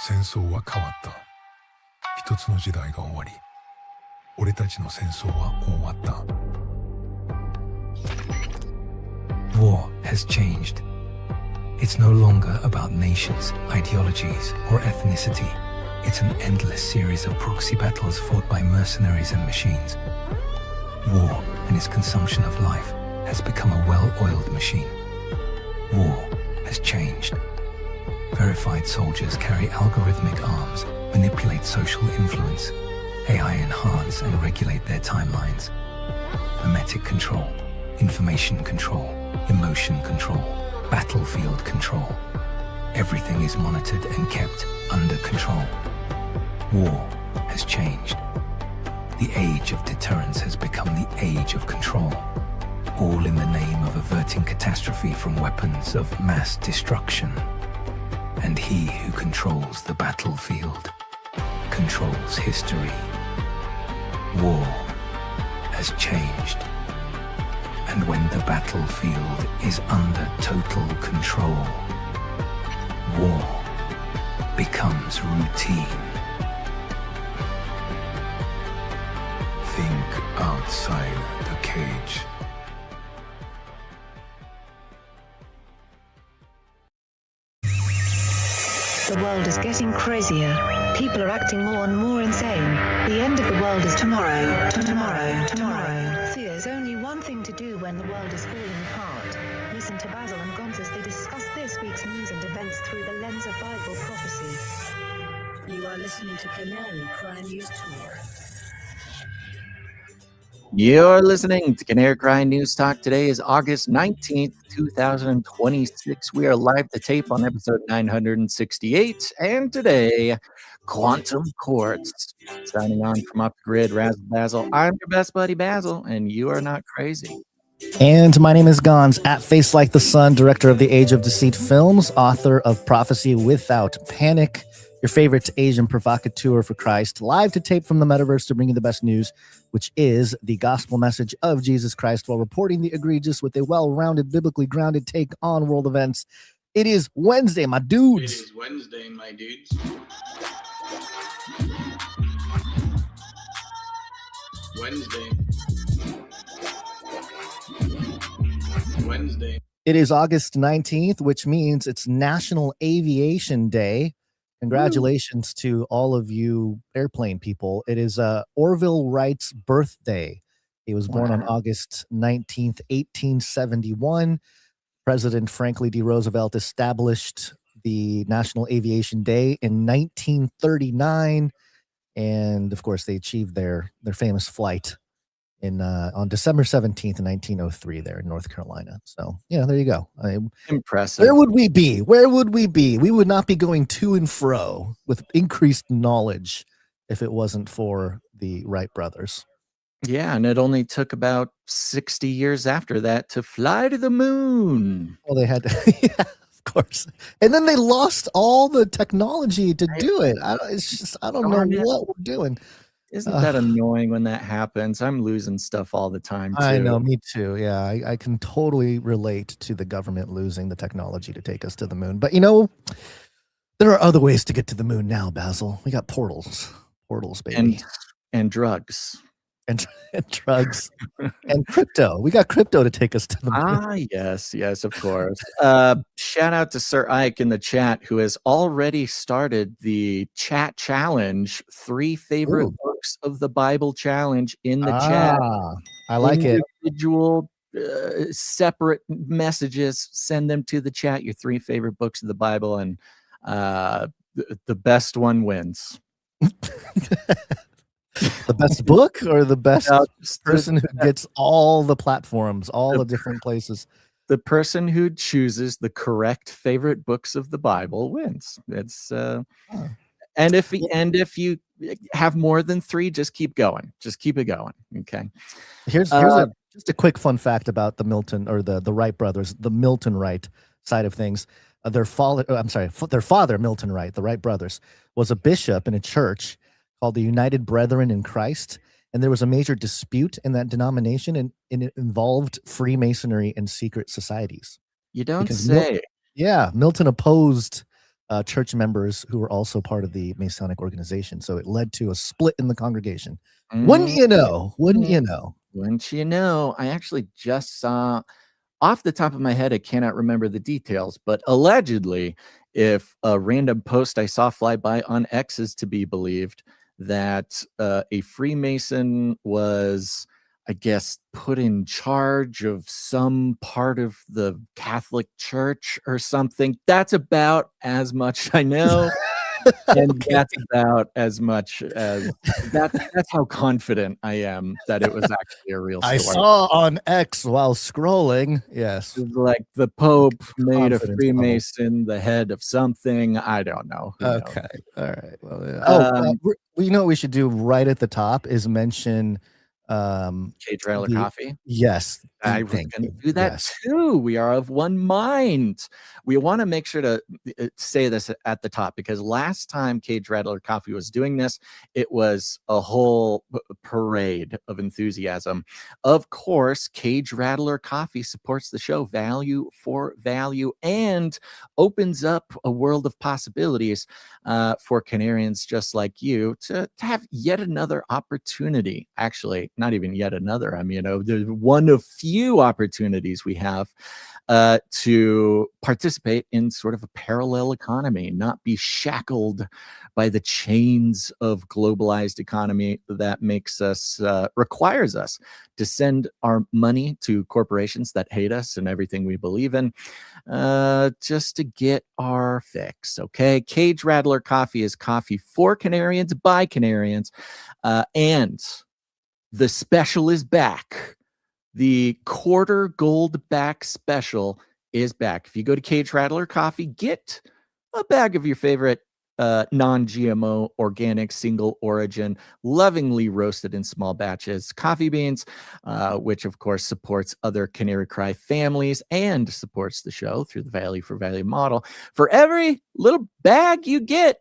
戦争は変わった。一つの時代が終わり、俺たちの戦争は終わった。War has changed. It's no longer about nations, ideologies, or ethnicity. It's an endless series of proxy battles fought by mercenaries and machines. War and its consumption of life has become a well-oiled machine. War has changed. Verified soldiers carry algorithmic arms, manipulate social influence, AI enhance and regulate their timelines. Memetic control, information control, emotion control, battlefield control. Everything is monitored and kept under control. War has changed. The age of deterrence has become the age of control, all in the name of averting catastrophe from weapons of mass destruction. And he who controls the battlefield controls history. War has changed. And when the battlefield is under total control, war becomes routine. Think outside the cage. The world is getting crazier. People are acting more and more insane. The end of the world is tomorrow. Tomorrow. There's only one thing to do when the world is falling apart. Listen to Basil and Gonz as they discuss this week's news and events through the lens of Bible prophecy. You are listening to Canary Crime News Talk. You're listening to Canary Crime News Talk. Today is August 19th, 2026. We are live to tape on episode 968. And today, Quantum Quartz. Signing on from Off the Grid, Razzle Basil. I'm your best buddy, Basil, and you are not crazy. And my name is Gonz, at Face Like the Sun, director of the Age of Deceit films, author of Prophecy Without Panic, your favorite Asian provocateur for Christ, live to tape from the metaverse to bring you the best news, which is the gospel message of Jesus Christ, while reporting the egregious with a well-rounded, biblically grounded take on world events. It is Wednesday, my dudes. It is Wednesday, my dudes. Wednesday. It is August 19th, which means it's National Aviation Day. Congratulations to all of you airplane people. It is Orville Wright's birthday. He was born on August 19th, 1871. President Franklin D. Roosevelt established the National Aviation Day in 1939. And of course, they achieved their famous flight on December 17th, 1903 there in North Carolina. So, yeah, there you go. Impressive. Where would we be? Where would we be? We would not be going to and fro with increased knowledge if it wasn't for the Wright brothers. Yeah, and it only took about 60 years after that to fly to the moon. Well, they had to, yeah, of course. And then they lost all the technology to do it. I don't know what we're doing. Isn't that annoying when that happens? I'm losing stuff all the time, too. I know, me too. Yeah, I can totally relate to the government losing the technology to take us to the moon. But, you know, there are other ways to get to the moon now, Basil. We got portals. Portals, baby. And drugs. And drugs. And crypto. We got crypto to take us to the moon. Yes, of course. Shout out to Sir Ike in the chat, who has already started the chat challenge, 3 favorite books of the Bible challenge in the chat. I like it. Individual, separate messages, send them to the chat, your 3 favorite books of the Bible, and the best one wins. The best book or the best person who gets all the platforms, all the different places? The person who chooses the correct favorite books of the Bible wins. It's and if you have more than 3, just keep going. Just keep it going. Okay. Here's just a quick fun fact about the Milton or the Wright brothers, the Milton Wright side of things. Their father, Milton Wright, the Wright brothers, was a bishop in a church called the United Brethren in Christ, and there was a major dispute in that denomination, and it involved Freemasonry and secret societies. You don't say. Milton opposed church members who were also part of the Masonic organization. So it led to a split in the congregation. Wouldn't you know? Wouldn't you know? Wouldn't you know? I actually just saw, off the top of my head, I cannot remember the details, but allegedly, if a random post I saw fly by on X is to be believed, that a Freemason was, I guess, put in charge of some part of the Catholic Church or something. That's about as much I know. And Okay. that's about as much as that's how confident I am that it was actually a real story. I saw on X while scrolling. Yes. It was like the Pope made a Confidence Freemason the head of something. I don't know. Who knows? Okay. All right. Well, you know what we should do right at the top is mention Cage Rattler Coffee. Yes. I was going to do that too. We are of one mind. We want to make sure to say this at the top, because last time Cage Rattler Coffee was doing this, it was a whole parade of enthusiasm. Of course, Cage Rattler Coffee supports the show, value for value, and opens up a world of possibilities for Canarians just like you to have yet another opportunity. Actually, not even yet another. I mean, there's one of few opportunities we have to participate in sort of a parallel economy, not be shackled by the chains of globalized economy that makes us, requires us to send our money to corporations that hate us and everything we believe in, just to get our fix. Okay. Cage Rattler Coffee is coffee for Canarians by Canarians. And the special is back. The quarter gold back special is back. If you go to Cage Rattler Coffee, get a bag of your favorite non-GMO, organic, single origin, lovingly roasted in small batches coffee beans, which of course supports other Canary Cry families and supports the show through the value for value model. For every little bag you get,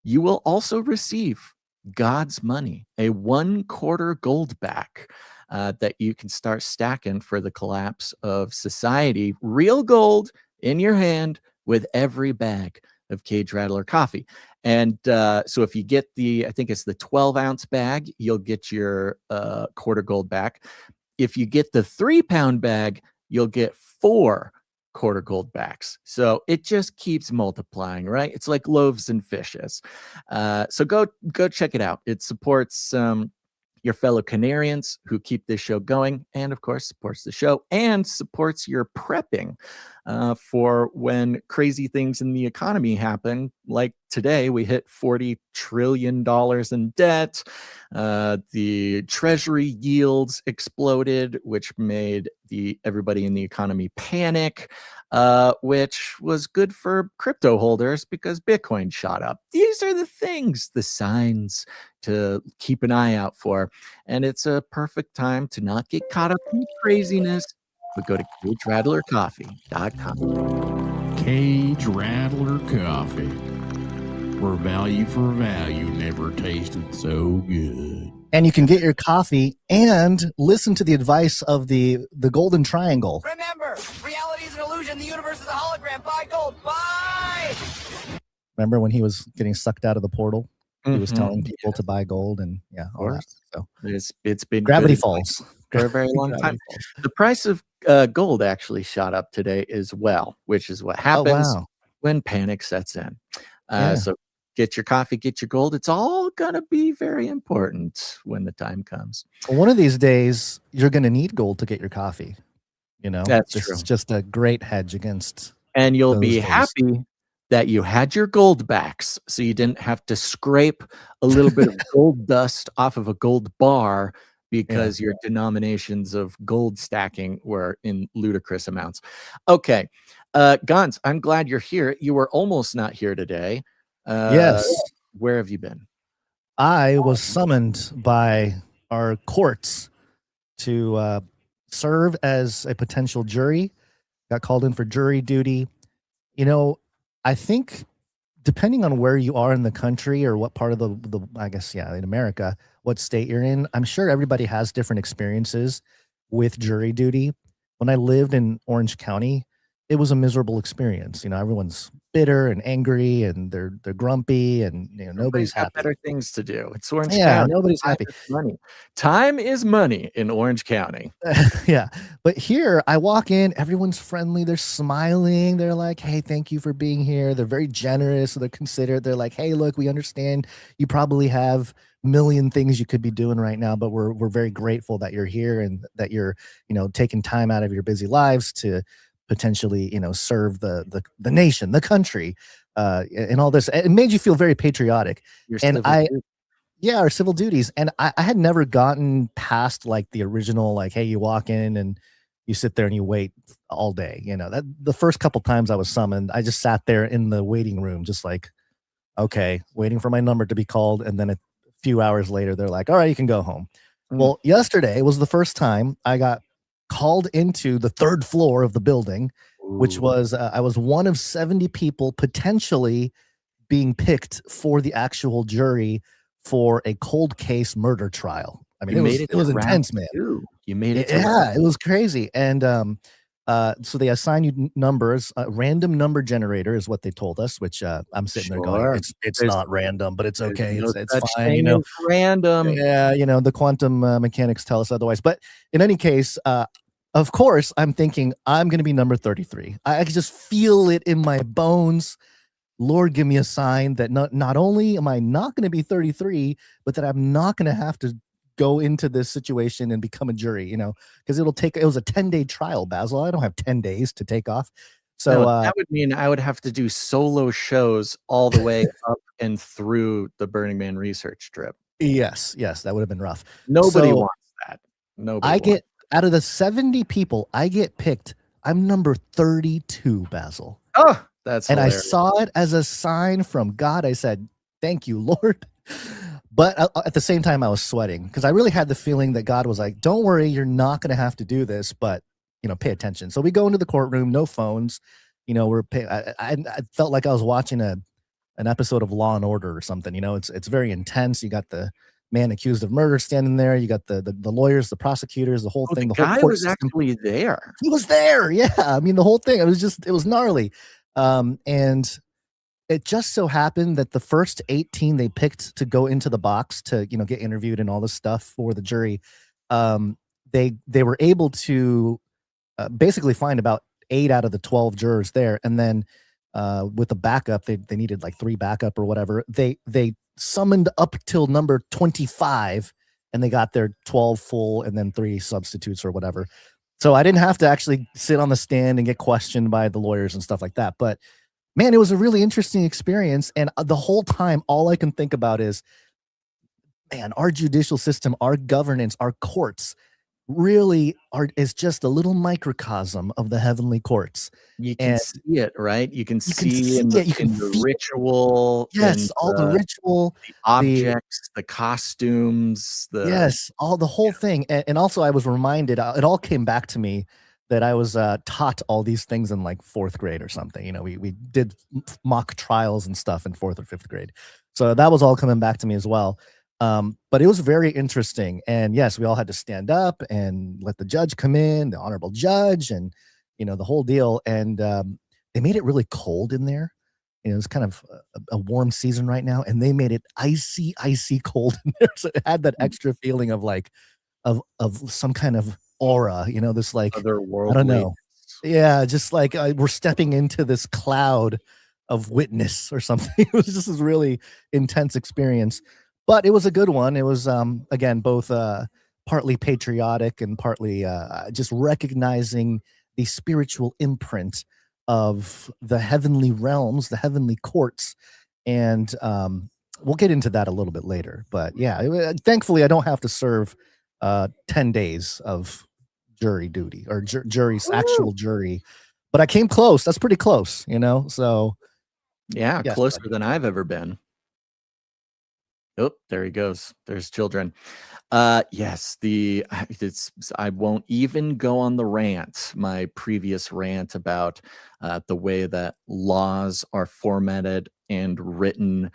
you will also receive God's money, a 1/4 gold back that you can start stacking for the collapse of society. Real gold in your hand with every bag of Cage Rattler Coffee. And so if you get I think it's the 12-ounce bag, you'll get your 1/4 gold back. If you get the 3-pound bag, you'll get 4 1/4 gold backs. So it just keeps multiplying, right? It's like loaves and fishes. So go check it out. It supports your fellow Canarians who keep this show going, and of course supports the show and supports your prepping for when crazy things in the economy happen. Like today, we hit $40 trillion in debt. The treasury yields exploded, which made everybody in the economy panic, which was good for crypto holders because Bitcoin shot up. These are the things, the signs to keep an eye out for. And it's a perfect time to not get caught up in craziness, but go to CageRattlerCoffee.com. Cage Rattler Coffee, where value for value never tasted so good. And you can get your coffee and listen to the advice of the Golden Triangle. Remember, reality is an illusion. The universe is a hologram. Buy gold. Buy! Remember when he was getting sucked out of the portal? He was telling people to buy gold, and all that. So it's been Gravity Falls for a very long time. The price of gold actually shot up today as well, which is what happens when panic sets in. So get your coffee, get your gold. It's all going to be very important when the time comes. One of these days, you're going to need gold to get your coffee. That's this true. is just a great hedge against. And you'll be happy that you had your gold backs, so you didn't have to scrape a little bit of gold dust off of a gold bar because your denominations of gold stacking were in ludicrous amounts. Okay, Gons, I'm glad you're here. You were almost not here today. Yes. Where have you been? I was summoned by our courts to serve as a potential jury. Got called in for jury duty. I think depending on where you are in the country or what part of the I guess, in America, what state you're in, I'm sure everybody has different experiences with jury duty. When I lived in Orange County, it was a miserable experience. Everyone's bitter and angry, and they're grumpy, and nobody's Everybody's got happy. better things to do. It's Orange Yeah, County. nobody's Time happy. is money. Time is money in Orange County. Yeah, but here I walk in, everyone's friendly, they're smiling, they're like, hey, thank you for being here. They're very generous, they're considerate. They're like, hey, look, we understand you probably have million things you could be doing right now, but we're very grateful that you're here and that you're taking time out of your busy lives to potentially serve the nation, the country, and all this. It made you feel very patriotic. Your And civil I duty. Yeah, our civil duties. And I had never gotten past like the original, like, hey, you walk in and you sit there and you wait all day. That the first couple times I was summoned, I just sat there in the waiting room, just like, okay, waiting for my number to be called. And then a few hours later, they're like, all right, you can go home. Well, yesterday was the first time I got called into the third floor of the building, which was I was one of 70 people potentially being picked for the actual jury for a cold case murder trial. I mean, it was intense, man. You made it. Yeah, it was crazy. And so they assign you numbers. Random number generator is what they told us, which I'm sitting there going, it's not random, but it's okay. It's fine. Random. Yeah, the quantum mechanics tell us otherwise. But in any case, of course, I'm thinking I'm going to be number 33. I can just feel it in my bones. Lord, give me a sign that not only am I not going to be 33, but that I'm not going to have to go into this situation and become a jury, because it was a 10-day trial, Basil. I don't have 10 days to take off. So that would mean I would have to do solo shows all the way up and through the Burning Man research trip. Yes, that would have been rough. Nobody wants that. Nobody. Out of the 70 people, I get picked. I'm number 32, Basil. Oh, that's hilarious. I saw it as a sign from God. I said, thank you, Lord. But at the same time, I was sweating because I really had the feeling that God was like, don't worry, you're not going to have to do this, but, pay attention. So we go into the courtroom, no phones. I felt like I was watching an episode of Law and Order or something. It's very intense. You got the man accused of murder standing there. You got the lawyers, the prosecutors, the whole thing. The whole guy court was system. Actually there. He was there. Yeah. I mean, the whole thing, it was gnarly. And it just so happened that the first 18 they picked to go into the box to, get interviewed and all this stuff for the jury, they were able to basically find about 8 out of the 12 jurors there. And then with the backup, they needed like 3 backup or whatever. They summoned up till number 25 and they got their 12 full and then 3 substitutes or whatever. So I didn't have to actually sit on the stand and get questioned by the lawyers and stuff like that. But man, it was a really interesting experience. And the whole time, all I can think about is, man, our judicial system, our governance, our courts really is just a little microcosm of the heavenly courts. You can see it, right? You can see in the ritual. Yes, all the ritual, the objects, the costumes, all the whole thing. And also I was reminded, it all came back to me that I was taught all these things in like 4th grade or something. We did mock trials and stuff in 4th or 5th grade. So that was all coming back to me as well. But it was very interesting. And yes, we all had to stand up and let the judge come in, the honorable judge, and, the whole deal. And they made it really cold in there. It's kind of a warm season right now. And they made it icy, icy cold in there. So it had that extra feeling of like, of some kind of aura, this like, otherworldly. I don't know. Yeah, just like we're stepping into this cloud of witness or something. It was just this really intense experience. But it was a good one. It was, again, both partly patriotic and partly just recognizing the spiritual imprint of the heavenly realms, the heavenly courts. And we'll get into that a little bit later. But yeah, thankfully, I don't have to serve 10 days of jury duty or jury's actual jury. But I came close. That's pretty close, So. Yeah, yes, closer than I've ever been. Oh, there he goes. There's children. Yes, I won't even go on the rant, my previous rant about the way that laws are formatted and written,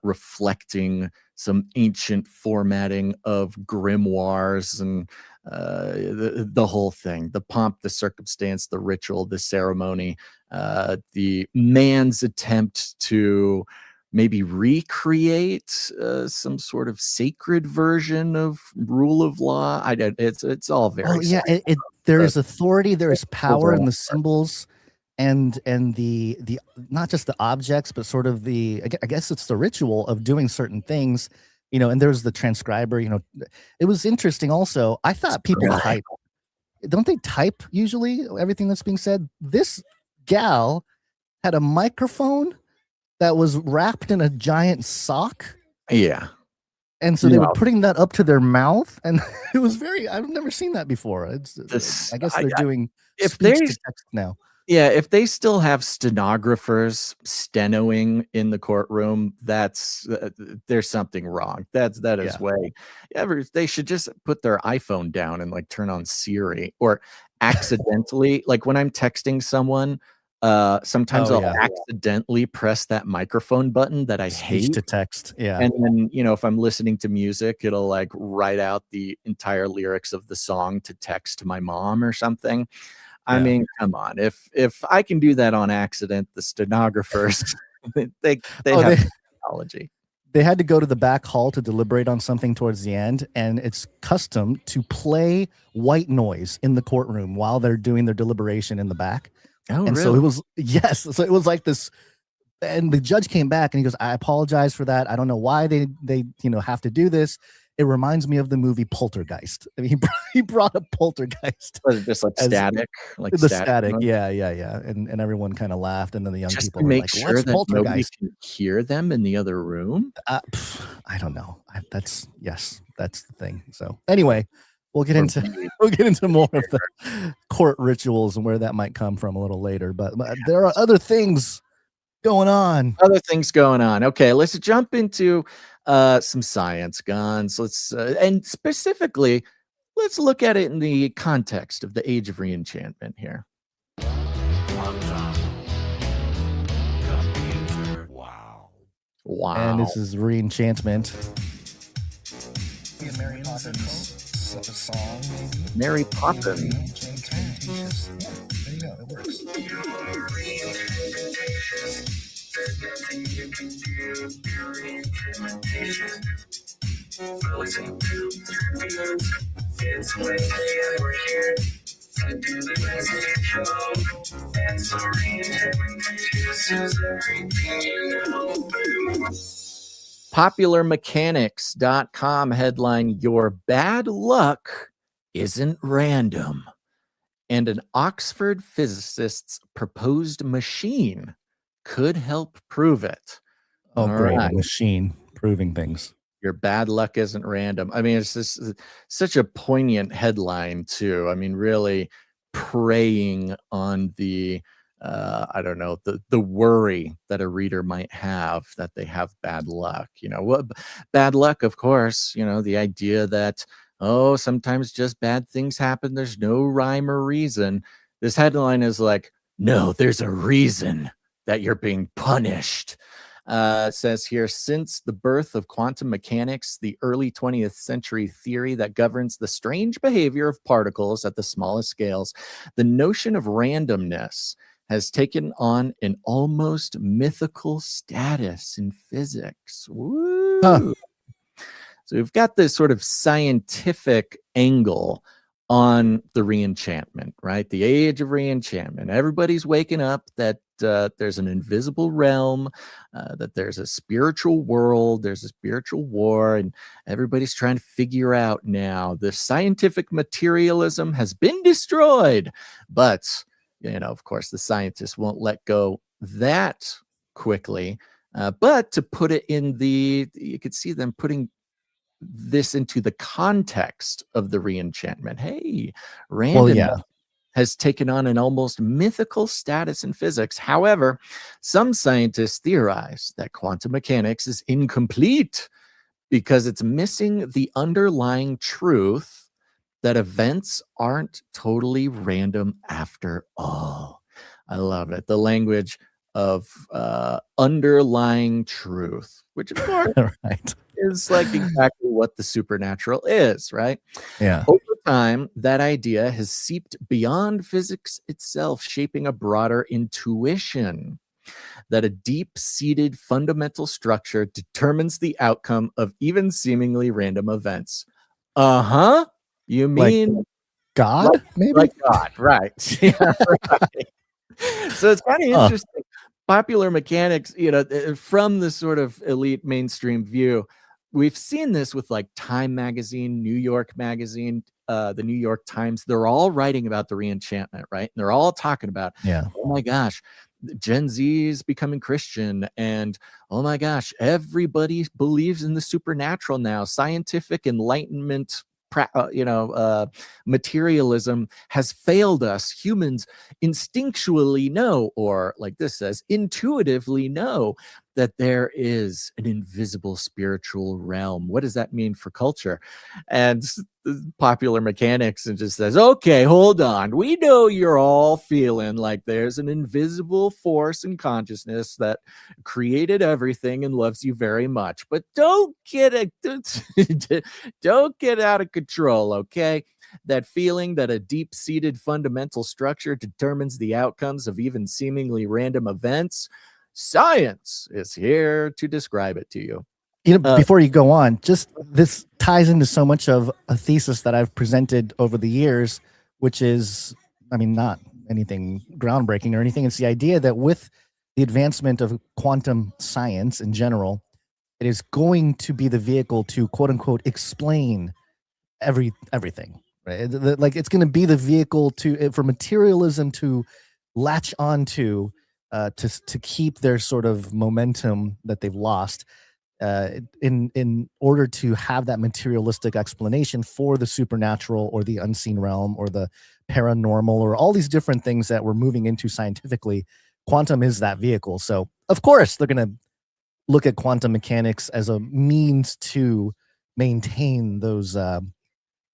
reflecting some ancient formatting of grimoires and the whole thing, the pomp, the circumstance, the ritual, the ceremony, the man's attempt to maybe recreate some sort of sacred version of rule of law. It's all very Yeah, there uh, is authority, there is power in overall. the symbols and the not just the objects, but sort of I guess it's the ritual of doing certain things, and there's the transcriber, it was interesting also. I thought people Right. type. Don't they type usually everything that's being said? This gal had a microphone that was wrapped in a giant sock. Yeah. And so they were No, putting that up to their mouth, and it was I've never seen that before. this I guess they're doing if speech they to text now. Yeah, if they still have stenographers stenoing in the courtroom, there's something wrong. That is Yeah. way they should just put their iPhone down and like turn on Siri, or accidentally, like when I'm texting someone, sometimes Oh, I'll yeah. accidentally press that microphone button that I Speech hate. to text. Yeah. And then, if I'm listening to music, it'll like write out the entire lyrics of the song to text to my mom or something. I Yeah. mean, come on. If I can do that on accident, the stenographers, they Oh, have technology. they had to go to the back hall to deliberate on something towards the end, and it's custom to play white noise in the courtroom while they're doing their deliberation in the back. Oh, And so really? it was so it was like this. And the judge came back and he goes, I apologize for that. I don't know why they have to do this. It reminds me of the movie Poltergeist. I mean, he brought up Poltergeist Was it just like as static? Like the static static. noise? Yeah. And everyone kind of laughed. And then the young Just people to were make like, sure what's that nobody Poltergeist? can hear them in the other room? I don't know. That's the thing. So anyway, we'll get into more of the court rituals and where that might come from a little later. But there are other things going on. Other things going on. Okay, let's jump into some science guns. And specifically, let's look at it in the context of the Age of Re-enchantment here. Wow. And this is Re-enchantment. Mary Poppins song, maybe? Mary Poppins. Yeah, there you go. It works. PopularMechanics.com headline: Your bad luck isn't random. And an Oxford physicist's proposed machine could help prove it. Oh, All great. right. A machine proving things. Your bad luck isn't random. I mean, it's just such a poignant headline, too. I mean, really preying on the I don't know, the worry that a reader might have that they have bad luck. Bad luck, of course, the idea that, sometimes just bad things happen. There's no rhyme or reason. This headline is like, no, there's a reason that you're being punished. It says here, since the birth of quantum mechanics, the early 20th century theory that governs the strange behavior of particles at the smallest scales, the notion of randomness has taken on an almost mythical status in physics. Woo! Huh. So we've got this sort of scientific angle on the re-enchantment, right? The age of re-enchantment. Everybody's waking up that there's an invisible realm, that there's a spiritual world, there's a spiritual war, and everybody's trying to figure out now. The scientific materialism has been destroyed, but of course, the scientists won't let go that quickly. But to put it you could see them putting this into the context of the re-enchantment. Hey, randomness has taken on an almost mythical status in physics. However, some scientists theorize that quantum mechanics is incomplete because it's missing the underlying truth that events aren't totally random after all. I love it. The language of underlying truth, which of course Right. is like exactly what the supernatural is, right? Yeah. Over time, that idea has seeped beyond physics itself, shaping a broader intuition that a deep-seated fundamental structure determines the outcome of even seemingly random events. Uh-huh. You Like mean God, maybe? like God, right. Yeah, right. So it's kind of interesting. Popular mechanics, from the sort of elite mainstream view, we've seen this with like Time Magazine, New York Magazine, the New York Times. They're all writing about the re-enchantment, right? And they're all talking about, oh my gosh, Gen Z is becoming Christian, and oh my gosh, everybody believes in the supernatural now. Scientific enlightenment, materialism has failed us. Humans instinctually know, or like this says, intuitively know that there is an invisible spiritual realm. What does that mean for culture? And popular mechanics and just says, okay, hold on. We know you're all feeling like there's an invisible force in consciousness that created everything and loves you very much, but don't get out of control, okay? That feeling that a deep-seated fundamental structure determines the outcomes of even seemingly random events. Science is here to describe it to you. Before you go on, just this ties into so much of a thesis that I've presented over the years, which is, I mean, not anything groundbreaking or anything. It's the idea that with the advancement of quantum science in general, it is going to be the vehicle to quote unquote explain everything. Right? Like it's going to be the vehicle for materialism to latch onto to keep their sort of momentum that they've lost. In order to have that materialistic explanation for the supernatural or the unseen realm or the paranormal or all these different things that we're moving into scientifically, quantum is that vehicle. So of course they're going to look at quantum mechanics as a means to maintain those, the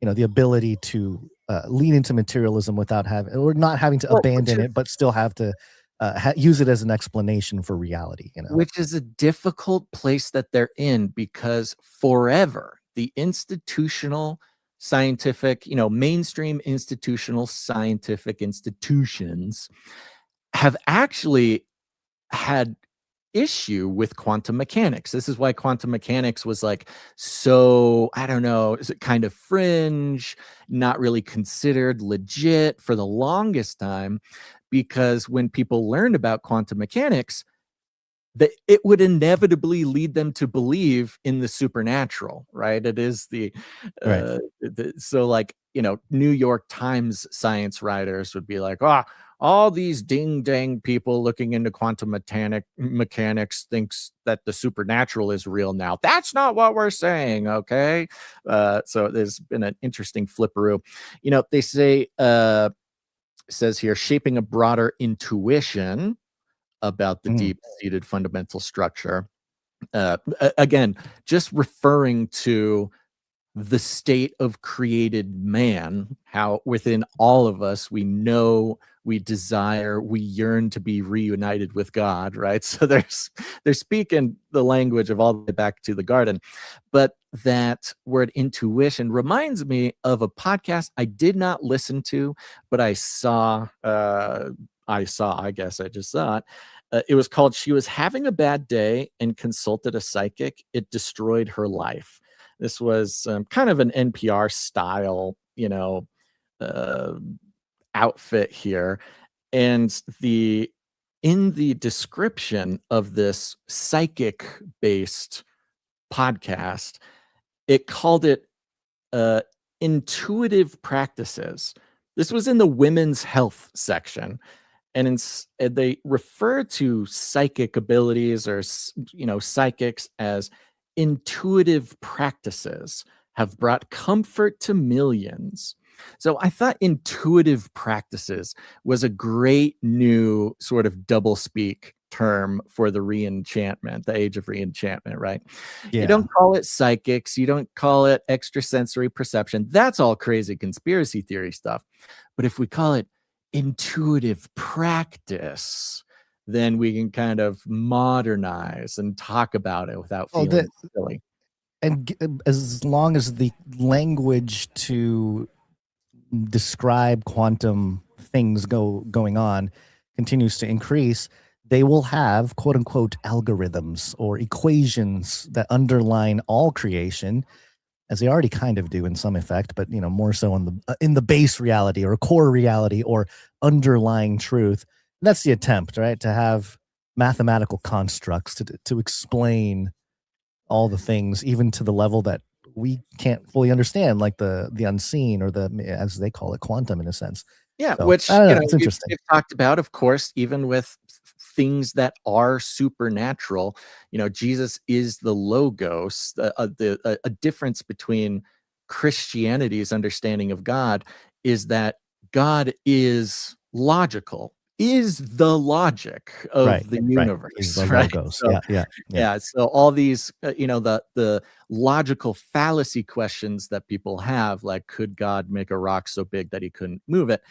ability to lean into materialism without not having to abandon it, but still have to use it as an explanation for reality, which is a difficult place that they're in, because forever the institutional scientific, mainstream institutional scientific institutions have actually had issue with quantum mechanics. This is why quantum mechanics was like, so I don't know, is it kind of fringe, not really considered legit for the longest time, because when people learned about quantum mechanics, that it would inevitably lead them to believe in the supernatural, right? It is right. So like, New York Times science writers would be like, all these ding-dang people looking into quantum mechanics thinks that the supernatural is real now. That's not what we're saying, okay? So there's been an interesting flipperoo. They say, says here, shaping a broader intuition about the deep-seated fundamental structure. Again, just referring to the state of created man, how within all of us we know, we desire, we yearn to be reunited with God, right? So they're speaking the language of all the way back to the garden. But that word intuition reminds me of a podcast I did not listen to, but I saw, I guess I just saw it. It was called "She Was Having a Bad Day and Consulted a Psychic. It Destroyed Her Life." This was kind of an NPR style, outfit here. And in the description of this psychic-based podcast, it called it intuitive practices. This was in the women's health section. And they refer to psychic abilities or, psychics as intuitive practices have brought comfort to millions. So I thought intuitive practices was a great new sort of double speak term for the re-enchantment, the age of re-enchantment, right? Yeah. You don't call it psychics. You don't call it extrasensory perception. That's all crazy conspiracy theory stuff. But if we call it intuitive practice, then we can kind of modernize and talk about it without feeling silly. And as long as the language to describe quantum things going on continues to increase, they will have quote unquote algorithms or equations that underline all creation, as they already kind of do in some effect, but more so in the base reality or core reality or underlying truth. And that's the attempt, right? To have mathematical constructs to explain all the things, even to the level that we can't fully understand, like the unseen, or as they call it, quantum, in a sense. Yeah, So, which it's interesting. we've talked about, of course, even with things that are supernatural. Jesus is the logos. A difference between Christianity's understanding of God is that God is logical, is the logic of the universe. Is the right? logos. So, Yeah. So all these, the logical fallacy questions that people have, like, could God make a rock so big that he couldn't move it?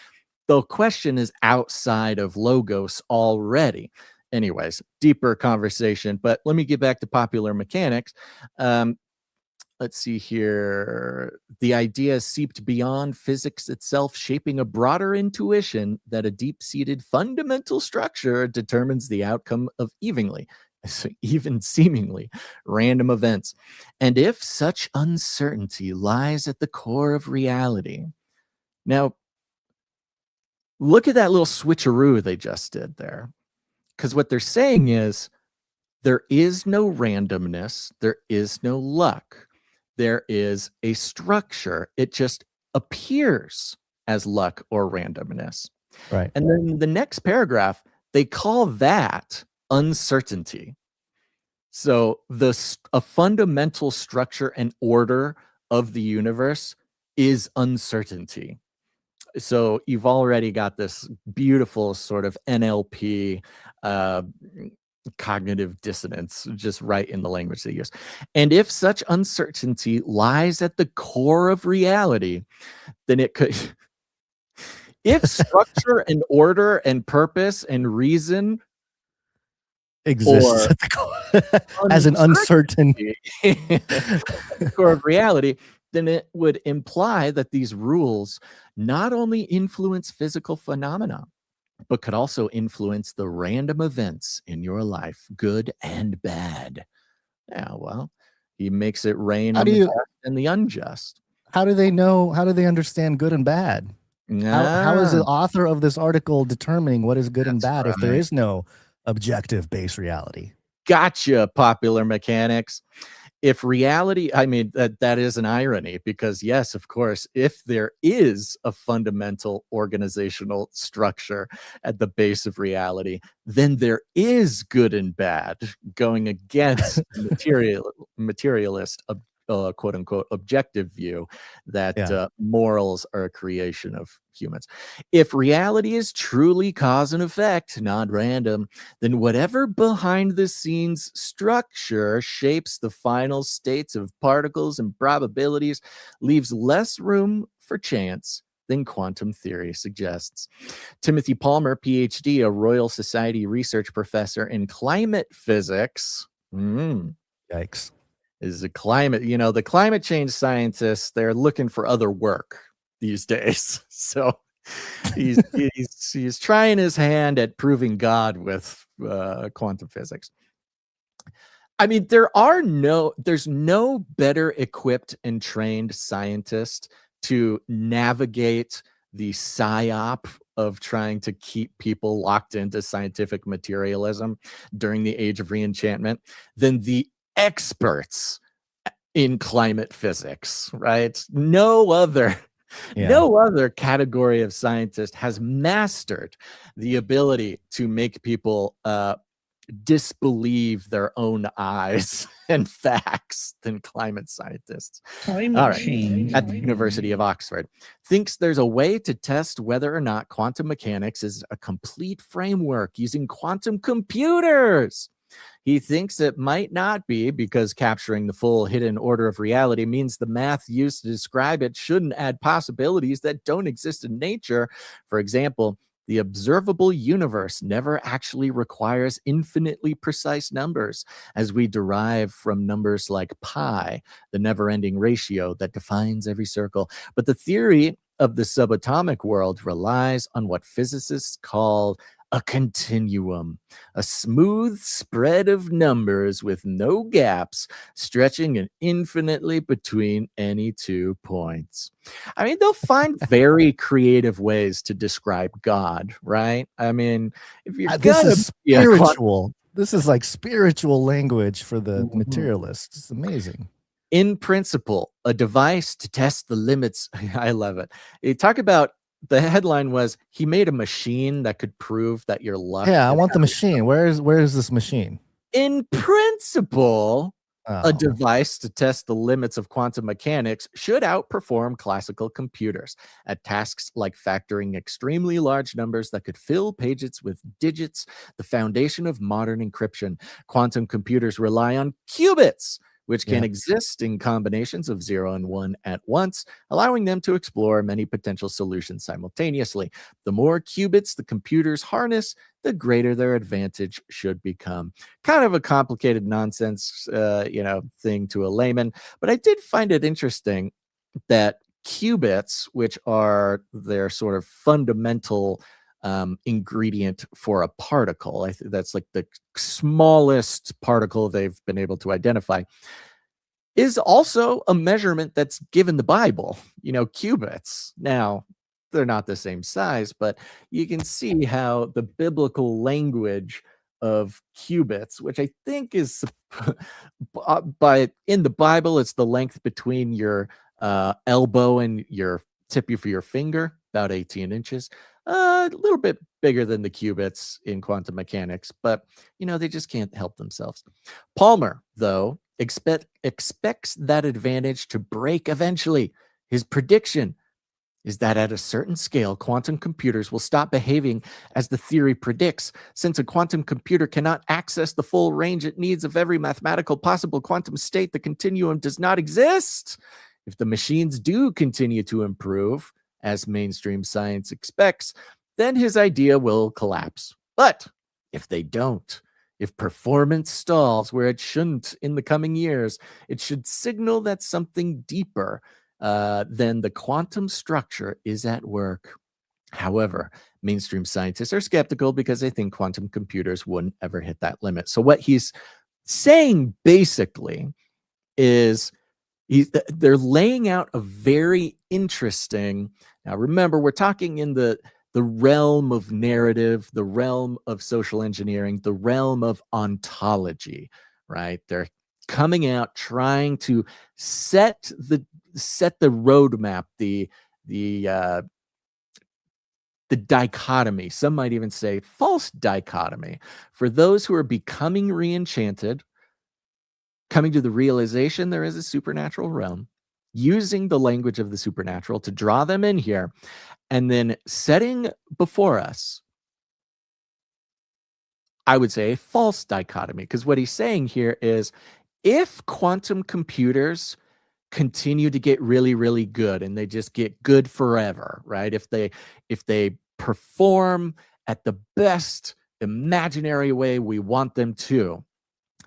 The question is outside of logos already. Anyways, deeper conversation, but let me get back to popular mechanics. Let's see here. The idea seeped beyond physics itself, shaping a broader intuition that a deep-seated fundamental structure determines the outcome of even seemingly random events. And if such uncertainty lies at the core of reality. Now, look at that little switcheroo they just did there. Because what they're saying is there is no randomness, there is no luck. There is a structure. It just appears as luck or randomness. Right. And then the next paragraph, they call that uncertainty. So a fundamental structure and order of the universe is uncertainty. So you've already got this beautiful sort of NLP cognitive dissonance just right in the language they use. And if such uncertainty lies at the core of reality, then it could if structure and order and purpose and reason exists at the core as an uncertain core of reality, then it would imply that these rules not only influence physical phenomena, but could also influence the random events in your life, good and bad. Yeah, well, he makes it rain on the just and the unjust. How do they know? How do they understand good and bad? How is the author of this article determining what is good and bad if there is no objective base reality? Gotcha, popular mechanics. If reality, I mean, that is an irony, because yes, of course, if there is a fundamental organizational structure at the base of reality, then there is good and bad, going against the materialist quote unquote objective view that morals are a creation of humans. If reality is truly cause and effect, not random, then whatever behind the scenes structure shapes the final states of particles and probabilities leaves less room for chance than quantum theory suggests. Timothy Palmer, PhD, a Royal Society research professor in climate physics. Yikes. Is the climate, the climate change scientists, they're looking for other work these days. So he's trying his hand at proving God with quantum physics. I mean, there's no better equipped and trained scientist to navigate the psyop of trying to keep people locked into scientific materialism during the age of re-enchantment than the experts in climate physics, right? No other category of scientist has mastered the ability to make people disbelieve their own eyes and facts than climate scientists. Climate All right. change. At the University of Oxford, thinks there's a way to test whether or not quantum mechanics is a complete framework using quantum computers. He thinks it might not be because capturing the full hidden order of reality means the math used to describe it shouldn't add possibilities that don't exist in nature. For example, the observable universe never actually requires infinitely precise numbers, as we derive from numbers like pi, the never-ending ratio that defines every circle. But the theory of the subatomic world relies on what physicists call a continuum, a smooth spread of numbers with no gaps, stretching infinitely between any 2 points. I mean, they'll find very creative ways to describe God, right? I mean, if you're This gonna is be a spiritual. This is like spiritual language for the Mhm. materialists. It's amazing. In principle, a device to test the limits. I love it. You talk about the headline was he made a machine that could prove that your luck. Yeah, I is want the having- machine. Where is this machine? In principle, a Oh. device to test the limits of quantum mechanics should outperform classical computers at tasks like factoring extremely large numbers that could fill pages with digits, the foundation of modern encryption. Quantum computers rely on qubits, which can Yeah. exist in combinations of 0 and 1 at once, allowing them to explore many potential solutions simultaneously. The more qubits the computers harness, the greater their advantage should become. Kind of a complicated nonsense, thing to a layman, but I did find it interesting that qubits, which are their sort of fundamental ingredient for a particle, that's like the smallest particle they've been able to identify, is also a measurement that's given the Bible, qubits. Now, they're not the same size, but you can see how the biblical language of qubits, which I think is in the Bible, it's the length between your elbow and your tip of your finger, about 18 inches. A little bit bigger than the qubits in quantum mechanics, but they just can't help themselves. Palmer, though, expects that advantage to break eventually. His prediction is that at a certain scale, quantum computers will stop behaving as the theory predicts. Since a quantum computer cannot access the full range it needs of every mathematical possible quantum state, the continuum does not exist. If the machines do continue to improve, as mainstream science expects, then his idea will collapse. But if they don't, if performance stalls where it shouldn't in the coming years, it should signal that something deeper than the quantum structure is at work. However, mainstream scientists are skeptical because they think quantum computers wouldn't ever hit that limit. So what he's saying basically is they're laying out a very interesting. Now, remember, we're talking in the realm of narrative, the realm of social engineering, the realm of ontology, right? They're coming out trying to set the roadmap, the dichotomy. Some might even say false dichotomy for those who are becoming re-enchanted, coming to the realization there is a supernatural realm, using the language of the supernatural to draw them in here, and then setting before us, I would say, a false dichotomy. Because what he's saying here is if quantum computers continue to get really, really good and they just get good forever, right? If they perform at the best imaginary way we want them to,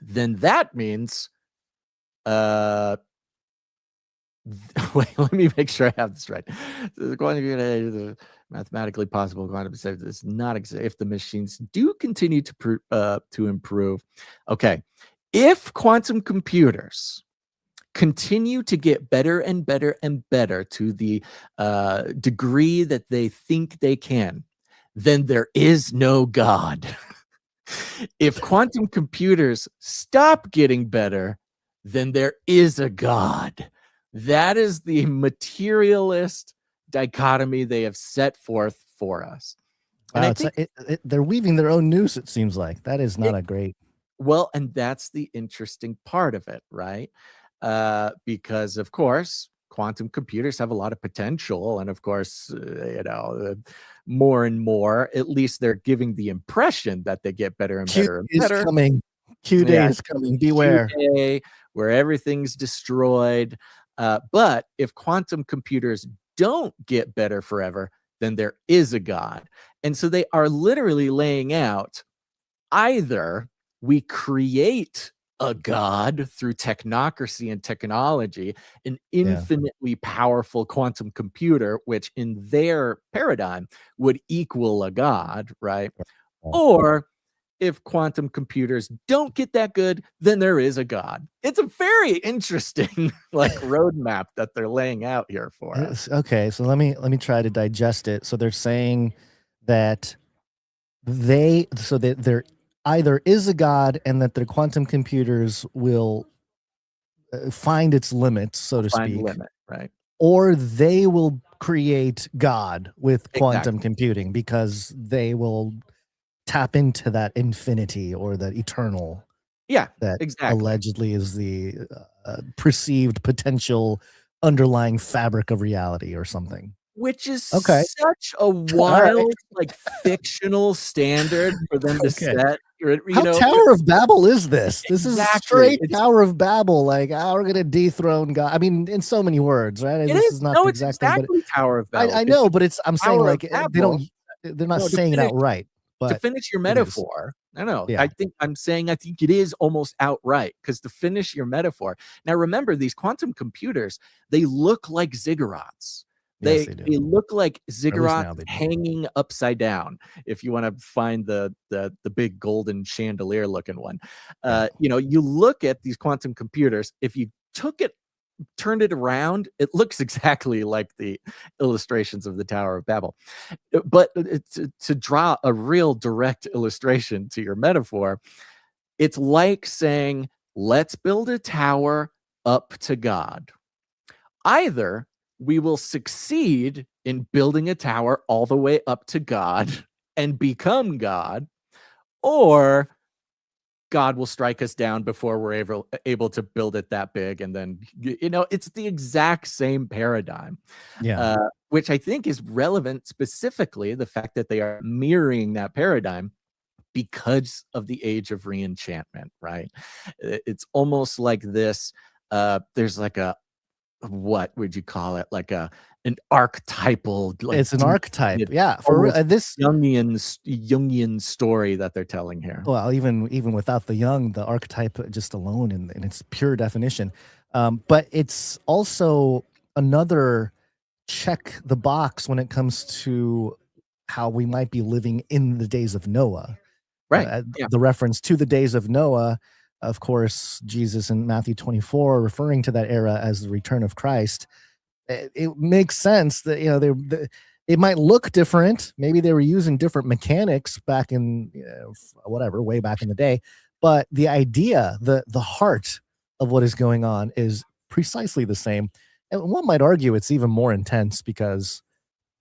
then that means wait, let me make sure I have this right. The mathematically possible quantum state does not exist if the machines do continue to improve. Okay, if quantum computers continue to get better and better and better to the degree that they think they can, then there is no God. If quantum computers stop getting better, then there is a God. That is the materialist dichotomy they have set forth for us. And Wow, I it's think they're weaving their own noose. It seems like that is not a great. well, and that's the interesting part of it, right? Because of course, quantum computers have a lot of potential, and of course, more and more, at least they're giving the impression that they get better and Q better and is better. coming. Q day is coming. Beware. Day, where everything's destroyed. But if quantum computers don't get better forever, then there is a God. And so they are literally laying out either we create a God through technocracy and technology, an infinitely powerful quantum computer, which in their paradigm would equal a God, right? Or if quantum computers don't get that good, then there is a God. It's a very interesting roadmap that they're laying out here for us. Okay, so let me try to digest it. So they're saying that there either is a God and that their quantum computers will find its limits, so to Find the speak, limit, right? or they will create God with quantum Exactly. computing because they will tap into that infinity or that eternal. Yeah, That exactly. allegedly is the perceived potential underlying fabric of reality or something. Which is Okay. such a right. wild, fictional standard for them to Okay. set. How Tower of Babel is this? This is straight It's Tower of Babel. Like, we're gonna dethrone God. I mean, in so many words, right? It This is. is not No, the it's exact thing, but exactly Tower of Babel. I It's know, the but I'm saying Tower of like they don't. Babel. They're not No, saying it outright. to But finish your it is. metaphor, no, Yeah. I think it is almost outright, because to finish your metaphor. Now remember, these quantum computers, they look like ziggurats. Yes, They they do. look like ziggurats now they do. hanging upside down. If you want to find the big golden chandelier looking one, you look at these quantum computers. If you turned it around, it looks exactly like the illustrations of the Tower of Babel. But to draw a real direct illustration to your metaphor, it's like saying, let's build a tower up to God. Either we will succeed in building a tower all the way up to God and become God, or God will strike us down before we're able to build it that big. And then, it's the exact same paradigm. Yeah. Which I think is relevant, specifically the fact that they are mirroring that paradigm because of the age of re-enchantment, right? It's almost like this. There's like what would you call it? Like an archetypal, It's an archetype. Yeah. this Jungian story that they're telling here. Well, even without the Jung, the archetype just alone in its pure definition. But it's also another check the box when it comes to how we might be living in the days of Noah. Right. The reference to the days of Noah, of course, Jesus in Matthew 24, referring to that era as the return of Christ. It makes sense that, it might look different. Maybe they were using different mechanics back in way back in the day. But the idea, the heart of what is going on is precisely the same. And one might argue it's even more intense because,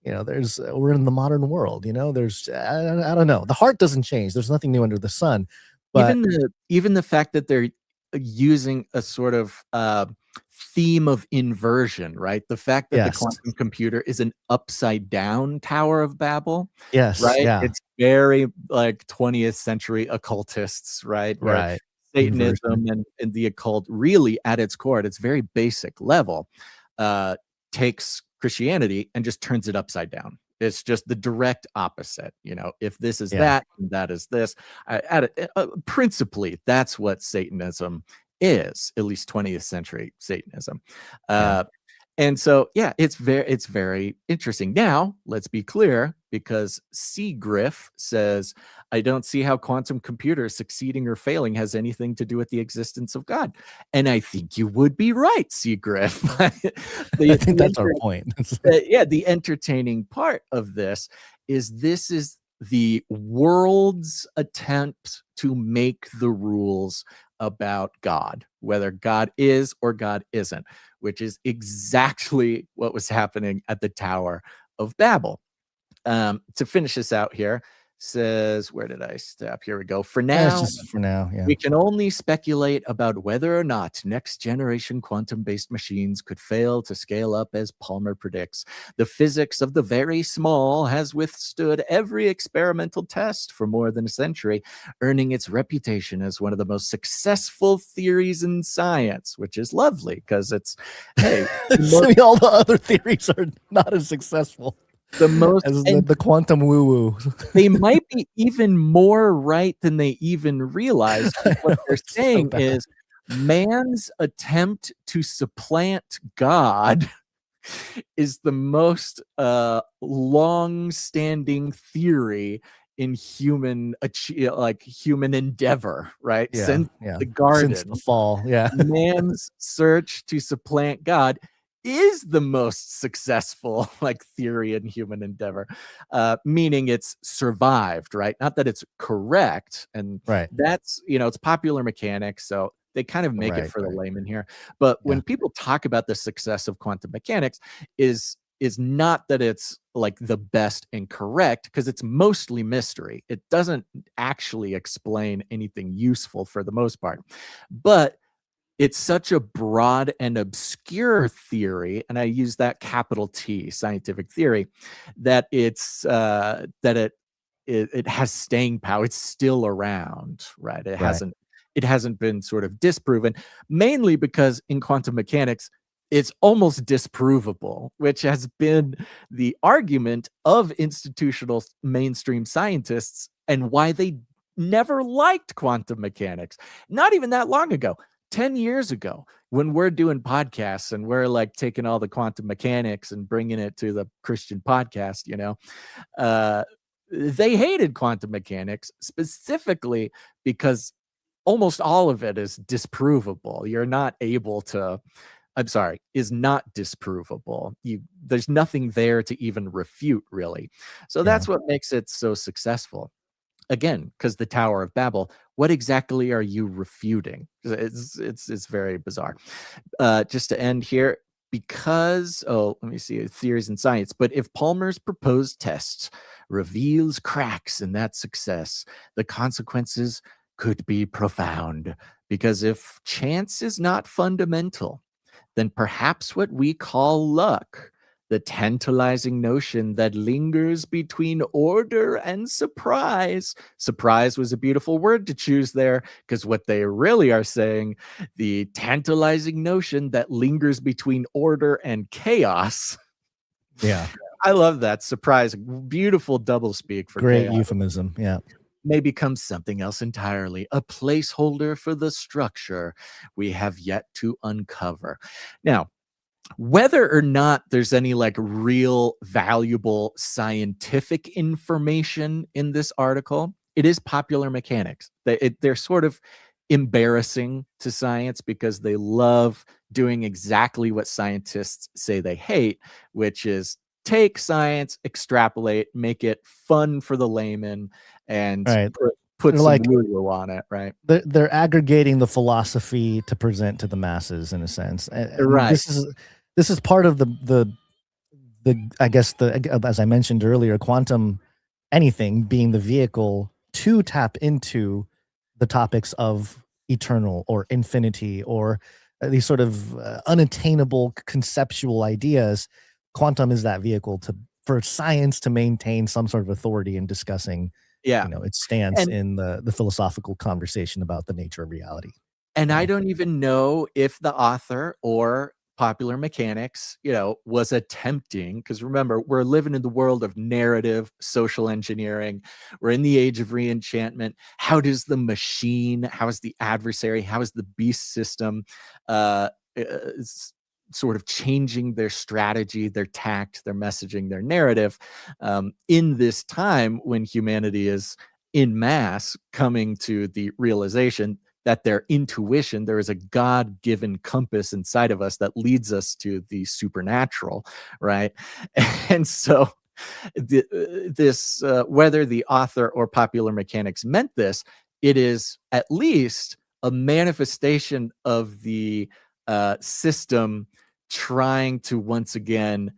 we're in the modern world, there's, I don't know. The heart doesn't change. There's nothing new under the sun. But Even the fact that they're using a sort of theme of inversion, right? The fact that the quantum computer is an upside down Tower of Babel. Yes. Right. Yeah. It's very like 20th century occultists, right? Where Right. Satanism and the occult, really at its core, at its very basic level, takes Christianity and just turns it upside down. It's just the direct opposite. If this is that, and that is this. Principally, that's what Satanism is, at least 20th century Satanism. And so, it's very interesting. Now, let's be clear, because Griff says, I don't see how quantum computers succeeding or failing has anything to do with the existence of God. And I think you would be right, Griff. I think that's our point. The entertaining part of this is the world's attempt to make the rules about God, whether God is or God isn't, which is exactly what was happening at the Tower of Babel. To finish this out here, says, where did I stop? Here we go. For That's now, just for now. Yeah. we can only speculate about whether or not next generation quantum-based machines could fail to scale up as Palmer predicts. The physics of the very small has withstood every experimental test for more than a century, earning its reputation as one of the most successful theories in science, which is lovely because it's, hey, all the other theories are not as successful. The most as the quantum woo-woo. They might be even more right than they even realize. What they're saying is man's attempt to supplant God is the most long-standing theory in human endeavor, right? Yeah, Since the garden, since the fall. Yeah. Man's search to supplant God is the most successful theory in human endeavor, meaning it's survived, right? Not that it's correct, and that's it's popular mechanics, so they kind of make it for the layman here. But when people talk about the success of quantum mechanics, is not that it's the best and correct, because it's mostly mystery. It doesn't actually explain anything useful for the most part, but it's such a broad and obscure theory, and I use that capital T, scientific theory, that it's that it has staying power. It's still around, right? It hasn't been sort of disproven, mainly because in quantum mechanics, it's almost disprovable, which has been the argument of institutional mainstream scientists and why they never liked quantum mechanics. Not even that long ago. 10 years ago, when we're doing podcasts and we're taking all the quantum mechanics and bringing it to the Christian podcast, they hated quantum mechanics specifically because almost all of it is disprovable. You're not able to, is not disprovable. There's nothing there to even refute, really. So that's what makes it so successful. Again, because the Tower of Babel, what exactly are you refuting? It's very bizarre. Just to end here, because let me see, theories in science. But if Palmer's proposed test reveals cracks in that success, the consequences could be profound. Because if chance is not fundamental, then perhaps what we call luck, the tantalizing notion that lingers between order and surprise. Surprise was a beautiful word to choose there, because what they really are saying, the tantalizing notion that lingers between order and chaos. Yeah. I love that. Surprise. Beautiful doublespeak for great chaos. euphemism. Yeah. May become something else entirely, a placeholder for the structure we have yet to uncover. Now, whether or not there's any real valuable scientific information in this article, it is popular mechanics. They're sort of embarrassing to science because they love doing exactly what scientists say they hate, which is take science, extrapolate, make it fun for the layman, and put some woo-woo on it, right? They're aggregating the philosophy to present to the masses in a sense. Right. This is part of the I guess as I mentioned earlier, quantum anything being the vehicle to tap into the topics of eternal or infinity or these sort of unattainable conceptual ideas. Quantum is that vehicle for science to maintain some sort of authority in discussing its stance in the philosophical conversation about the nature of reality. And I don't even know if the author or popular mechanics, was attempting, because remember, we're living in the world of narrative, social engineering. We're in the age of re-enchantment. How does the machine, how is the adversary, how is the beast system sort of changing their strategy, their tact, their messaging, their narrative in this time when humanity is en masse coming to the realization that their intuition, there is a God-given compass inside of us that leads us to the supernatural, right? And so this, whether the author or popular mechanics meant this, it is at least a manifestation of the system trying to once again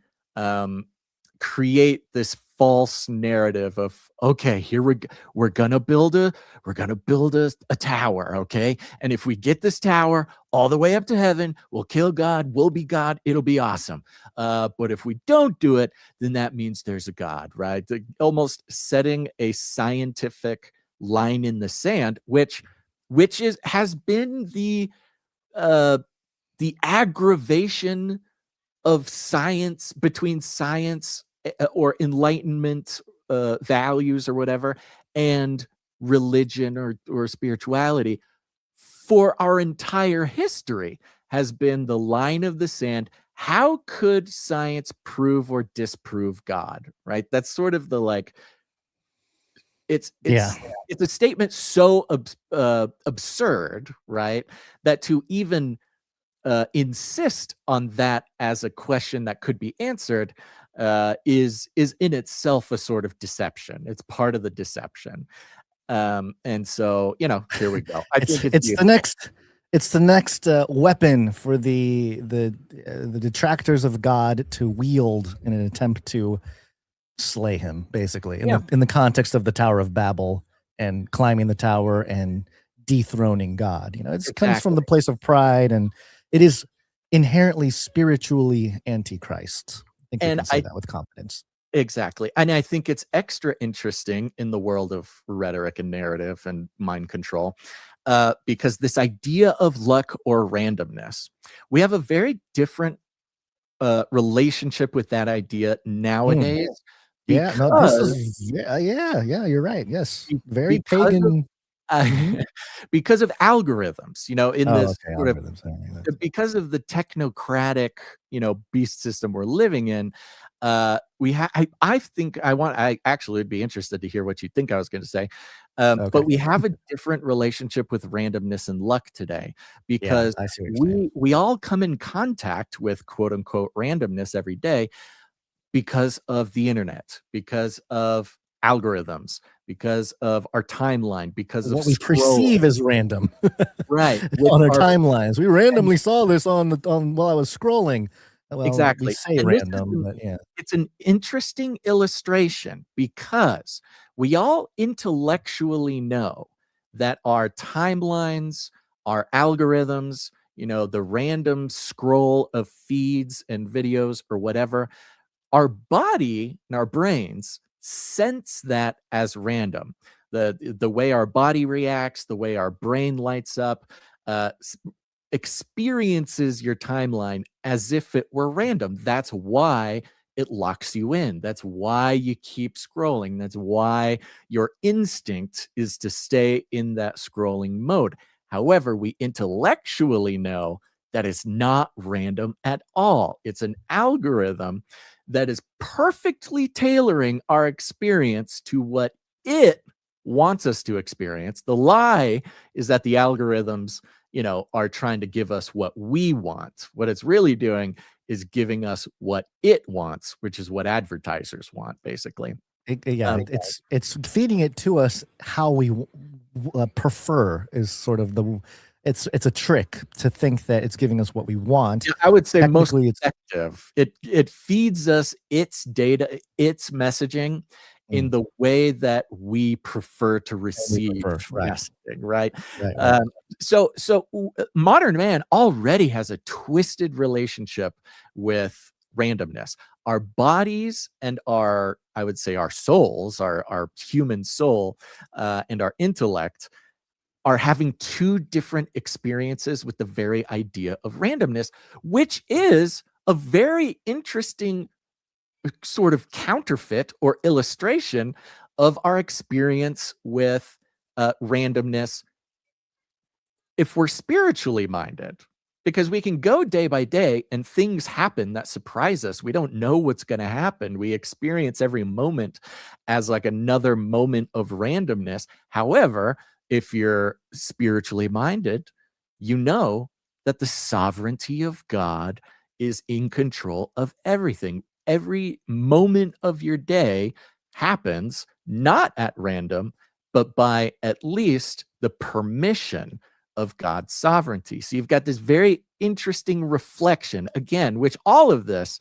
create this false narrative of, okay, here we're gonna build a tower, okay, and if we get this tower all the way up to heaven, we'll kill God, we'll be God, it'll be awesome. But if we don't do it, then that means there's a God, right? Almost setting a scientific line in the sand, which has been the aggravation of science, between science or enlightenment values or whatever, and religion or spirituality for our entire history, has been the line of the sand. How could science prove or disprove God, right? That's sort of the, like, it's a statement so absurd, right, that to even insist on that as a question that could be answered is in itself a sort of deception. It's part of the deception. And so, here we go. I think it's the next weapon for the detractors of God to wield in an attempt to slay him, basically, in the context of the Tower of Babel and climbing the tower and dethroning God. It comes from the place of pride, and it is inherently spiritually antichrist. I think you can say that with confidence. Exactly. And I think it's extra interesting in the world of rhetoric and narrative and mind control, because this idea of luck or randomness, we have a very different relationship with that idea nowadays. Yeah, no, this is you're right. Yes, very pagan. Because of algorithms, in this sort of, algorithms. because of the technocratic, beast system we're living in, we have. I actually would be interested to hear what you think I was going to say, but we have a different relationship with randomness and luck today, because we all come in contact with quote unquote randomness every day because of the internet, because of algorithms, because of our timeline, because what of we perceive as random, right? On our timelines, we randomly saw this on while I was scrolling. Well, exactly. We say And random, but it's an interesting illustration, because we all intellectually know that our timelines, our algorithms, the random scroll of feeds and videos or whatever, our body and our brains sense that as random. The way our body reacts, the way our brain lights up, experiences your timeline as if it were random. That's why it locks you in. That's why you keep scrolling. That's why your instinct is to stay in that scrolling mode. However, we intellectually know that it's not random at all. It's an algorithm that is perfectly tailoring our experience to what it wants us to experience. The lie is that the algorithms, are trying to give us what we want. What it's really doing is giving us what it wants, which is what advertisers want, basically. It's feeding it to us how we prefer, is sort of the. It's a trick to think that it's giving us what we want. Yeah, I would say most effective. It feeds us its data, its messaging in the way that we prefer to receive messaging, right? So modern man already has a twisted relationship with randomness. Our bodies and I would say our souls, our human soul, and our intellect are having two different experiences with the very idea of randomness, which is a very interesting sort of counterfeit or illustration of our experience with randomness if we're spiritually minded, because we can go day by day and things happen that surprise us. We don't know what's going to happen. We experience every moment as like another moment of randomness. However, if you're spiritually minded, you know that the sovereignty of God is in control of everything. Every moment of your day happens not at random, but by at least the permission of God's sovereignty. So you've got this very interesting reflection, again, which all of this,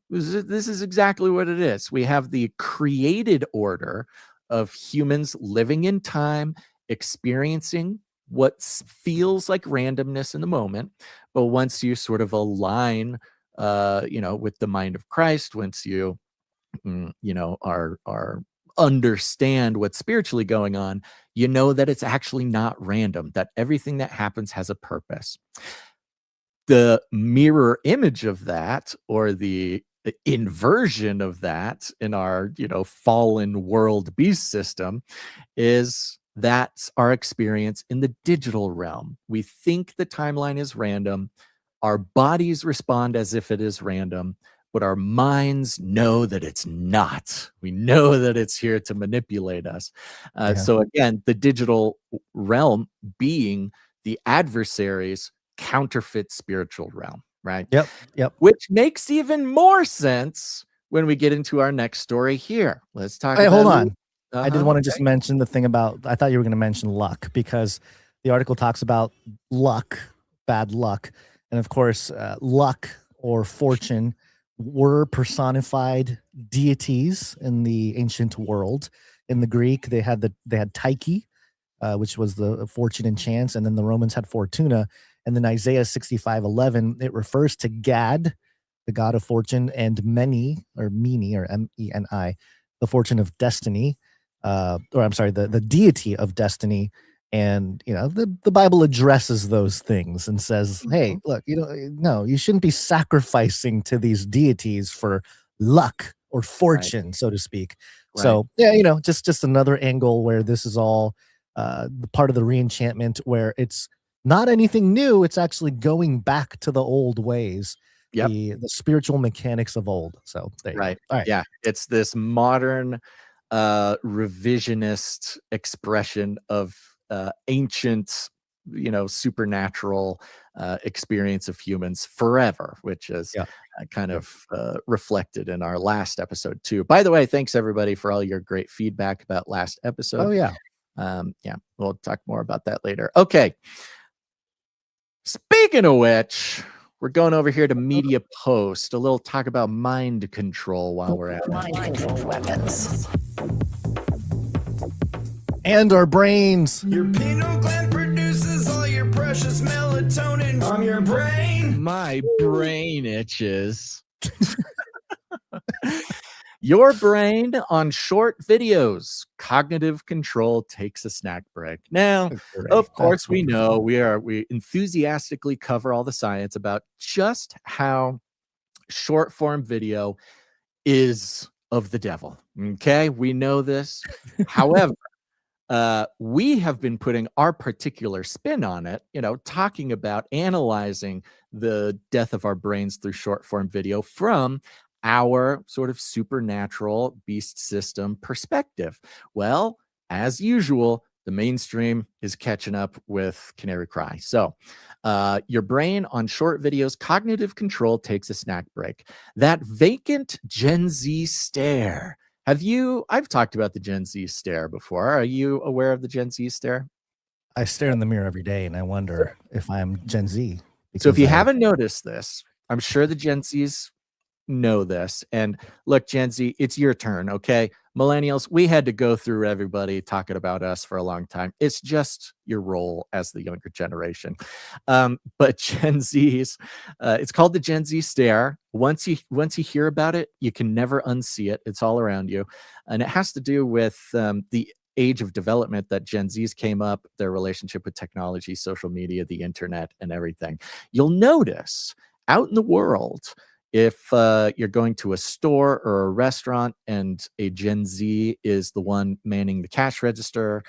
this is exactly what it is. We have the created order of humans living in time, experiencing what feels like randomness in the moment. But once you sort of align, with the mind of Christ, once you, are understand what's spiritually going on, you know that it's actually not random, that everything that happens has a purpose. The mirror image of that, or the inversion of that in our, fallen world beast system, is that's our experience in the digital realm. We think the timeline is random. Our bodies respond as if it is random, but our minds know that it's not. We know that it's here to manipulate us. So again, the digital realm being the adversaries counterfeit spiritual realm, right? Yep. Which makes even more sense when we get into our next story here. Let's talk Hey, about hold on. I did want to okay. just mention the thing about, I thought you were going to mention luck, because the article talks about luck, bad luck. And of course, luck or fortune were personified deities in the ancient world. In the Greek, they had Tyche, which was the fortune and chance, and then the Romans had Fortuna. And then Isaiah 65:11, it refers to Gad, the god of fortune, and Meni, or Meni, the fortune of destiny, the deity of destiny. And the Bible addresses those things and says, hey, look, no, you shouldn't be sacrificing to these deities for luck or fortune, so to speak. So just another angle where this is all part of the re-enchantment, where it's not anything new. It's actually going back to the old ways, the spiritual mechanics of old. So there you go. All right. Yeah, it's this modern revisionist expression of ancient, supernatural experience of humans forever, which is kind of reflected in our last episode too. By the way, thanks everybody for all your great feedback about last episode. Oh yeah. We'll talk more about that later. Okay. Speaking of which, we're going over here to Media Post, a little talk about mind control while we're at it. Mind control weapons. And our brains. Your pineal gland produces all your precious melatonin from your brain. My brain itches. Your brain on short videos. Cognitive control takes a snack break. Now, of course, we know we enthusiastically cover all the science about just how short form video is of the devil. Okay, we know this. However, we have been putting our particular spin on it, talking about analyzing the death of our brains through short form video from our sort of supernatural beast system perspective. Well, as usual, the mainstream is catching up with Canary Cry. So your brain on short videos, cognitive control takes a snack break. That vacant Gen Z stare. I've talked about the Gen Z stare before. Are you aware of the Gen Z stare? I stare in the mirror every day and I wonder if I'm Gen Z. So if you haven't noticed this, I'm sure the Gen Zs know this. And look, Gen Z, it's your turn, okay? Millennials, we had to go through everybody talking about us for a long time. It's just your role as the younger generation. But Gen Zs, it's called the Gen Z stare. Once you hear about it, you can never unsee it. It's all around you. And it has to do with the age of development that Gen Zs came up, their relationship with technology, social media, the internet, and everything. You'll notice out in the world, if you're going to a store or a restaurant and a Gen Z is the one manning the cash register,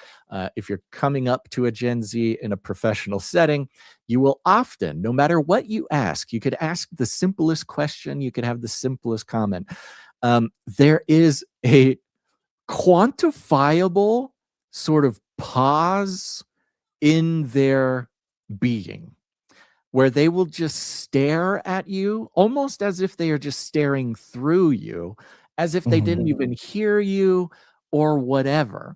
if you're coming up to a Gen Z in a professional setting, you will often, no matter what you ask, you could ask the simplest question, you could have the simplest comment. There is a quantifiable sort of pause in their being, where they will just stare at you almost as if they are just staring through you, as if they didn't even hear you or whatever.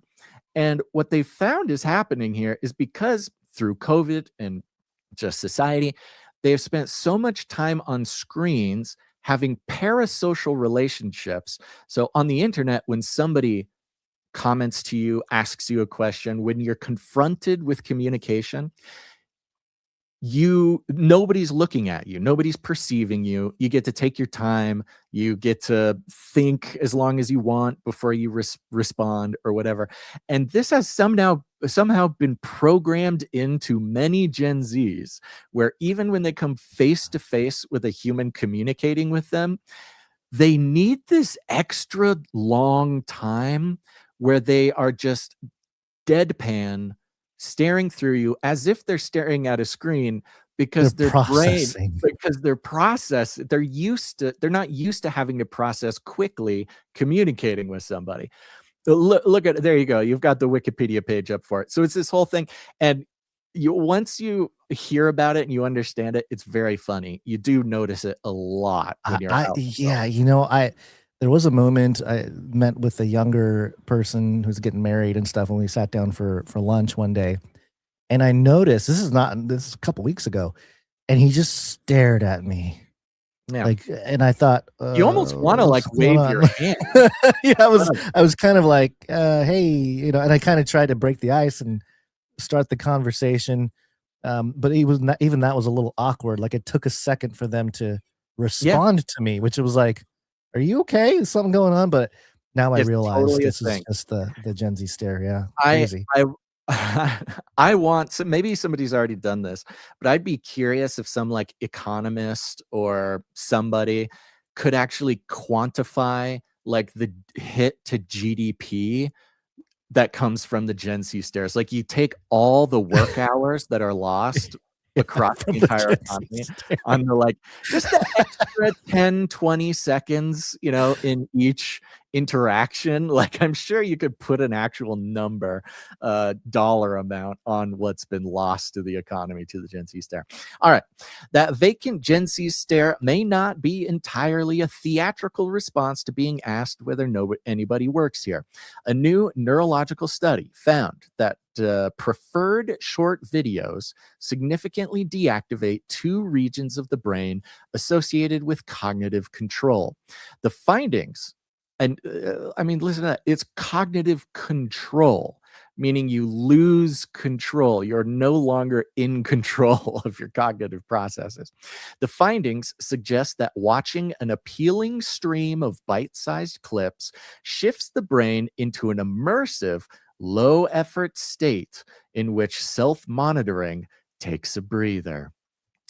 And what they found is happening here is because through COVID and just society, they have spent so much time on screens having parasocial relationships. So on the internet, when somebody comments to you, asks you a question, when you're confronted with communication, nobody's looking at you, nobody's perceiving you. You get to take your time, you get to think as long as you want before you respond or whatever. And this has somehow been programmed into many Gen Zs, where even when they come face to face with a human communicating with them, they need this extra long time where they are just deadpan, staring through you as if they're staring at a screen, because They're their brain, processing. because they're not used to having to process quickly communicating with somebody. Look at, there you go, you've got the Wikipedia page up for it. So it's this whole thing, and once you hear about it and you understand it, it's very funny. You do notice it a lot when you're out. Yeah, there was a moment I met with a younger person who's getting married and stuff, and we sat down for lunch one day, and I noticed, this is a couple weeks ago, and he just stared at me. Yeah. Like, and I thought, you almost want to like wave your hand. Yeah, I was kind of like, hey, and I kind of tried to break the ice and start the conversation. But he was not, even that was a little awkward. Like, it took a second for them to respond to me, which was like, are you okay? Is something going on? But now I realize totally this is just the Gen Z stare. Yeah. Crazy. I want, so maybe somebody's already done this, but I'd be curious if some like economist or somebody could actually quantify like the hit to GDP that comes from the Gen Z stares. Like, you take all the work hours that are lost across the entire economy on the, like, just the extra 10, 20 seconds, in each interaction. Like, I'm sure you could put an actual number, dollar amount on what's been lost to the economy, to the Gen Z stare. All right. That vacant Gen Z stare may not be entirely a theatrical response to being asked whether anybody works here. A new neurological study found that preferred short videos significantly deactivate two regions of the brain associated with cognitive control. The findings, and listen to that, it's cognitive control, meaning you lose control. You're no longer in control of your cognitive processes. The findings suggest that watching an appealing stream of bite-sized clips shifts the brain into an immersive, low-effort state in which self-monitoring takes a breather.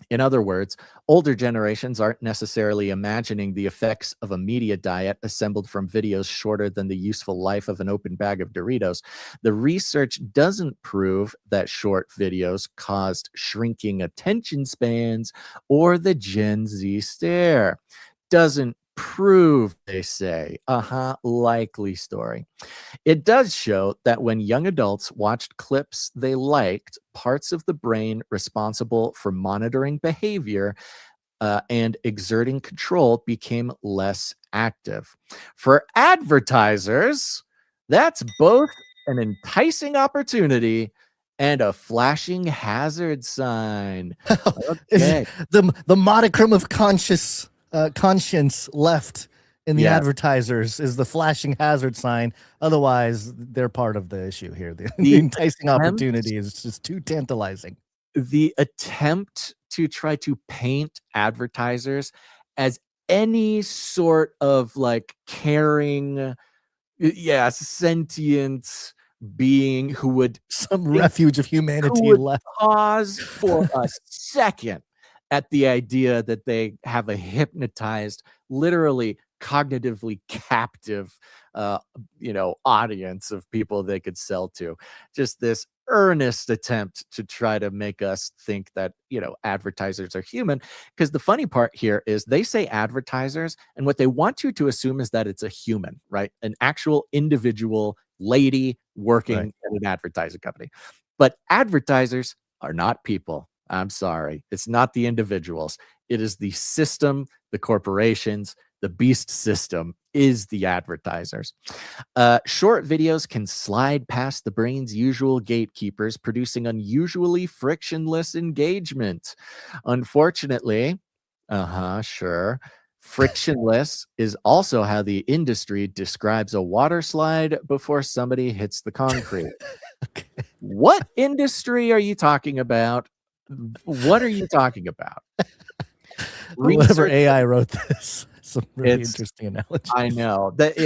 In other words, older generations aren't necessarily imagining the effects of a media diet assembled from videos shorter than the useful life of an open bag of Doritos. The research doesn't prove that short videos caused shrinking attention spans or the Gen Z stare. Doesn't prove, they say. Likely story. It does show that when young adults watched clips they liked, parts of the brain responsible for monitoring behavior and exerting control became less active. For advertisers, that's both an enticing opportunity and a flashing hazard sign. Okay. The modicum of conscience left in the advertisers is the flashing hazard sign. Otherwise, they're part of the issue here. The enticing opportunity is just too tantalizing. The attempt to try to paint advertisers as any sort of like caring, sentient being who would some refuge of humanity left. Pause for a second at the idea that they have a hypnotized, literally cognitively captive, audience of people they could sell to. Just this earnest attempt to try to make us think that, advertisers are human. Because the funny part here is they say advertisers, and what they want you to assume is that it's a human, right? An actual individual lady working at an advertising company. But advertisers are not people. I'm sorry. It's not the individuals. It is the system, the corporations. The beast system is the advertisers. Short videos can slide past the brain's usual gatekeepers, producing unusually frictionless engagement. Unfortunately, Frictionless is also how the industry describes a water slide before somebody hits the concrete. Okay. What industry are you talking about? What are you talking about? Whoever Research, AI wrote this, some really it's interesting analogies. I know that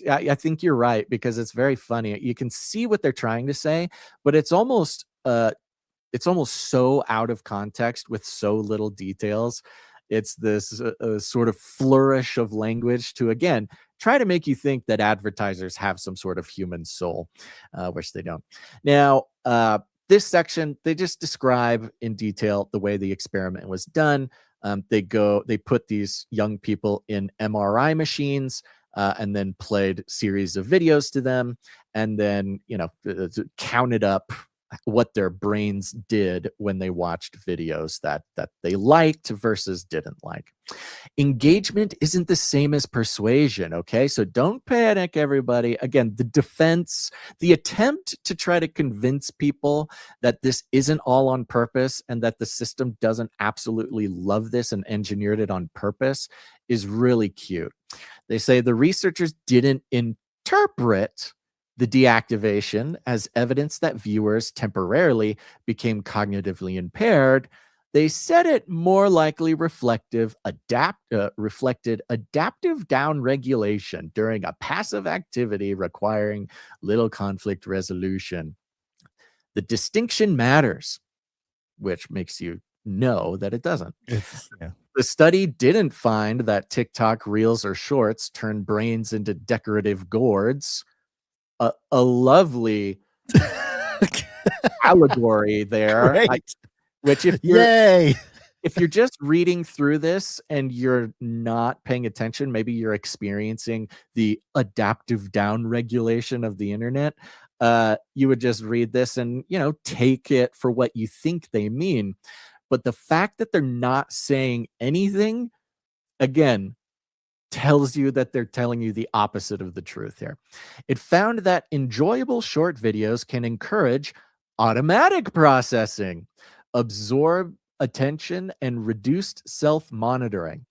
I think you're right, because it's very funny. You can see what they're trying to say, but it's almost so out of context with so little details. It's this sort of flourish of language to, again, try to make you think that advertisers have some sort of human soul, which they don't. Now, this section, they just describe in detail the way the experiment was done. They put these young people in MRI machines, and then played series of videos to them, and then, counted up what their brains did when they watched videos that they liked versus didn't like. Engagement isn't the same as persuasion, okay? So don't panic, everybody. Again, the attempt to try to convince people that this isn't all on purpose and that the system doesn't absolutely love this and engineered it on purpose is really cute. They say the researchers didn't interpret the deactivation as evidence that viewers temporarily became cognitively impaired. They said it more likely reflected adaptive downregulation during a passive activity requiring little conflict resolution. The distinction matters, which makes you know that it doesn't. Yeah. The study didn't find that TikTok reels or shorts turn brains into decorative gourds. A lovely allegory there. Great. Which Yay! if you're just reading through this and you're not paying attention, maybe you're experiencing the adaptive downregulation of the internet. You would just read this and, take it for what you think they mean. But the fact that they're not saying anything, again, tells you that they're telling you the opposite of the truth here. It found that enjoyable short videos can encourage automatic processing, absorb attention, and reduced self-monitoring.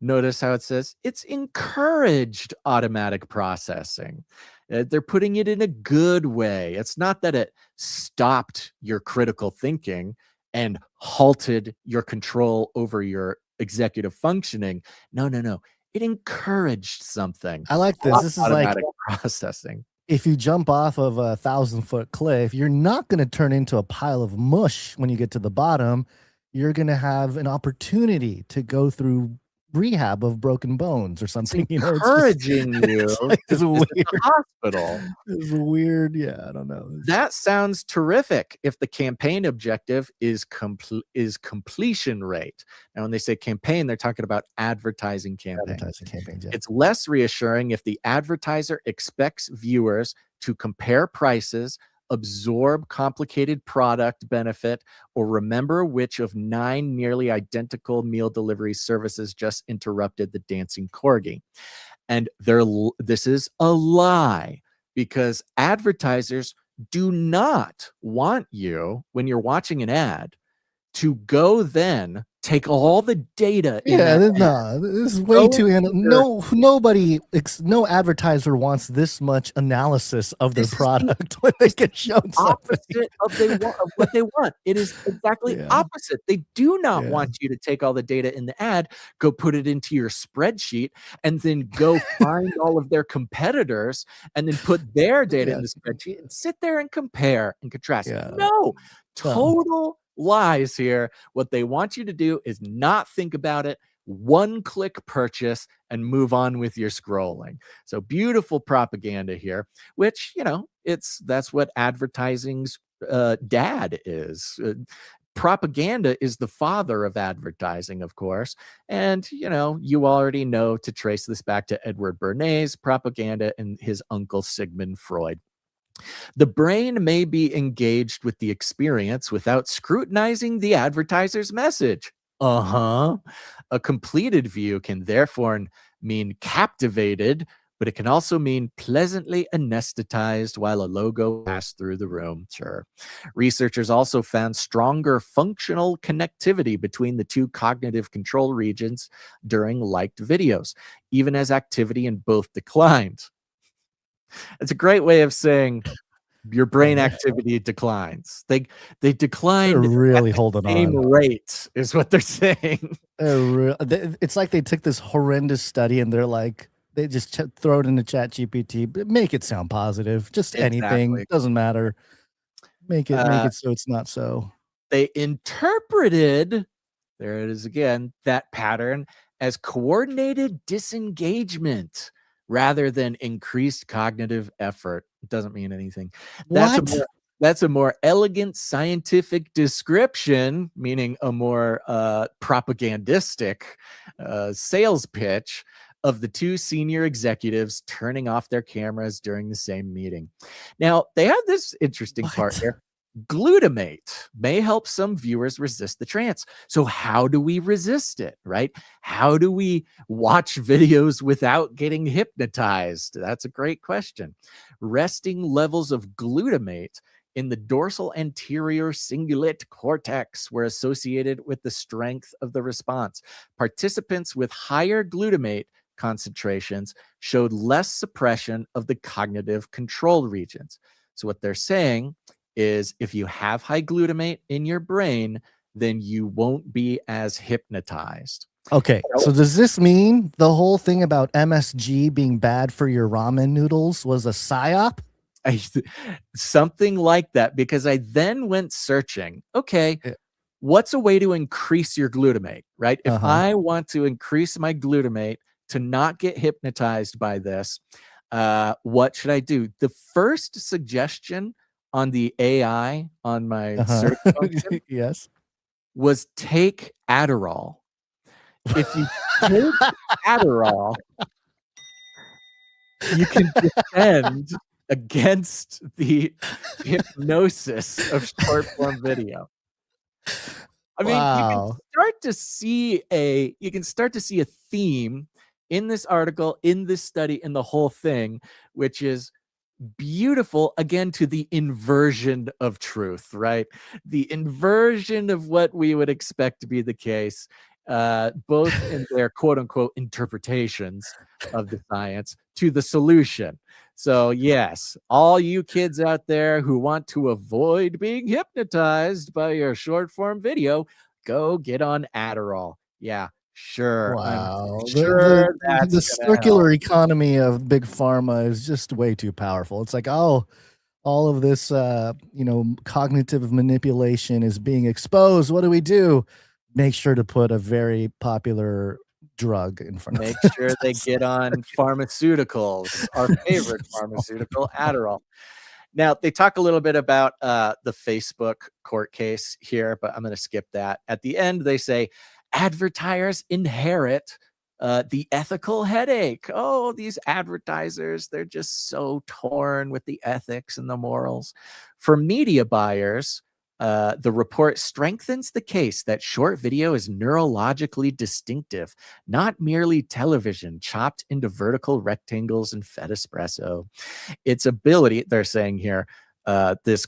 Notice how it says it's encouraged automatic processing. They're putting it in a good way. It's not that it stopped your critical thinking and halted your control over your executive functioning. No. It encouraged something. I like this. This is like automatic processing. If you jump off of a 1,000-foot cliff, you're not going to turn into a pile of mush when you get to the bottom. You're going to have an opportunity to go through rehab of broken bones or something. It's encouraging you. It's weird. Hospital. It's weird. Yeah, I don't know. That sounds terrific if the campaign objective is completion rate. Now, when they say campaign, they're talking about advertising campaigns. Advertising campaigns, yeah. It's less reassuring if the advertiser expects viewers to compare prices, absorb complicated product benefit, or remember which of 9 nearly identical meal delivery services just interrupted the dancing corgi. And this is a lie, because advertisers do not want you, when you're watching an ad, to go then take all the data. This is way too. No advertiser wants this much analysis of their product when they get shown something. Opposite of what they want. It is exactly opposite. They do not want you to take all the data in the ad, go put it into your spreadsheet, and then go find all of their competitors and then put their data in the spreadsheet and sit there and compare and contrast. No, total lies here. What they want you to do is not think about it, one-click purchase, and move on with your scrolling. So beautiful propaganda here, which, that's what advertising's dad is. Propaganda is the father of advertising, of course. And, you already know to trace this back to Edward Bernays' propaganda and his uncle Sigmund Freud. The brain may be engaged with the experience without scrutinizing the advertiser's message. A completed view can therefore mean captivated but it can also mean pleasantly anesthetized while a logo passed through the room. Sure. Researchers also found stronger functional connectivity between the two cognitive control regions during liked videos, even as activity in both declined. It's a great way of saying your brain activity declines. They declined They're really at the holding same on. rate, is what they're saying. It's like they took this horrendous study and they're like, they just throw it into Chat GPT, but make it sound positive. Just anything, Exactly. doesn't matter. Make it so it's not so. They interpreted, there it is again, that pattern as coordinated disengagement rather than increased cognitive effort. It doesn't mean anything. That's a more elegant scientific description, meaning a more propagandistic sales pitch of the two senior executives turning off their cameras during the same meeting. Now, they have this interesting part here. Glutamate may help some viewers resist the trance. So how do we resist it, right? How do we watch videos without getting hypnotized? That's a great question. Resting levels of glutamate in the dorsal anterior cingulate cortex were associated with the strength of the response. Participants with higher glutamate concentrations showed less suppression of the cognitive control regions. So what they're saying is if you have high glutamate in your brain, then you won't be as hypnotized. Okay, so does this mean the whole thing about MSG being bad for your ramen noodles was a psyop? Something like that, because I then went searching, okay, what's a way to increase your glutamate, right? If I want to increase my glutamate to not get hypnotized by this, what should I do? The first suggestion on the AI on my search function was take Adderall. If you take Adderall, you can defend against the hypnosis of short form video. I mean, you can start to see a theme in this article, in this study, in the whole thing, which is beautiful, again, to the inversion of truth, right? The inversion of what we would expect to be the case, both in their quote unquote interpretations of the science to the solution. So yes, all you kids out there who want to avoid being hypnotized by your short form video, go get on Adderall. Yeah, sure. Wow. I'm sure The circular economy of big pharma is just way too powerful. It's like, oh, all of this, cognitive manipulation is being exposed. What do? Make sure to put a very popular drug in front of them. Make sure they get on pharmaceuticals, our favorite pharmaceutical, Adderall. Now, they talk a little bit about the Facebook court case here, but I'm going to skip that. At the end, they say, advertisers inherit the ethical headache. Oh, these advertisers, they're just so torn with the ethics and the morals. For media buyers, the report strengthens the case that short video is neurologically distinctive, not merely television chopped into vertical rectangles and fed espresso. Its ability, they're saying here, this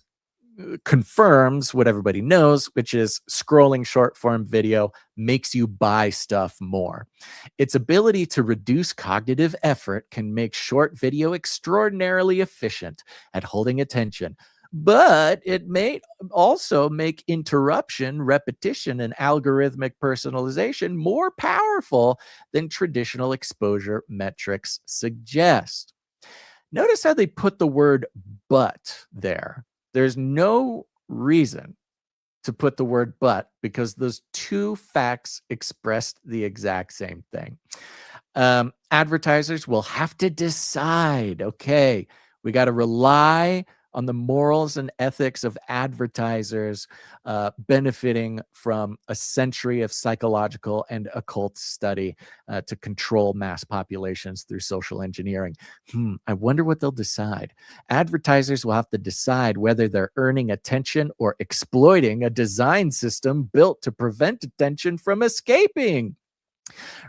confirms what everybody knows, which is scrolling short form video makes you buy stuff more. Its ability to reduce cognitive effort can make short video extraordinarily efficient at holding attention, but it may also make interruption, repetition, and algorithmic personalization more powerful than traditional exposure metrics suggest. Notice how they put the word but there. There's no reason to put the word but, because those two facts expressed the exact same thing. Advertisers will have to decide, okay, we got to rely on the morals and ethics of advertisers benefiting from a century of psychological and occult study to control mass populations through social engineering. I wonder what they'll decide. Advertisers will have to decide whether they're earning attention or exploiting a design system built to prevent attention from escaping.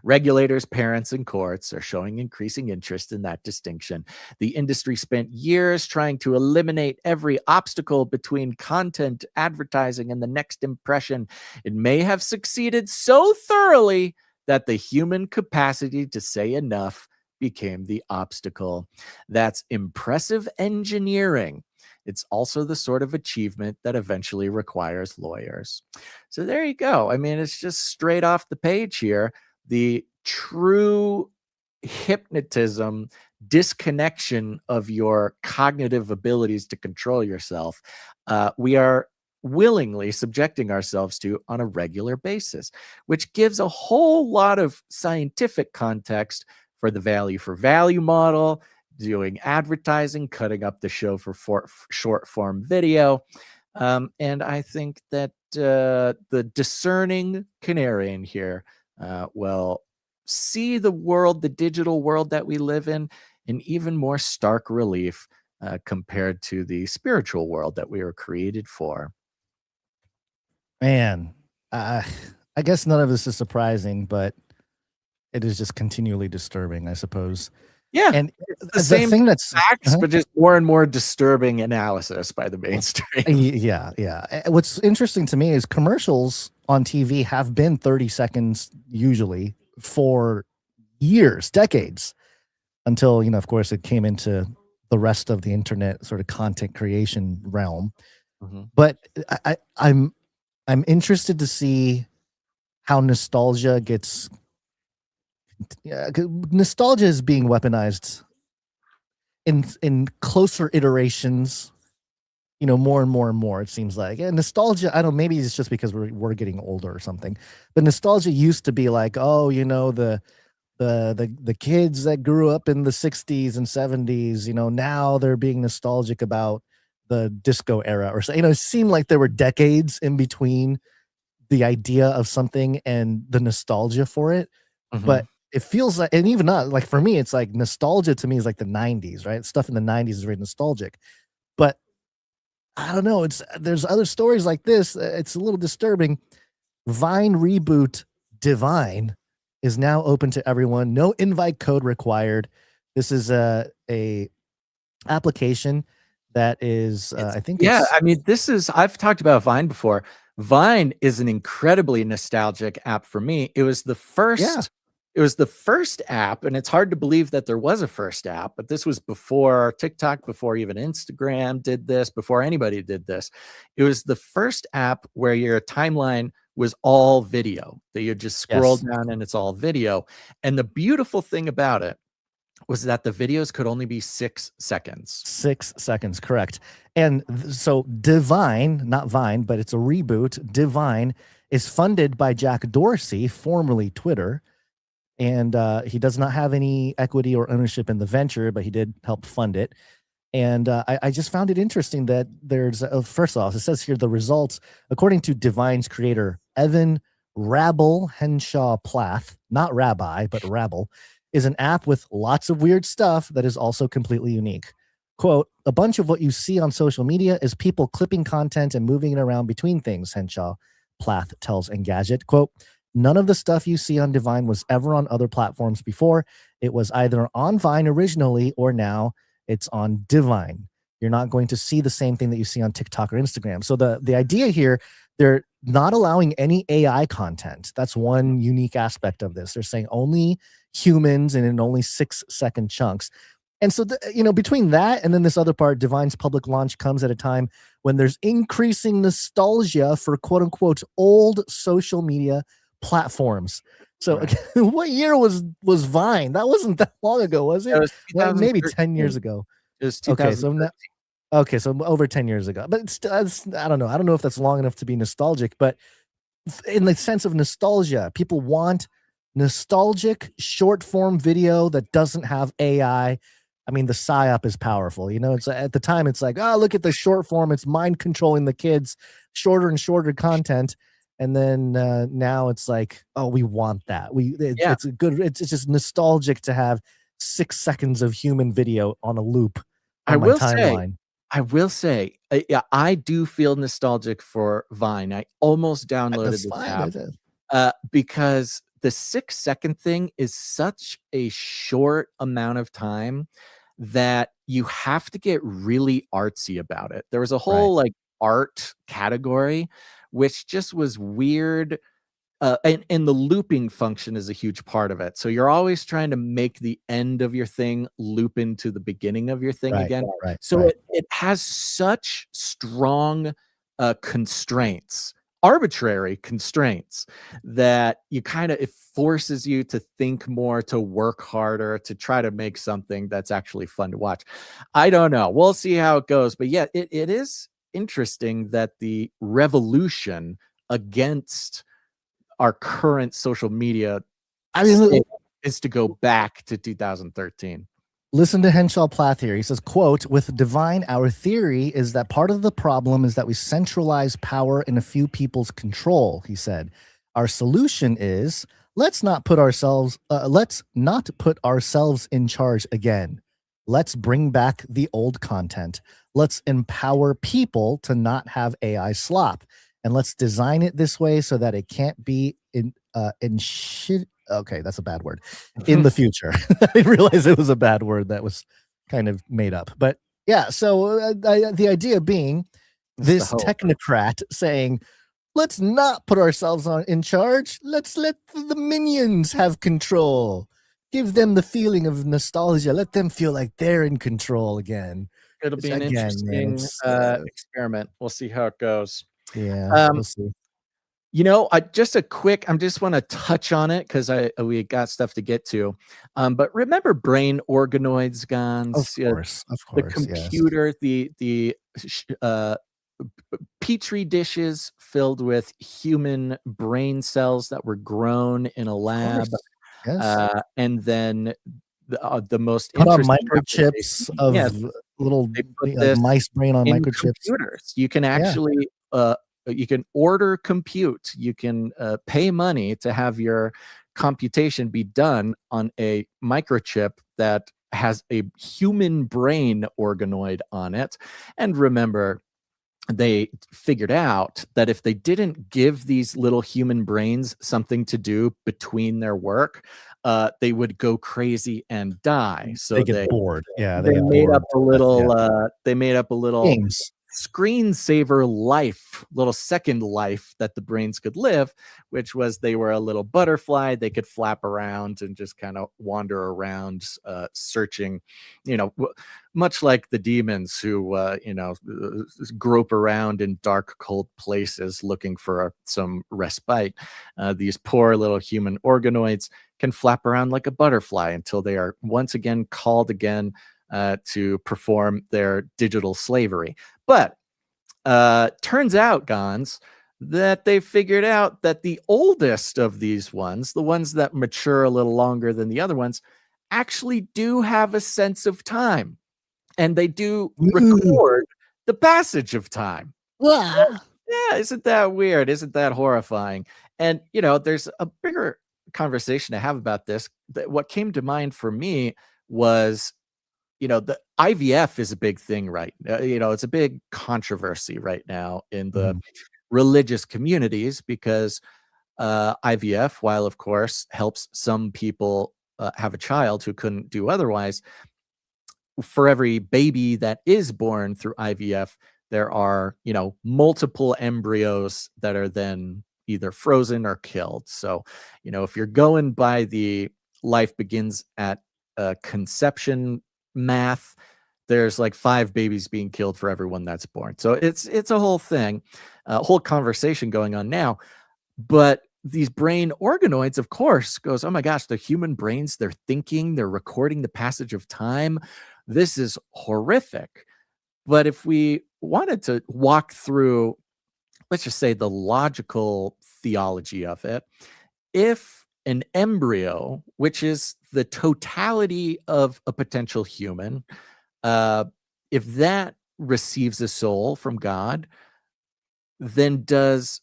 Regulators, parents, and courts are showing increasing interest in that distinction. The industry spent years trying to eliminate every obstacle between content, advertising, and the next impression. It may have succeeded so thoroughly that the human capacity to say enough became the obstacle. That's impressive engineering. It's also the sort of achievement that eventually requires lawyers. So there you go. I mean, it's just straight off the page here. The true hypnotism, disconnection of your cognitive abilities to control yourself, we are willingly subjecting ourselves to on a regular basis, which gives a whole lot of scientific context for the value for value model, doing advertising, cutting up the show for short form video. And I think that the discerning canary in here will see the world, the digital world that we live in even more stark relief compared to the spiritual world that we were created for. Man, I guess none of this is surprising, but it is just continually disturbing, I suppose. Yeah, and it's the same thing that's facts, but just more and more disturbing analysis by the mainstream. Yeah. What's interesting to me is commercials on TV have been 30 seconds usually for years, decades, until, of course, it came into the rest of the internet sort of content creation realm. Mm-hmm. But I'm interested to see how nostalgia gets. Yeah, nostalgia is being weaponized in closer iterations, more and more and more, it seems like. And nostalgia, I don't, maybe it's just because we're getting older or something, but nostalgia used to be like, oh, the kids that grew up in the 60s and 70s, now they're being nostalgic about the disco era or so. It seemed like there were decades in between the idea of something and the nostalgia for it. Mm-hmm. But it feels like, and even not like for me, it's like nostalgia to me is like the 90s, right? Stuff in the 90s is very nostalgic. But I don't know. There's other stories like this. It's a little disturbing. Vine reboot Divine is now open to everyone. No invite code required. This is a application that is, I think. Yeah, I mean, I've talked about Vine before. Vine is an incredibly nostalgic app for me. It was the first. Yeah. It was the first app, and it's hard to believe that there was a first app, but this was before TikTok, before even Instagram did this, before anybody did this. It was the first app where your timeline was all video, that you just scroll down and it's all video. And the beautiful thing about it was that the videos could only be 6 seconds. 6 seconds, correct. And so Divine, not Vine, but it's a reboot. Divine is funded by Jack Dorsey, formerly Twitter. And he does not have any equity or ownership in the venture, but he did help fund it. And I just found it interesting that there's, first off, it says here the results, according to Divine's creator, Evan Rabble Henshaw Plath, not Rabbi, but Rabble, is an app with lots of weird stuff that is also completely unique. Quote, a bunch of what you see on social media is people clipping content and moving it around between things, Henshaw Plath tells Endgadget. Quote, none of the stuff you see on Divine was ever on other platforms before. It was either on Vine originally or now it's on Divine. You're not going to see the same thing that you see on TikTok or Instagram. So the idea here, they're not allowing any AI content. That's one unique aspect of this. They're saying only humans and in only 6 second chunks. And so, between that and then this other part, Divine's public launch comes at a time when there's increasing nostalgia for quote unquote old social media platforms. So what year was Vine? That wasn't that long ago, was it? Maybe 10 years ago. It was 2013. So over 10 years ago. But I don't know. I don't know if that's long enough to be nostalgic, but in the sense of nostalgia, people want nostalgic short form video that doesn't have AI. I mean, the psyop is powerful. It's at the time it's like, oh, look at the short form. It's mind controlling the kids, shorter and shorter content. And then now it's like, oh, we want that. It's a good. It's just nostalgic to have 6 seconds of human video on a loop. On my timeline. I will say, I do feel nostalgic for Vine. I almost downloaded this app because the 6-second thing is such a short amount of time that you have to get really artsy about it. There was a whole like art category, which just was weird. And the looping function is a huge part of it. So you're always trying to make the end of your thing loop into the beginning of your thing again. So it has such strong constraints, arbitrary constraints, that you kind of, it forces you to think more, to work harder, to try to make something that's actually fun to watch. I don't know. We'll see how it goes. But yeah, it is interesting that the revolution against our current social media is to go back to 2013. Listen to Henshaw Plath here. He says, quote, with Divine, our theory is that part of the problem is that we centralize power in a few people's control, he said. Our solution is let's not put ourselves in charge again. Let's bring back the old content. Let's empower people to not have AI slop. And let's design it this way so that it can't be okay, that's a bad word. In the future. I didn't realize it was a bad word that was kind of made up. But yeah, so the idea being this technocrat saying, let's not put ourselves in charge. Let's let the minions have control. Give them the feeling of nostalgia. Let them feel like they're in control again. It'll be an interesting experiment. We'll see how it goes. Yeah, we'll see. You know, I just want to touch on it because we got stuff to get to. But remember brain organoids, Gons? Of course. The computer, the petri dishes filled with human brain cells that were grown in a lab. Yes. And then the most put on interesting microchips of little mice brain on microchips. Computers. You can actually you can order compute. You can pay money to have your computation be done on a microchip that has a human brain organoid on it. And remember, they figured out that if they didn't give these little human brains something to do between their work, they would go crazy and die. So they get bored. Yeah, they made up a little. They made up a little games. Screensaver life, little second life that the brains could live, which was they were a little butterfly. They could flap around and just kind of wander around, searching, much like the demons who, grope around in dark, cold places looking for some respite. These poor little human organoids can flap around like a butterfly until they are once again called again to perform their digital slavery. But turns out, Gons, that they figured out that the oldest of these ones, the ones that mature a little longer than the other ones, actually do have a sense of time. And they do record the passage of time. Yeah, isn't that weird? Isn't that horrifying? And, there's a bigger conversation to have about this. What came to mind for me was, the IVF is a big thing right now. It's a big controversy right now in the religious communities because IVF, while of course helps some people have a child who couldn't do otherwise, for every baby that is born through IVF, there are, multiple embryos that are then either frozen or killed. So, if you're going by the life begins at conception math, there's like 5 babies being killed for everyone that's born. So it's a whole thing, a whole conversation going on now. But these brain organoids, of course, goes, oh my gosh, the human brains, they're thinking, they're recording the passage of time. This is horrific. But if we wanted to walk through, let's just say, the logical theology of it, if an embryo, which is the totality of a potential human, if that receives a soul from God, then does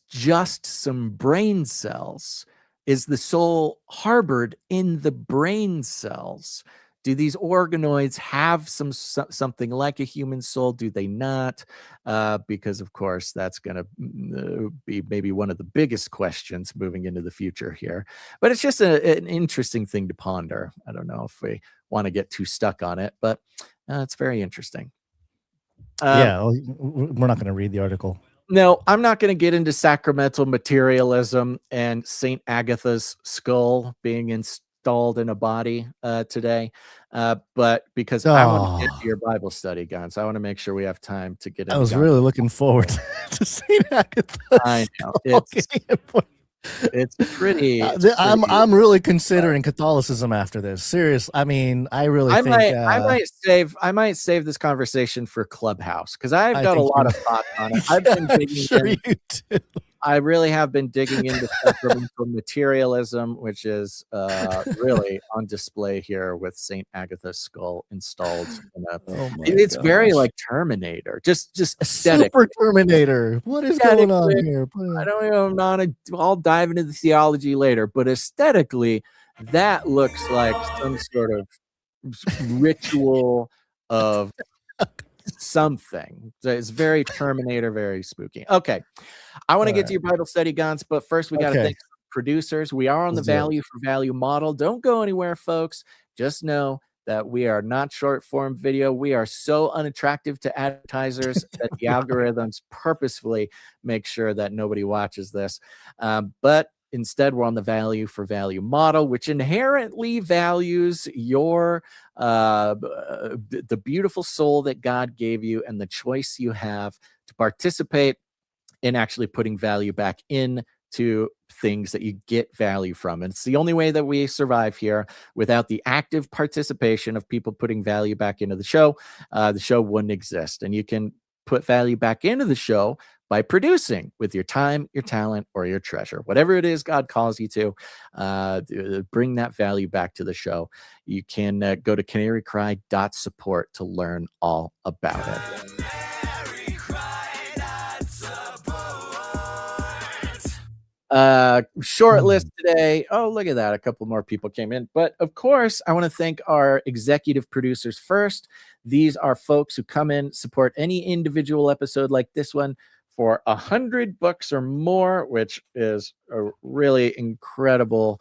just some brain cells, is the soul harbored in the brain cells? do these organoids have something like a human soul? Do they not? Because of course that's going to be maybe one of the biggest questions moving into the future here. But it's just an interesting thing to ponder. I don't know if we want to get too stuck on it, but it's very interesting. We're not going to read the article. No, I'm not going to get into sacramental materialism and Saint Agatha's skull being installed in a body today, but because I want to get to your Bible study, Guns. I want to make sure we have time to get into I was really looking forward to Saint Agatha. I know. It's pretty. I'm really considering Catholicism after this. Serious. I mean, I might save this conversation for Clubhouse because I've got a lot of thoughts on it. I've been digging I really have been digging into sacramental materialism, which is really on display here with Saint Agatha's skull installed. It's very like Terminator, just aesthetic. Super Terminator. What is going on here? I don't know. I'll dive into the theology later, but aesthetically, that looks like some sort of ritual of something. So it's very Terminator, very spooky. Okay. I want to get to your Bible study, Guns, but first we got to thank producers. We are on the value for value model. Don't go anywhere, folks. Just know that we are not short form video. We are so unattractive to advertisers that the algorithms purposefully make sure that nobody watches this. But instead, we're on the value for value model, which inherently values your the beautiful soul that God gave you and the choice you have to participate in actually putting value back in to things that you get value from. And it's the only way that we survive here. Without the active participation of people putting value back into the show wouldn't exist. And you can put value back into the show by producing with your time, your talent, or your treasure. Whatever it is God calls you to, bring that value back to the show. You can go to canarycry.support to learn all about it. Short list today. Oh, look at that. A couple more people came in. But of course, I want to thank our executive producers first. These are folks who come in, support any individual episode like this one for $100 or more, which is a really incredible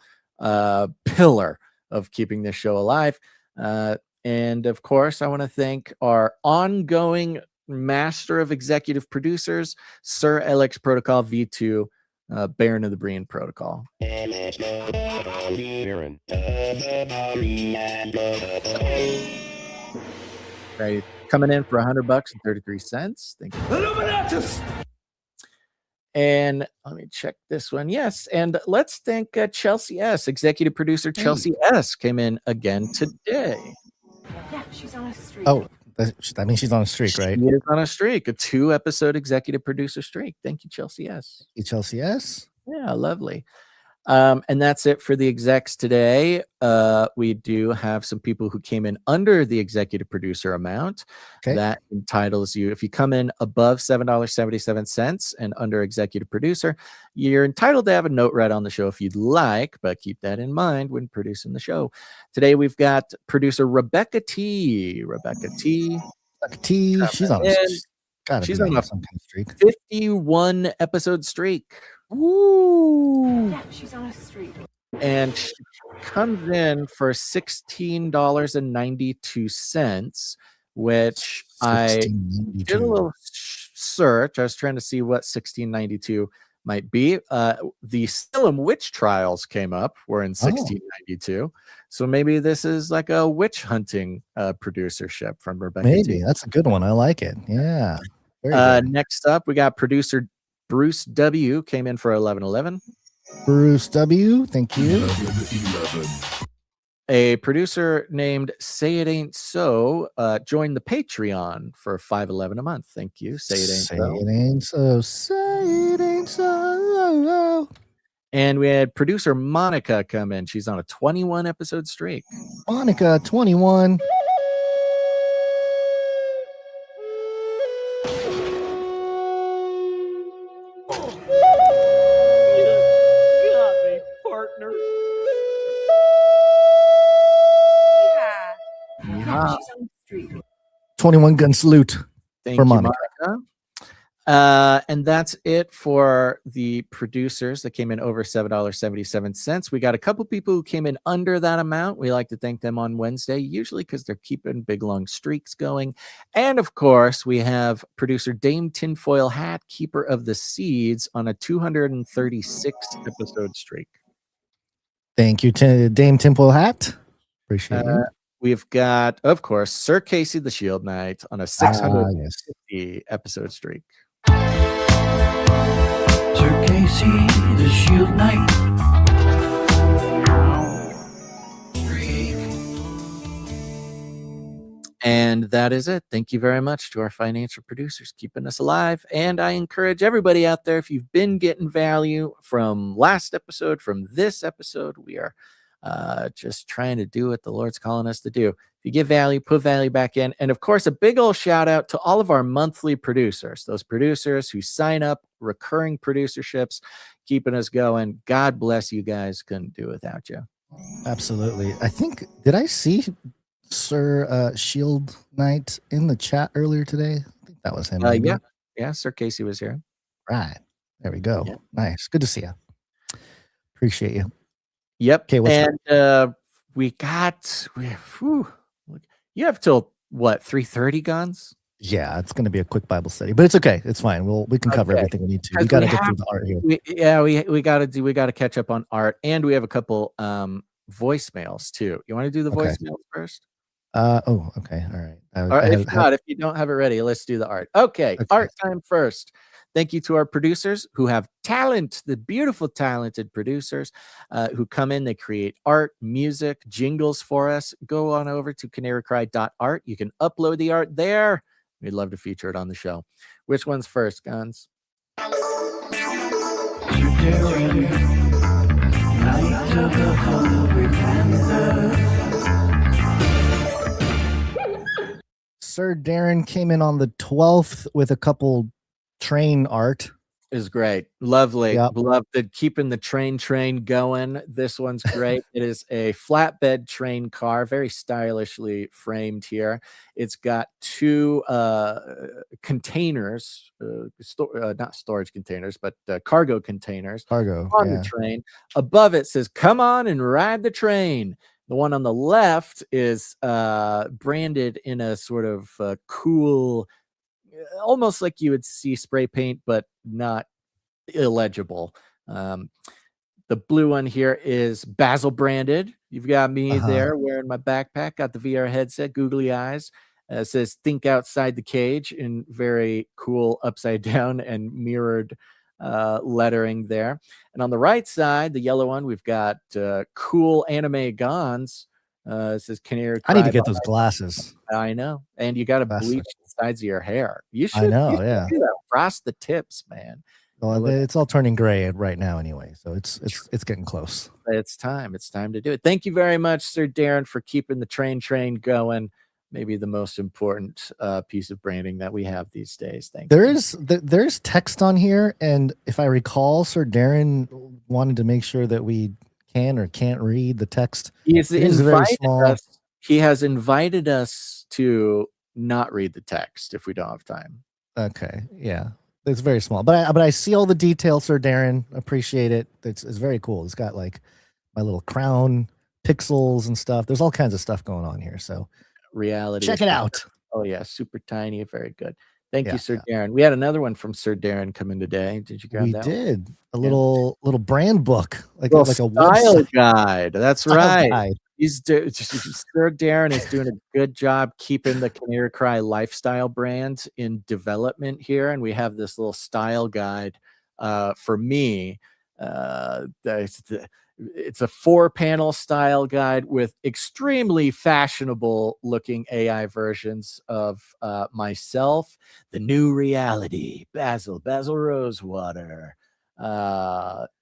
pillar of keeping this show alive. And of course, I want to thank our ongoing master of executive producers, Sir LX Protocol V2, Baron of the Breen Protocol. Right, coming in for $100.33. Thank you. Illuminatus! And let me check this one. Yes, and let's thank Chelsea S. Executive producer Chelsea S. came in again today. Yeah, she's on a streak. Oh, that means she's on a streak, right? She is on a streak, a 2-episode executive producer streak. Thank you, Chelsea S. Thank you, Chelsea S. Yeah, lovely. And that's it for the execs today. We do have some people who came in under the executive producer amount. Okay. That entitles you, if you come in above $7.77 and under executive producer, you're entitled to have a note read on the show if you'd like, but keep that in mind when producing the show. Today we've got producer Rebecca T. She's on a streak. 51 episode streak. Woo! Yeah, she's on a streak. And she comes in for $16.92, which I did a little search. I was trying to see what $16.92 might be. The Salem witch trials came up. We're in $16.92. So maybe this is like a witch hunting producership from Rebecca. Maybe T. That's a good one. I like it. Yeah. Next up, we got producer Bruce W. came in for $11.11. Bruce W. Thank you. A producer named Say It Ain't So joined the Patreon for $5.11 a month. Thank you. Say It Ain't So. Say it ain't so. Say it ain't so. And we had producer Monica come in. She's on a 21 episode streak. Monica 21. she's on the street. 21 gun salute Thank for you, Monica. Monica. And that's it for the producers that came in over $7.77. We got a couple people who came in under that amount. We like to thank them on Wednesday, usually because they're keeping big long streaks going. And of course, we have producer Dame Tinfoil Hat, keeper of the seeds, on a 236 episode streak. Thank you, Dame Temple Hat. Appreciate you. We've got, of course, Sir Casey the Shield Knight on a 650 episode streak. Sir Casey, the Shield Knight. And that is it. Thank you very much to our financial producers keeping us alive. And I encourage everybody out there, if you've been getting value from last episode, from this episode, we are just trying to do what the Lord's calling us to do. If you get value, put value back in. And of course, a big old shout out to all of our monthly producers, those producers who sign up, recurring producerships, keeping us going. God bless you guys. Couldn't do without you. Absolutely. I think, did I see Sir Shield Knight in the chat earlier today? I think that was him. Yeah, Sir Casey was here. Right. There we go. Yeah. Nice. Good to see you. Appreciate you. Yep. Okay, and you have till what, 3:30, Guns? Yeah, it's going to be a quick Bible study, but it's okay. It's fine. We can cover everything we need to. We got to get through the art here. We got to catch up on art, and we have a couple voicemails too. You want to do the voicemails first? Okay. All right. If you don't have it ready, let's do the art. Okay. Art time first. Thank you to our producers who have talent, the beautiful, talented producers who come in. They create art, music, jingles for us. Go on over to canarycry.art. You can upload the art there. We'd love to feature it on the show. Which one's first, Guns? Sir Darren came in on the 12th with a couple train art. Is great. Lovely. Yep. Loved it. Keeping the train going. This one's great. It is a flatbed train car, very stylishly framed here. It's got two containers, not storage containers, but cargo containers on the train. Above it says, "Come on and ride the train." The one on the left is branded in a sort of cool, almost like you would see spray paint, but not illegible. The blue one here is Basil branded. You've got me there wearing my backpack, got the VR headset, googly eyes. It says "Think outside the cage" in very cool upside down and mirrored lettering there. And on the right side, the yellow one, we've got cool anime Gons. It says Canary. I need to get those glasses. I know. And you got to bleach the sides of your hair. You should. I know, you should yeah. do that. Frost the tips, man. Well, it's all turning gray right now anyway, so it's getting close. It's time. It's time to do it. Thank you very much, Sir Darren, for keeping the train going. Maybe the most important piece of branding that we have these days. Thank you. There's text on here, and if I recall, Sir Darren wanted to make sure that we can or can't read the text. He has invited us to not read the text if we don't have time. Okay, yeah, it's very small, but I see all the details, Sir Darren. Appreciate it. It's very cool. It's got like my little crown pixels and stuff. There's all kinds of stuff going on here. So reality. Check it out. Oh yeah, super tiny, very good. Thank you, Sir Darren. We had another one from Sir Darren come in today. Did you grab that? We did. A little brand book, like a style website guide. That's right. Guide. Sir Darren is doing a good job keeping the Canary Cry lifestyle brand in development here, and we have this little style guide for me. It's a 4-panel style guide with extremely fashionable looking AI versions of myself, the new reality, Basil Rosewater,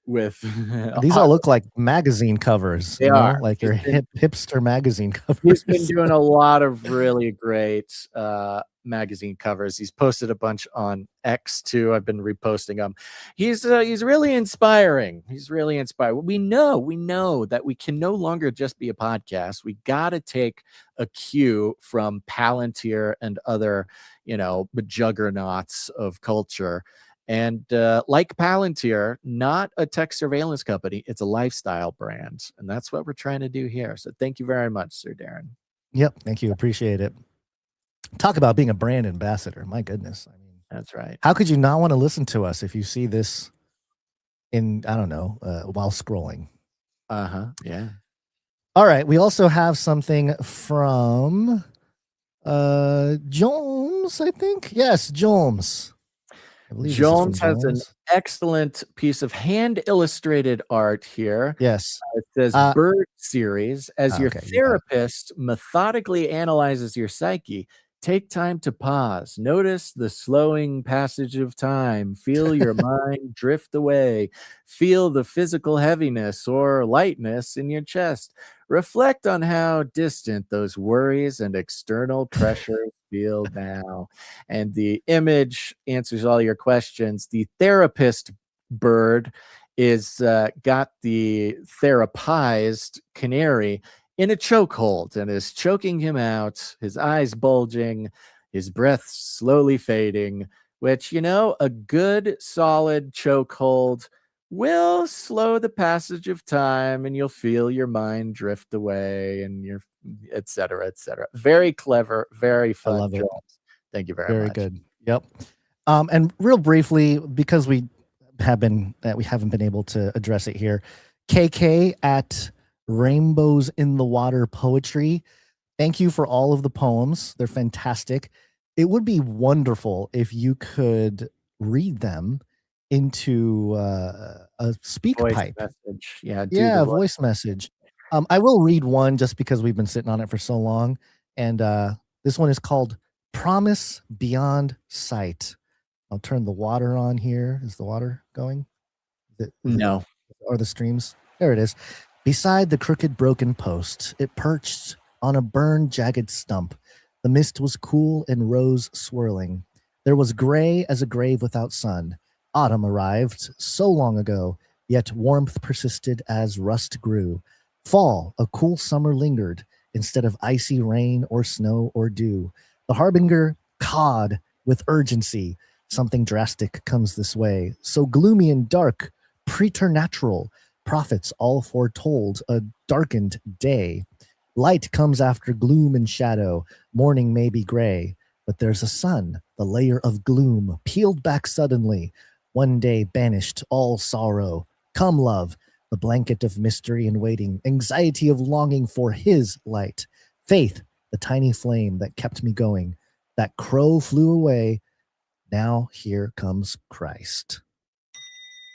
with These all look like magazine covers, They you know, are. like your hipster magazine covers. He's been doing a lot of really great magazine covers. He's posted a bunch on X too. I've been reposting them. He's really inspiring. He's really inspiring. We know that we can no longer just be a podcast. We got to take a cue from Palantir and other, juggernauts of culture. And like Palantir, not a tech surveillance company, it's a lifestyle brand. And that's what we're trying to do here. So thank you very much, Sir Darren. Yep. Thank you. Appreciate it. Talk about being a brand ambassador. My goodness. I mean, that's right. How could you not want to listen to us if you see this while scrolling? Yeah. All right. We also have something from Jones, I think. Yes, Jones. Jones has an excellent piece of hand illustrated art here. Yes. It says Bird Series. As your therapist methodically analyzes your psyche, take time to pause. Notice the slowing passage of time. Feel your mind drift away. Feel the physical heaviness or lightness in your chest. Reflect on how distant those worries and external pressures feel now. And the image answers all your questions. The therapist bird is got the therapized canary in a chokehold and is choking him out, his eyes bulging, his breath slowly fading, which, a good solid chokehold will slow the passage of time and you'll feel your mind drift away and your et cetera, et cetera. Very clever, very fun. I love it. Thank you very much. Very good. Yep. And real briefly, because we haven't been able to address it here, KK at Rainbows in the Water Poetry. Thank you for all of the poems. They're fantastic. It would be wonderful if you could read them into a speak voice pipe message. Voice message. I will read one just because we've been sitting on it for so long, and this one is called Promise Beyond Sight. I'll turn the water on here. Is the water going? No. Or the streams? There it is. Beside the crooked broken post, it perched on a burned jagged stump. The mist was cool and rose swirling. There was gray as a grave without sun. Autumn arrived so long ago, yet warmth persisted as rust grew. Fall, a cool summer lingered, instead of icy rain or snow or dew. The harbinger cawed with urgency. Something drastic comes this way. So gloomy and dark, preternatural. Prophets all foretold a darkened day. Light comes after gloom and shadow. Morning may be gray, but there's a sun, the layer of gloom, peeled back suddenly. One day banished all sorrow. Come, love, the blanket of mystery and waiting, anxiety of longing for his light. Faith, the tiny flame that kept me going. That crow flew away. Now here comes Christ.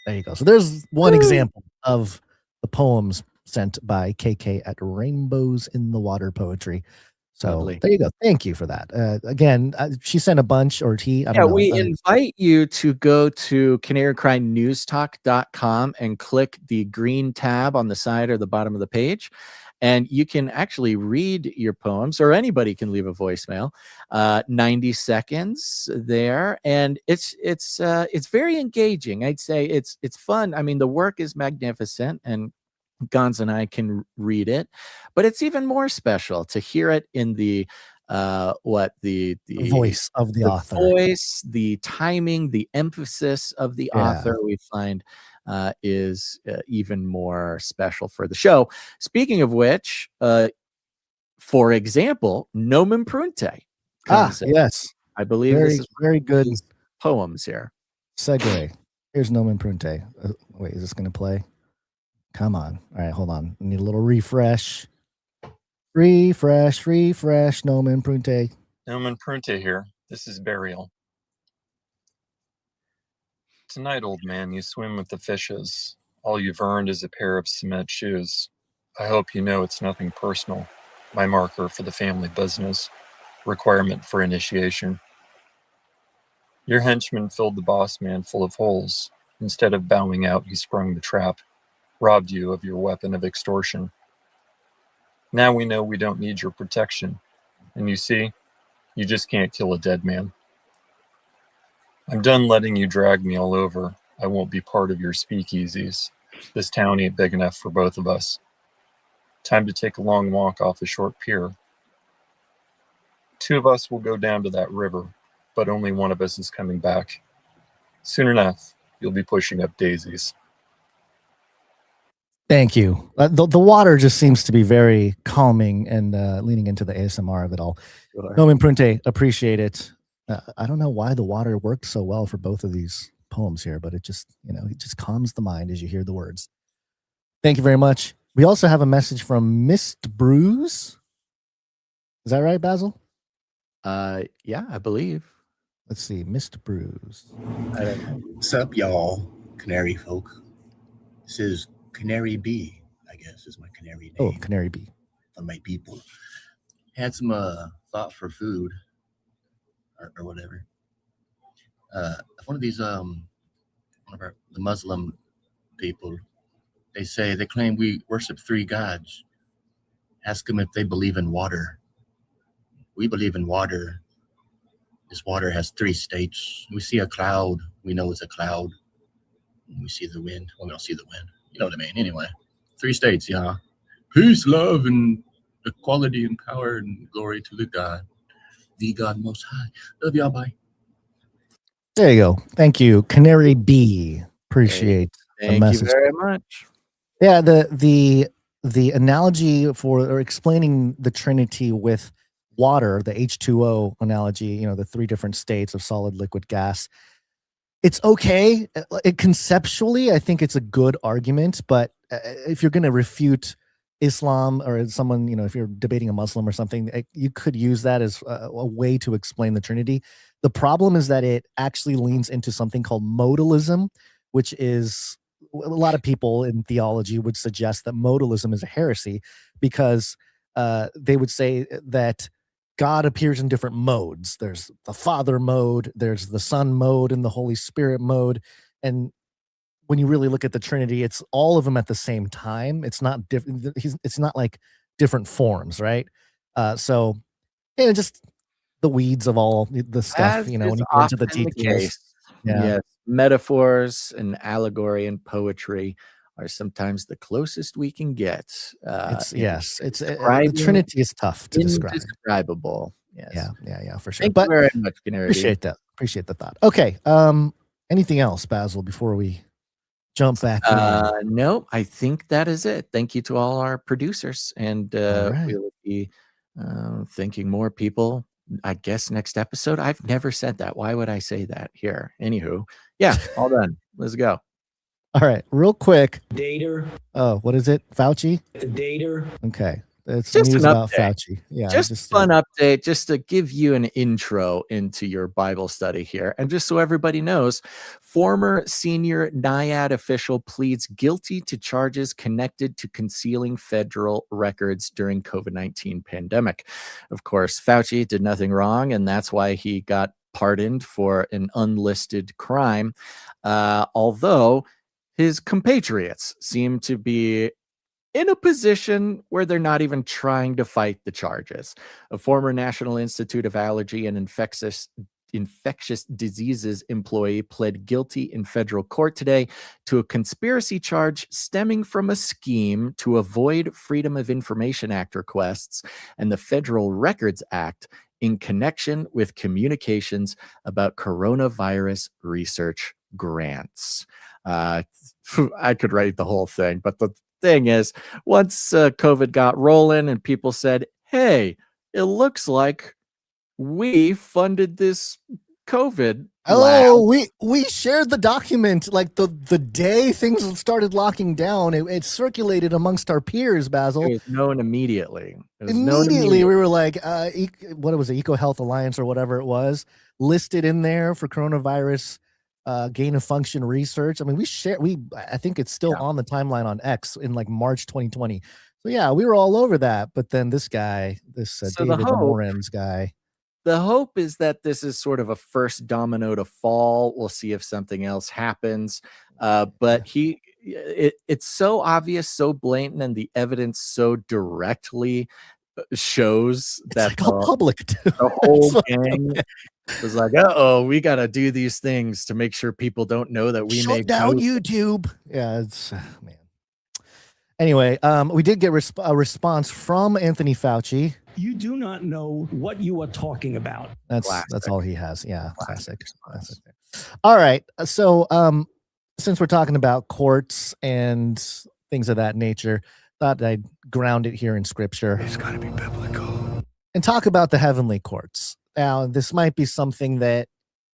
There you go. So there's one example of the poems sent by KK at Rainbows in the Water Poetry. So Lovely. There you go. Thank you for that. Again, she sent a bunch, or he, I don't know. We invite you to go to canarycrynewstalk.com and click the green tab on the side or the bottom of the page. And you can actually read your poems, or anybody can leave a voicemail, 90 seconds there. And it's very engaging. I'd say it's fun. I mean, the work is magnificent, and Gons and I can read it, but it's even more special to hear it in the voice of the author, voice, the timing, the emphasis of the author. We find is even more special for the show. Speaking of which, for example, Nomen Prunte. Yes, I believe this is very good poems here. Segue. Here's Nomen Prunte. Wait, is this going to play? Come on. All right, hold on. I need a little refresh. Refresh. Nomen Prunte. Nomen Prunte here. This is Burial. Tonight, old man, you swim with the fishes. All you've earned is a pair of cement shoes. I hope you know it's nothing personal. My marker for the family business. Requirement for initiation. Your henchman filled the boss man full of holes. Instead of bowing out, he sprung the trap, robbed you of your weapon of extortion. Now we know we don't need your protection. And you see, you just can't kill a dead man. I'm done letting you drag me all over. I won't be part of your speakeasies. This town ain't big enough for both of us. Time to take a long walk off a short pier. 2 of us will go down to that river, but only one of us is coming back. Soon enough, you'll be pushing up daisies. Thank you. The water just seems to be very calming and leaning into the ASMR of it all. Sure. Nomen Prunte, appreciate it. I don't know why the water worked so well for both of these poems here, but it just, it just calms the mind as you hear the words. Thank you very much. We also have a message from Mist Brews. Is that right, Basil? Yeah, I believe. Let's see, Mist Brews. What's up, y'all, Canary folk? This is Canary B, I guess is my canary name. Oh, Canary B. For my people. Had some thought for food or whatever. One of these the Muslim people, they claim we worship 3 gods. Ask them if they believe in water. We believe in water. This water has 3 states. We see a cloud, we know it's a cloud. We see the wind, well, we don't see the wind. You know what I mean? Anyway, 3 states, yeah. Peace, love, and equality and power and glory to the God Most High. Love y'all, bye. There you go. Thank you, Canary B. Appreciate the Thank message. you very much. Yeah, the analogy or explaining the Trinity with water, the H2O analogy, the 3 different states of solid, liquid, gas. It's okay. Conceptually, I think it's a good argument, but if you're going to refute Islam or someone, if you're debating a Muslim or something, you could use that as a way to explain the Trinity. The problem is that it actually leans into something called modalism, which is a lot of people in theology would suggest that modalism is a heresy because they would say that God appears in different modes. There's the Father mode, there's the Son mode, and the Holy Spirit mode. And when you really look at the Trinity, it's all of them at the same time. It's not different. It's not like different forms, right? So, just the weeds of all the stuff. When you get into the details. Yeah. Yes, metaphors and allegory and poetry are sometimes the closest we can get. The Trinity is tough to describe. Indescribable. Yes. Yeah, for sure. Thank you very much, Canary. Appreciate that. Appreciate the thought. Okay. Anything else, Basil, before we jump back in? No, I think that is it. Thank you to all our producers, and we will be thanking more people, I guess, next episode. I've never said that. Why would I say that here? Anywho, yeah, all done. Let's go. All right, real quick. Dater. Oh, what is it? Fauci? The dater. Okay. It's just news an about update. Fauci. Yeah. Just fun update, just to give you an intro into your Bible study here. And just so everybody knows, former senior NIAID official pleads guilty to charges connected to concealing federal records during COVID-19 pandemic. Of course, Fauci did nothing wrong, and that's why he got pardoned for an unlisted crime. Although his compatriots seem to be in a position where they're not even trying to fight the charges. A former National Institute of Allergy and Infectious Diseases employee pled guilty in federal court today to a conspiracy charge stemming from a scheme to avoid Freedom of Information Act requests and the Federal Records Act in connection with communications about coronavirus research grants. I could write the whole thing, but the thing is, once COVID got rolling and people said, hey, it looks like we funded this COVID lab. We shared the document like the day things started locking down. It circulated amongst our peers, Basil. It was known immediately. We were like, what was it, Eco Health Alliance or whatever it was, listed in there for coronavirus gain of function research. I mean, I think it's still on the timeline on X in like March 2020. So yeah, we were all over that. But then this guy, David Moran's guy. the hope is that this is sort of a first domino to fall. We'll see if something else happens. But it's so obvious, so blatant, and the evidence so directly shows It's that like all public too. the whole It's like, gang was like, we got to do these things to make sure people don't know that we shut make down posts. YouTube. Yeah, it's man. Anyway, we did get a response from Anthony Fauci. You do not know what you are talking about. That's all he has. Yeah, classic. All right. So since we're talking about courts and things of that nature, thought I'd ground it here in scripture. It's got to be biblical. And talk about the heavenly courts. Now, this might be something that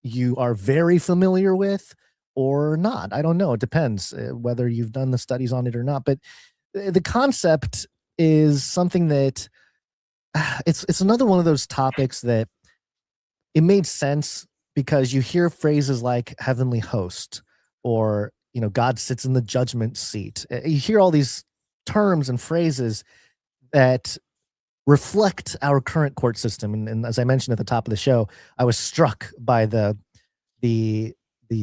you are very familiar with or not. I don't know. It depends whether you've done the studies on it or not. But the concept is something that it's another one of those topics that it made sense because you hear phrases like heavenly host or, God sits in the judgment seat. You hear all these terms and phrases that reflect our current court system. And as I mentioned at the top of the show, I was struck by the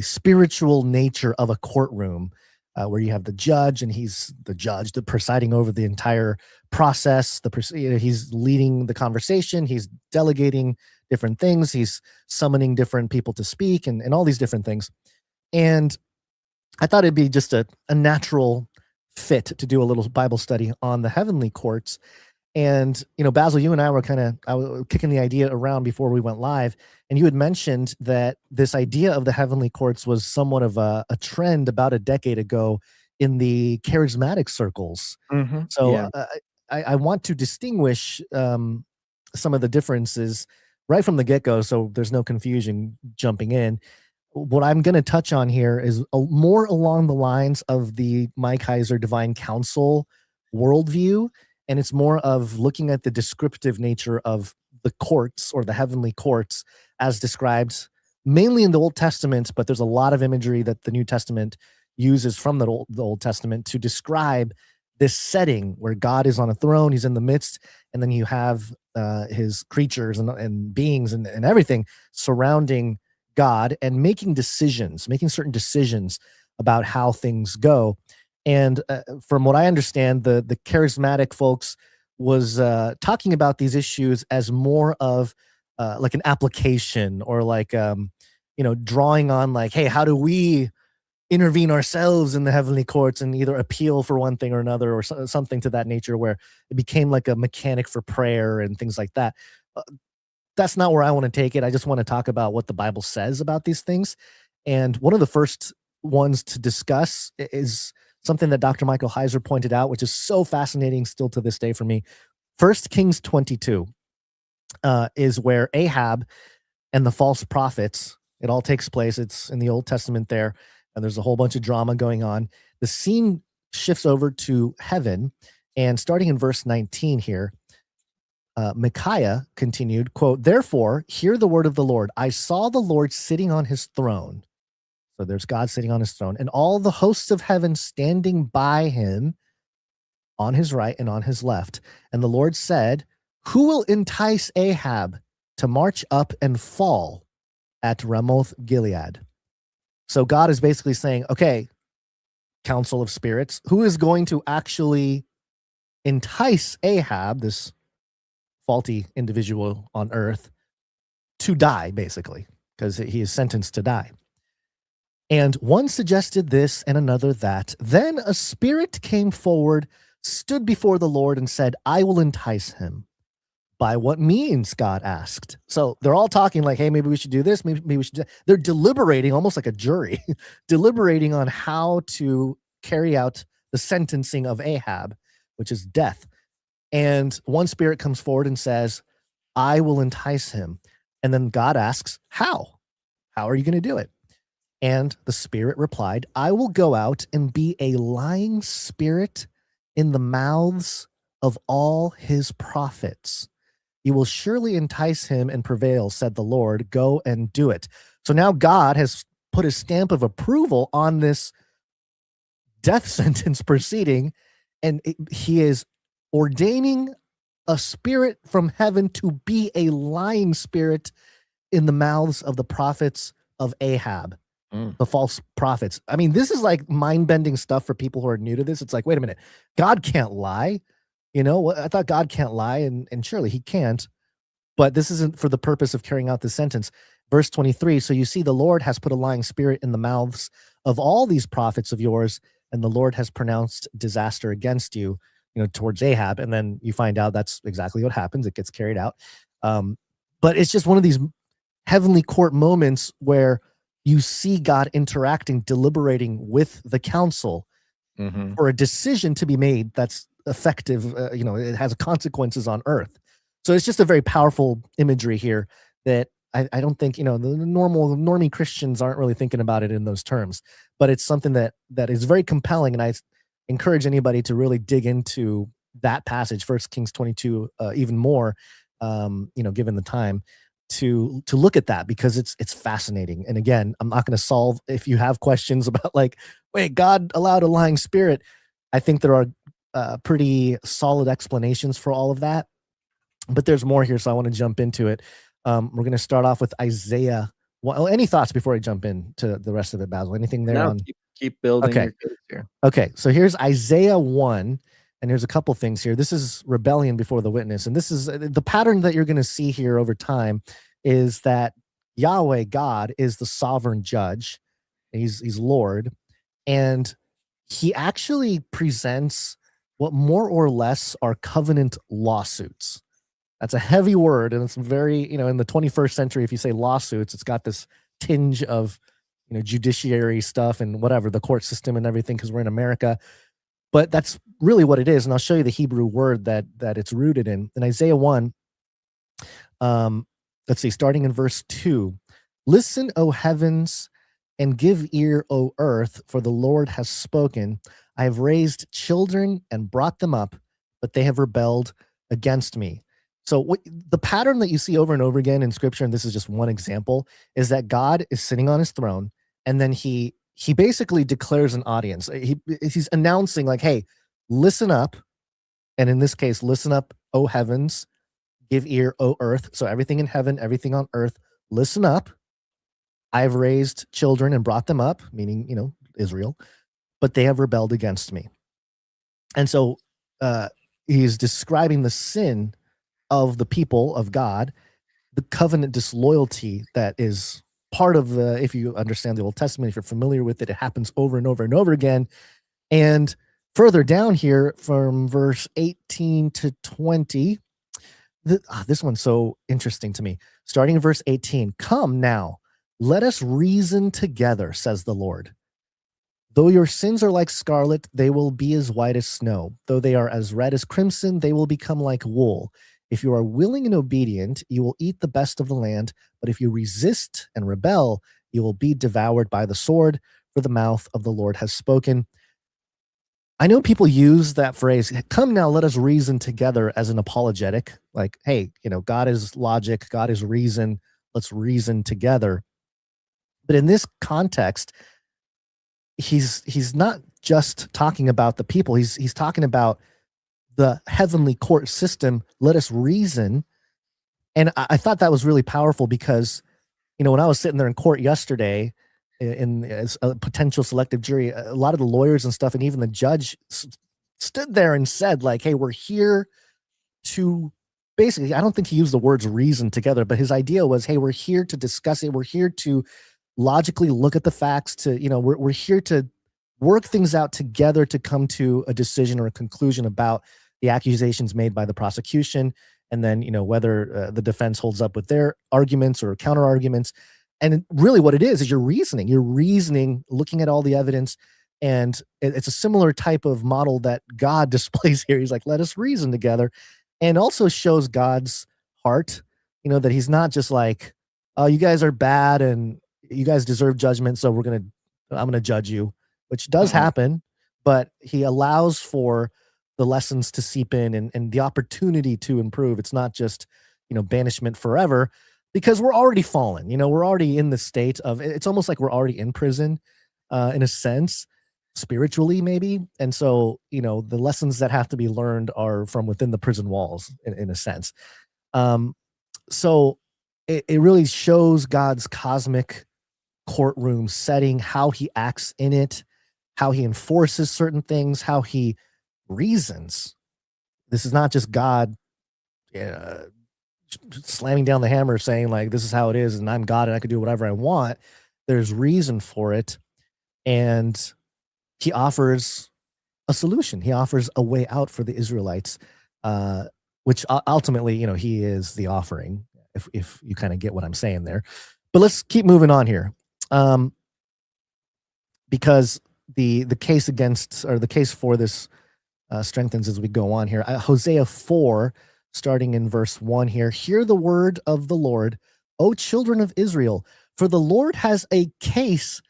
spiritual nature of a courtroom. Where you have the judge, and he's the judge, the presiding over the entire process. He's leading the conversation. He's delegating different things. He's summoning different people to speak, and all these different things. And I thought it'd be just a natural fit to do a little Bible study on the heavenly courts. And, Basil, you and I were I was kicking the idea around before we went live. And you had mentioned that this idea of the heavenly courts was somewhat of a trend about a decade ago in the charismatic circles. Mm-hmm. So Yeah. I want to distinguish some of the differences right from the get-go, so there's no confusion jumping in. What I'm going to touch on here is more along the lines of the Mike Heiser Divine Council worldview. And it's more of looking at the descriptive nature of the courts or the heavenly courts as described mainly in the Old Testament, but there's a lot of imagery that the New Testament uses from the Old Testament to describe this setting where God is on a throne, he's in the midst, and then you have his creatures and beings and everything surrounding God and making certain decisions about how things go. And from what I understand, the charismatic folks was talking about these issues as more of like an application or like, drawing on like, hey, how do we intervene ourselves in the heavenly courts and either appeal for one thing or another or something to that nature where it became like a mechanic for prayer and things like that. That's not where I want to take it. I just want to talk about what the Bible says about these things. And one of the first ones to discuss is something that Dr. Michael Heiser pointed out, which is so fascinating still to this day for me. 1 Kings 22 is where Ahab and the false prophets, it all takes place. It's in the Old Testament there, and there's a whole bunch of drama going on. The scene shifts over to heaven, and starting in verse 19 here, Micaiah continued, quote, "Therefore, hear the word of the Lord. I saw the Lord sitting on his throne." So there's God sitting on his throne, and all the hosts of heaven standing by him on his right and on his left. And the Lord said, "Who will entice Ahab to march up and fall at Ramoth Gilead?" So God is basically saying, okay, council of spirits, who is going to actually entice Ahab, this faulty individual on earth, to die, basically, because he is sentenced to die. And one suggested this and another that. Then a spirit came forward, stood before the Lord and said, "I will entice him." "By what means?" God asked. So they're all talking like, hey, maybe we should do this. Maybe we should. They're deliberating almost like a jury, deliberating on how to carry out the sentencing of Ahab, which is death. And one spirit comes forward and says, "I will entice him." And then God asks, how? How are you going to do it? And the spirit replied, "I will go out and be a lying spirit in the mouths of all his prophets. You will surely entice him and prevail, said the Lord. Go and do it." So now God has put a stamp of approval on this death sentence proceeding, and he is ordaining a spirit from heaven to be a lying spirit in the mouths of the prophets of Ahab, the false prophets. I mean, this is like mind-bending stuff for people who are new to this. It's like, wait a minute, God can't lie. I thought God can't lie, and surely he can't. But this isn't for the purpose of carrying out this sentence. Verse 23, so you see the Lord has put a lying spirit in the mouths of all these prophets of yours, and the Lord has pronounced disaster against you, towards Ahab. And then you find out that's exactly what happens. It gets carried out. But it's just one of these heavenly court moments where you see God interacting, deliberating with the council for a decision to be made that's effective. It has consequences on earth. So it's just a very powerful imagery here that I don't think, the normie Christians aren't really thinking about it in those terms, but it's something that is very compelling. And I encourage anybody to really dig into that passage, 1 Kings 22, even more, given the time to look at that, because it's fascinating. And again, I'm not going to solve, if you have questions about like, wait, God allowed a lying spirit. I think there are pretty solid explanations for all of that, but there's more here. So I want to jump into it. We're going to start off with Isaiah. Well, any thoughts before I jump into the rest of it, Basil? Anything there? No, keep building. Okay. Your case here. Okay. So here's Isaiah 1, and here's a couple things here. This is rebellion before the witness. And this is the pattern that you're going to see here over time, is that Yahweh, God, is the sovereign judge. He's Lord. And he actually presents what more or less are covenant lawsuits. That's a heavy word, and it's very, in the 21st century, if you say lawsuits, it's got this tinge of, judiciary stuff and whatever, the court system and everything, because we're in America. But that's really what it is, and I'll show you the Hebrew word that it's rooted in. In Isaiah 1, let's see, starting in verse 2, listen, O heavens, and give ear, O earth, for the Lord has spoken. I have raised children and brought them up, but they have rebelled against me. So the pattern that you see over and over again in scripture, and this is just one example, is that God is sitting on his throne, and then he basically declares an audience. He's announcing like, hey, listen up. And in this case, listen up, O heavens, give ear, O earth. So everything in heaven, everything on earth, listen up. I've raised children and brought them up, meaning, Israel, but they have rebelled against me. And so he's describing the sin of the people of God, the covenant disloyalty that is part of if you understand the Old Testament, if you're familiar with it, it happens over and over and over again. And further down here from verse 18 to 20, this one's so interesting to me. Starting in verse 18, come now, let us reason together, says the Lord. Though your sins are like scarlet, they will be as white as snow. Though they are as red as crimson, they will become like wool. If you are willing and obedient, you will eat the best of the land. But if you resist and rebel, you will be devoured by the sword, for the mouth of the Lord has spoken. I know people use that phrase, come now, let us reason together, as an apologetic. Like, hey, God is logic, God is reason, let's reason together. But in this context, he's not just talking about the people, he's talking about the heavenly court system. Let us reason. And I thought that was really powerful because, when I was sitting there in court yesterday as a potential selective jury, a lot of the lawyers and stuff, and even the judge stood there and said like, hey, we're here to basically, I don't think he used the words reason together, but his idea was, hey, we're here to discuss it. We're here to logically look at the facts, to, we're here to work things out together to come to a decision or a conclusion about the accusations made by the prosecution, and then, whether the defense holds up with their arguments or counter arguments. And really what it is you're reasoning, looking at all the evidence. And it's a similar type of model that God displays here. He's like, let us reason together, and also shows God's heart, that he's not just like, oh, you guys are bad and you guys deserve judgment, so I'm going to judge you, which does happen, but he allows for the lessons to seep in and the opportunity to improve. It's not just, banishment forever, because we're already fallen. We're already in the state of, it's almost like we're already in prison in a sense. spiritually, maybe. And so, the lessons that have to be learned are from within the prison walls, in a sense. So it really shows God's cosmic courtroom setting, how he acts in it, how he enforces certain things, how he reasons. This is not just God slamming down the hammer saying like, this is how it is and I'm God and I can do whatever I want. There's reason for it. And he offers a solution. He offers a way out for the Israelites, which ultimately, he is the offering, if you kind of get what I'm saying there. But let's keep moving on here. Because the case against, or the case for this strengthens as we go on here. Hosea 4, starting in verse 1 here. Hear the word of the Lord, O children of Israel, for the Lord has a case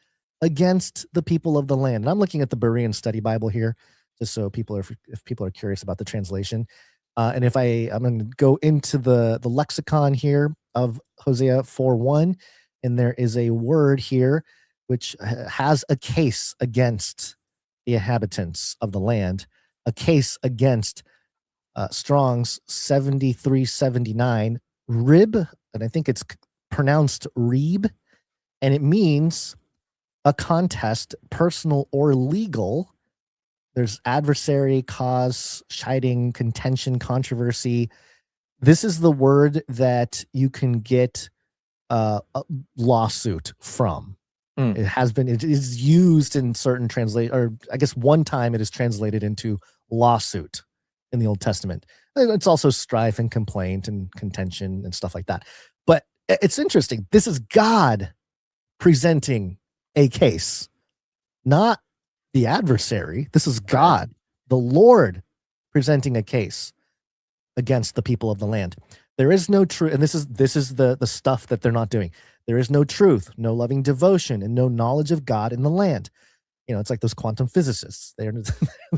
against the people of the land. And I'm looking at the Berean Study Bible here, just so if people are curious about the translation. And if I'm going to go into the lexicon here of Hosea 4:1, and there is a word here which has a case against the inhabitants of the land, a case against Strong's 7379, rib, and I think it's pronounced reeb, and it means a contest, personal or legal. There's adversary, cause, chiding, contention, controversy. This is the word that you can get a lawsuit from. It is used in certain or I guess one time it is translated into lawsuit in the Old Testament. It's also strife and complaint and contention and stuff like that. But it's interesting. This is God presenting a case, not the adversary. This is God, the Lord, presenting a case against the people of the land. There is no truth, and this is the stuff that they're not doing. There is no truth, no loving devotion, and no knowledge of God in the land. It's like those quantum physicists. They're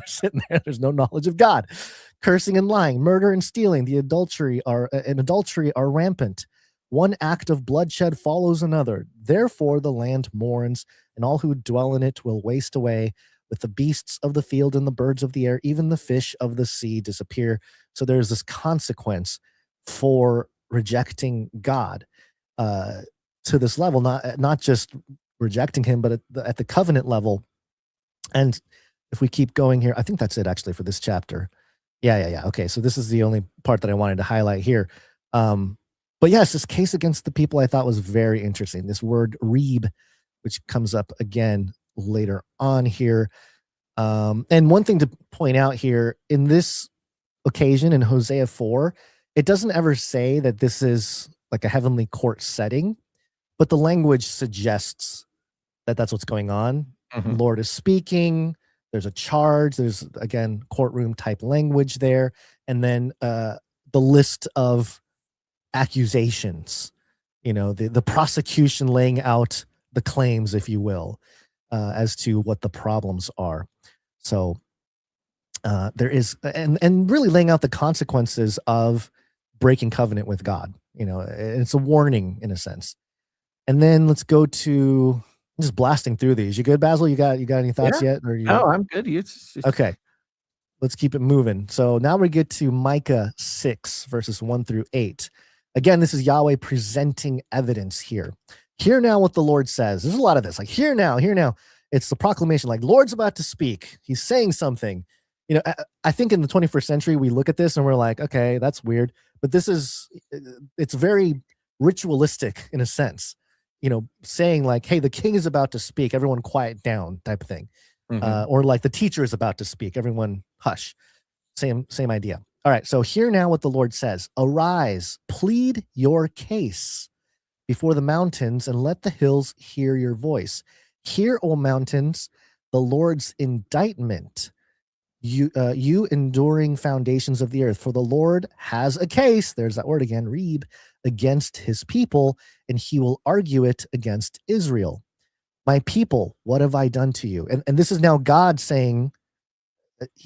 sitting there. There's no knowledge of God. Cursing and lying, murder and stealing, adultery are rampant. One act of bloodshed follows another. Therefore, the land mourns, and all who dwell in it will waste away. With the beasts of the field and the birds of the air, even the fish of the sea disappear. So there's this consequence for rejecting God to this level, not just rejecting him, but at the covenant level. And if we keep going here, I think that's it actually for this chapter. Yeah. Okay, so this is the only part that I wanted to highlight here. But yes, this case against the people I thought was very interesting. This word reeb, which comes up again later on here. And one thing to point out here, in this occasion in Hosea 4, it doesn't ever say that this is like a heavenly court setting, but the language suggests that that's what's going on. The Lord is speaking. There's a charge. There's, again, courtroom type language there. And then the list of accusations, the prosecution laying out the claims, if you will, as to what the problems are. So there is, and really laying out the consequences of breaking covenant with God. It's a warning in a sense. And then let's go to just blasting through these. You good, Basil? You got any thoughts yet? No, I'm good. Okay. Let's keep it moving. So now we get to Micah 6, verses 1-8. Again, this is Yahweh presenting evidence here. Hear now what the Lord says. There's a lot of this. Like, hear now. It's the proclamation. Like, Lord's about to speak. He's saying something. I think in the 21st century, we look at this and we're like, okay, that's weird. But it's very ritualistic in a sense. Saying like, hey, the king is about to speak. Everyone quiet down type of thing. Or like the teacher is about to speak. Everyone hush. Same idea. All right. So hear now what the Lord says. Arise, plead your case before the mountains and let the hills hear your voice. Hear, O mountains, the Lord's indictment. You enduring foundations of the earth, for the Lord has a case, there's that word again, reeb, against his people, and he will argue it against Israel. My people, what have I done to you? And this is now God saying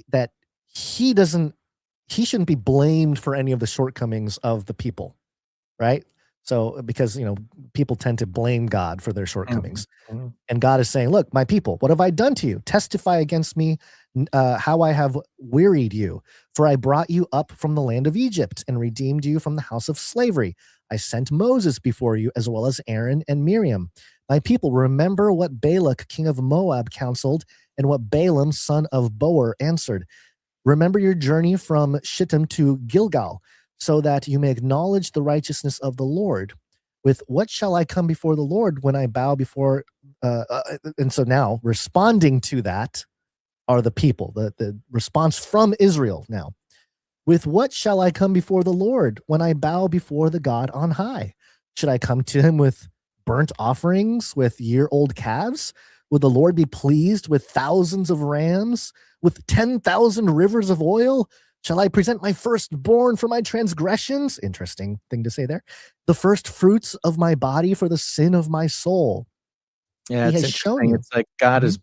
that he shouldn't be blamed for any of the shortcomings of the people, right? So because people tend to blame God for their shortcomings. Mhm. And God is saying, look, my people, what have I done to you? Testify against me how I have wearied you. For I brought you up from the land of Egypt and redeemed you from the house of slavery. I sent Moses before you, as well as Aaron and Miriam. My people, remember what Balak, king of Moab, counseled, and what Balaam, son of Beor, answered. Remember your journey from Shittim to Gilgal, so that you may acknowledge the righteousness of the Lord. With what shall I come before the Lord when I bow before? And so now, responding to that are the people, the response from Israel now. With what shall I come before the Lord when I bow before the God on high? Should I come to him with burnt offerings, with year-old calves? Would the Lord be pleased with thousands of rams, with 10,000 rivers of oil? Shall I present my firstborn for my transgressions? Interesting thing to say there. The first fruits of my body for the sin of my soul. Yeah, He it's has shown interesting. you. It's like God is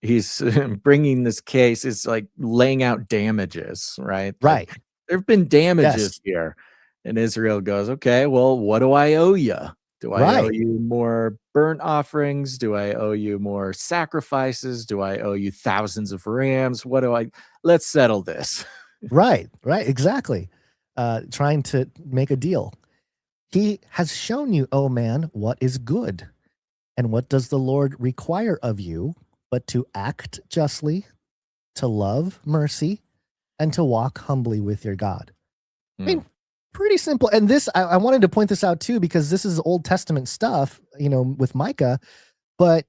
he's bringing this case. It's like laying out damages, right? Right. Like there have been damages Yes. here. And Israel goes, okay, well, what do I owe you? Do I owe Right. you more burnt offerings? Do I owe you more sacrifices? Do I owe you thousands of rams? Let's settle this. Right. Exactly. Trying to make a deal. He has shown you, oh man, what is good. And what does the Lord require of you but to act justly, to love mercy, and to walk humbly with your God? I mean, pretty simple. And this, I wanted to point this out too, because this is Old Testament stuff, with Micah, but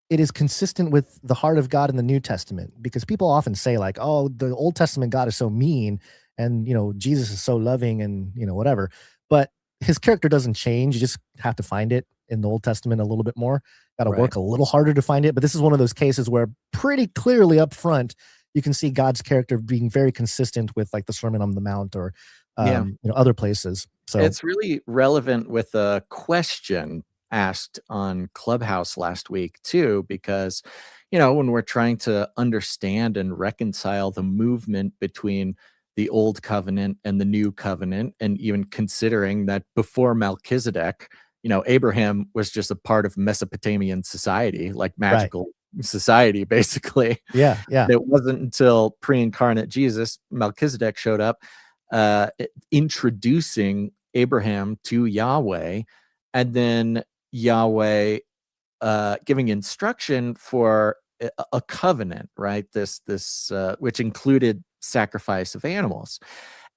it is consistent with the heart of God in the New Testament, because people often say like, oh, the Old Testament God is so mean and, Jesus is so loving and, whatever. But his character doesn't change. You just have to find it in the Old Testament a little bit more. Got to work a little harder to find it. But this is one of those cases where pretty clearly up front, you can see God's character being very consistent with like the Sermon on the Mount or other places. So it's really relevant with a question asked on Clubhouse last week too, because when we're trying to understand and reconcile the movement between the old covenant and the new covenant, and even considering that before Melchizedek, Abraham was just a part of Mesopotamian society, like magical society, basically. Yeah. It wasn't until pre-incarnate Jesus, Melchizedek showed up, introducing Abraham to Yahweh, and then Yahweh giving instruction for a covenant, right? This which included sacrifice of animals.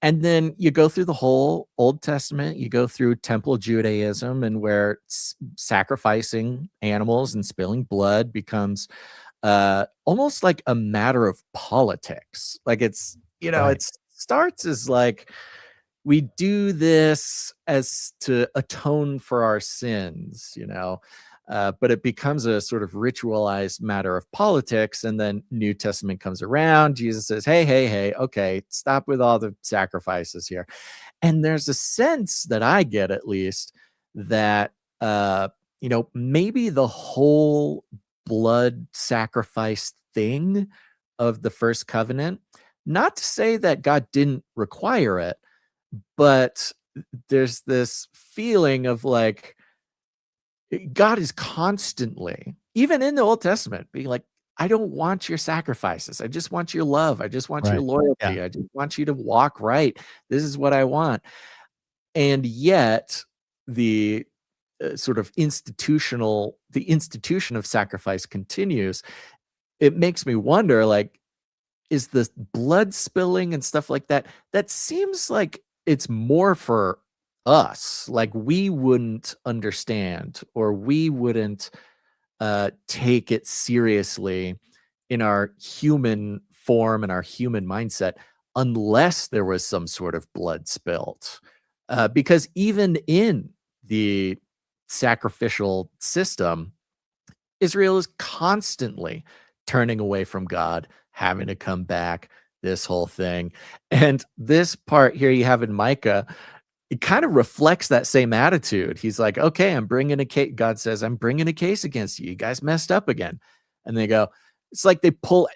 And then you go through the whole Old Testament, you go through Temple Judaism, and where sacrificing animals and spilling blood becomes almost like a matter of politics. Like it's, it starts as like, we do this as to atone for our sins, but it becomes a sort of ritualized matter of politics. And then New Testament comes around. Jesus says, hey, okay, stop with all the sacrifices here. And there's a sense that I get, at least, that, maybe the whole blood sacrifice thing of the first covenant, not to say that God didn't require it, but there's this feeling of like God is constantly, even in the Old Testament, being like, I don't want your sacrifices. I just want your love. I just want your loyalty. I just want you to walk right. This is what I want. And yet the sort of institution of sacrifice continues. It makes me wonder, like, is the blood spilling and stuff like that, that seems like it's more for us. Like we wouldn't understand, or we wouldn't take it seriously in our human form and our human mindset unless there was some sort of blood spilt. Because even in the sacrificial system, Israel is constantly turning away from God, having to come back, this whole thing. And this part here you have in Micah, it kind of reflects that same attitude. He's like, okay, I'm bringing a case. God says, I'm bringing a case against you. You guys messed up again. And they go, it's like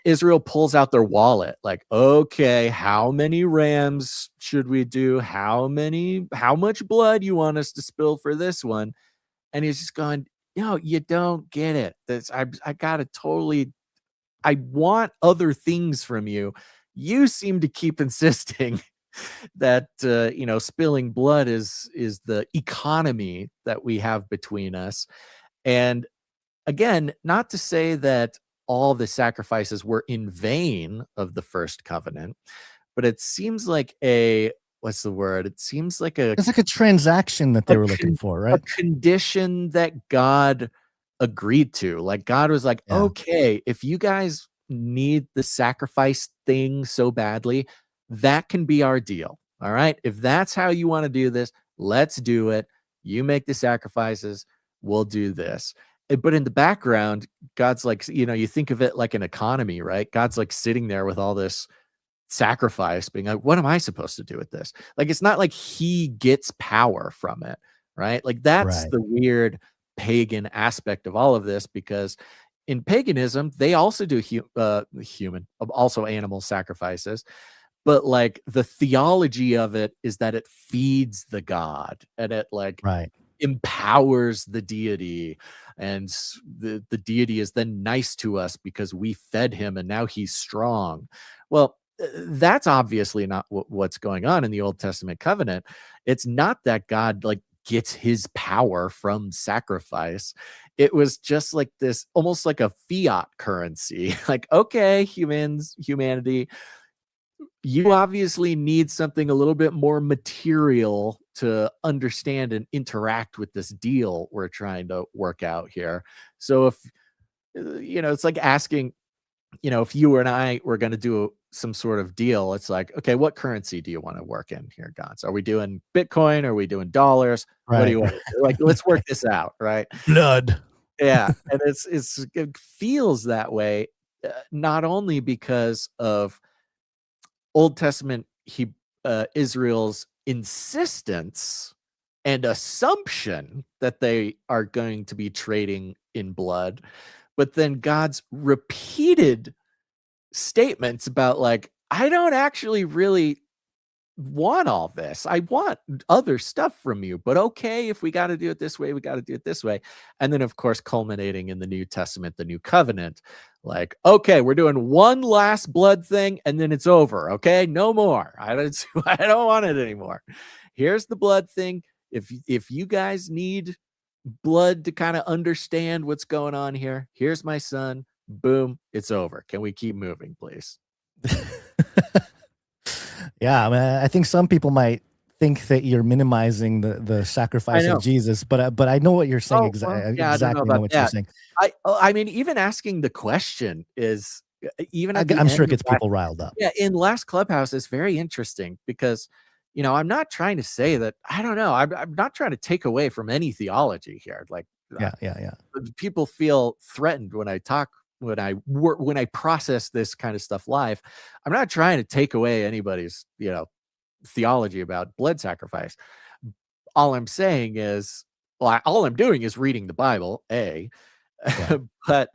Israel pulls out their wallet, like, okay, how many rams should we do? How much blood you want us to spill for this one? And he's just going, you don't get it. I want other things from you. You seem to keep insisting that spilling blood is the economy that we have between us. And again, not to say that all the sacrifices were in vain of the first covenant, but it seems like what's the word? It seems like it's like a transaction that they were looking for, right? A condition that God agreed to. Like God was like, okay, if you guys need the sacrifice thing so badly, that can be our deal. All right. If that's how you want to do this, let's do it. You make the sacrifices, we'll do this. But in the background, God's like, you think of it like an economy, right? God's like sitting there with all this sacrifice being like, what am I supposed to do with this? Like, it's not like he gets power from it, right? Like that's the weird pagan aspect of all of this, because in paganism, they also do also animal sacrifices. But like the theology of it is that it feeds the god and it like empowers the deity, and the deity is then nice to us because we fed him and now he's strong. Well, that's obviously not what's going on in the Old Testament covenant. It's not that God like gets his power from sacrifice. It was just like this, almost like a fiat currency. Like, okay, humanity, you obviously need something a little bit more material to understand and interact with this deal we're trying to work out here. So if, it's like asking, if you and I were going to do some sort of deal, it's like, okay, what currency do you want to work in here, Gons? Are we doing Bitcoin? Are we doing dollars? What do you want to do? Like, let's work this out, right? Blood. Yeah. And it feels that way, not only because of Old Testament Israel's insistence and assumption that they are going to be trading in blood, but then God's repeated statements about like, I don't actually really want all this. I want other stuff from you, but okay, if we got to do it this way, we got to do it this way. And then of course, culminating in the New Testament, the New Covenant, like, okay, we're doing one last blood thing and then it's over. Okay. No more. I don't want it anymore. Here's the blood thing. If you guys need blood to kind of understand what's going on here, here's my son. Boom. It's over. Can we keep moving, please? Yeah, I mean, I think some people might think that you're minimizing the sacrifice of Jesus, but I know what you're saying. Exactly know what you're saying. I mean, even asking the question is even. I'm sure it gets people riled up. Yeah, in last Clubhouse, it's very interesting because I'm not trying to say that. I don't know. I'm not trying to take away from any theology here. Like, yeah. People feel threatened when I talk. When I process this kind of stuff live, I'm not trying to take away anybody's, theology about blood sacrifice. All I'm saying is, all I'm doing is reading the Bible, but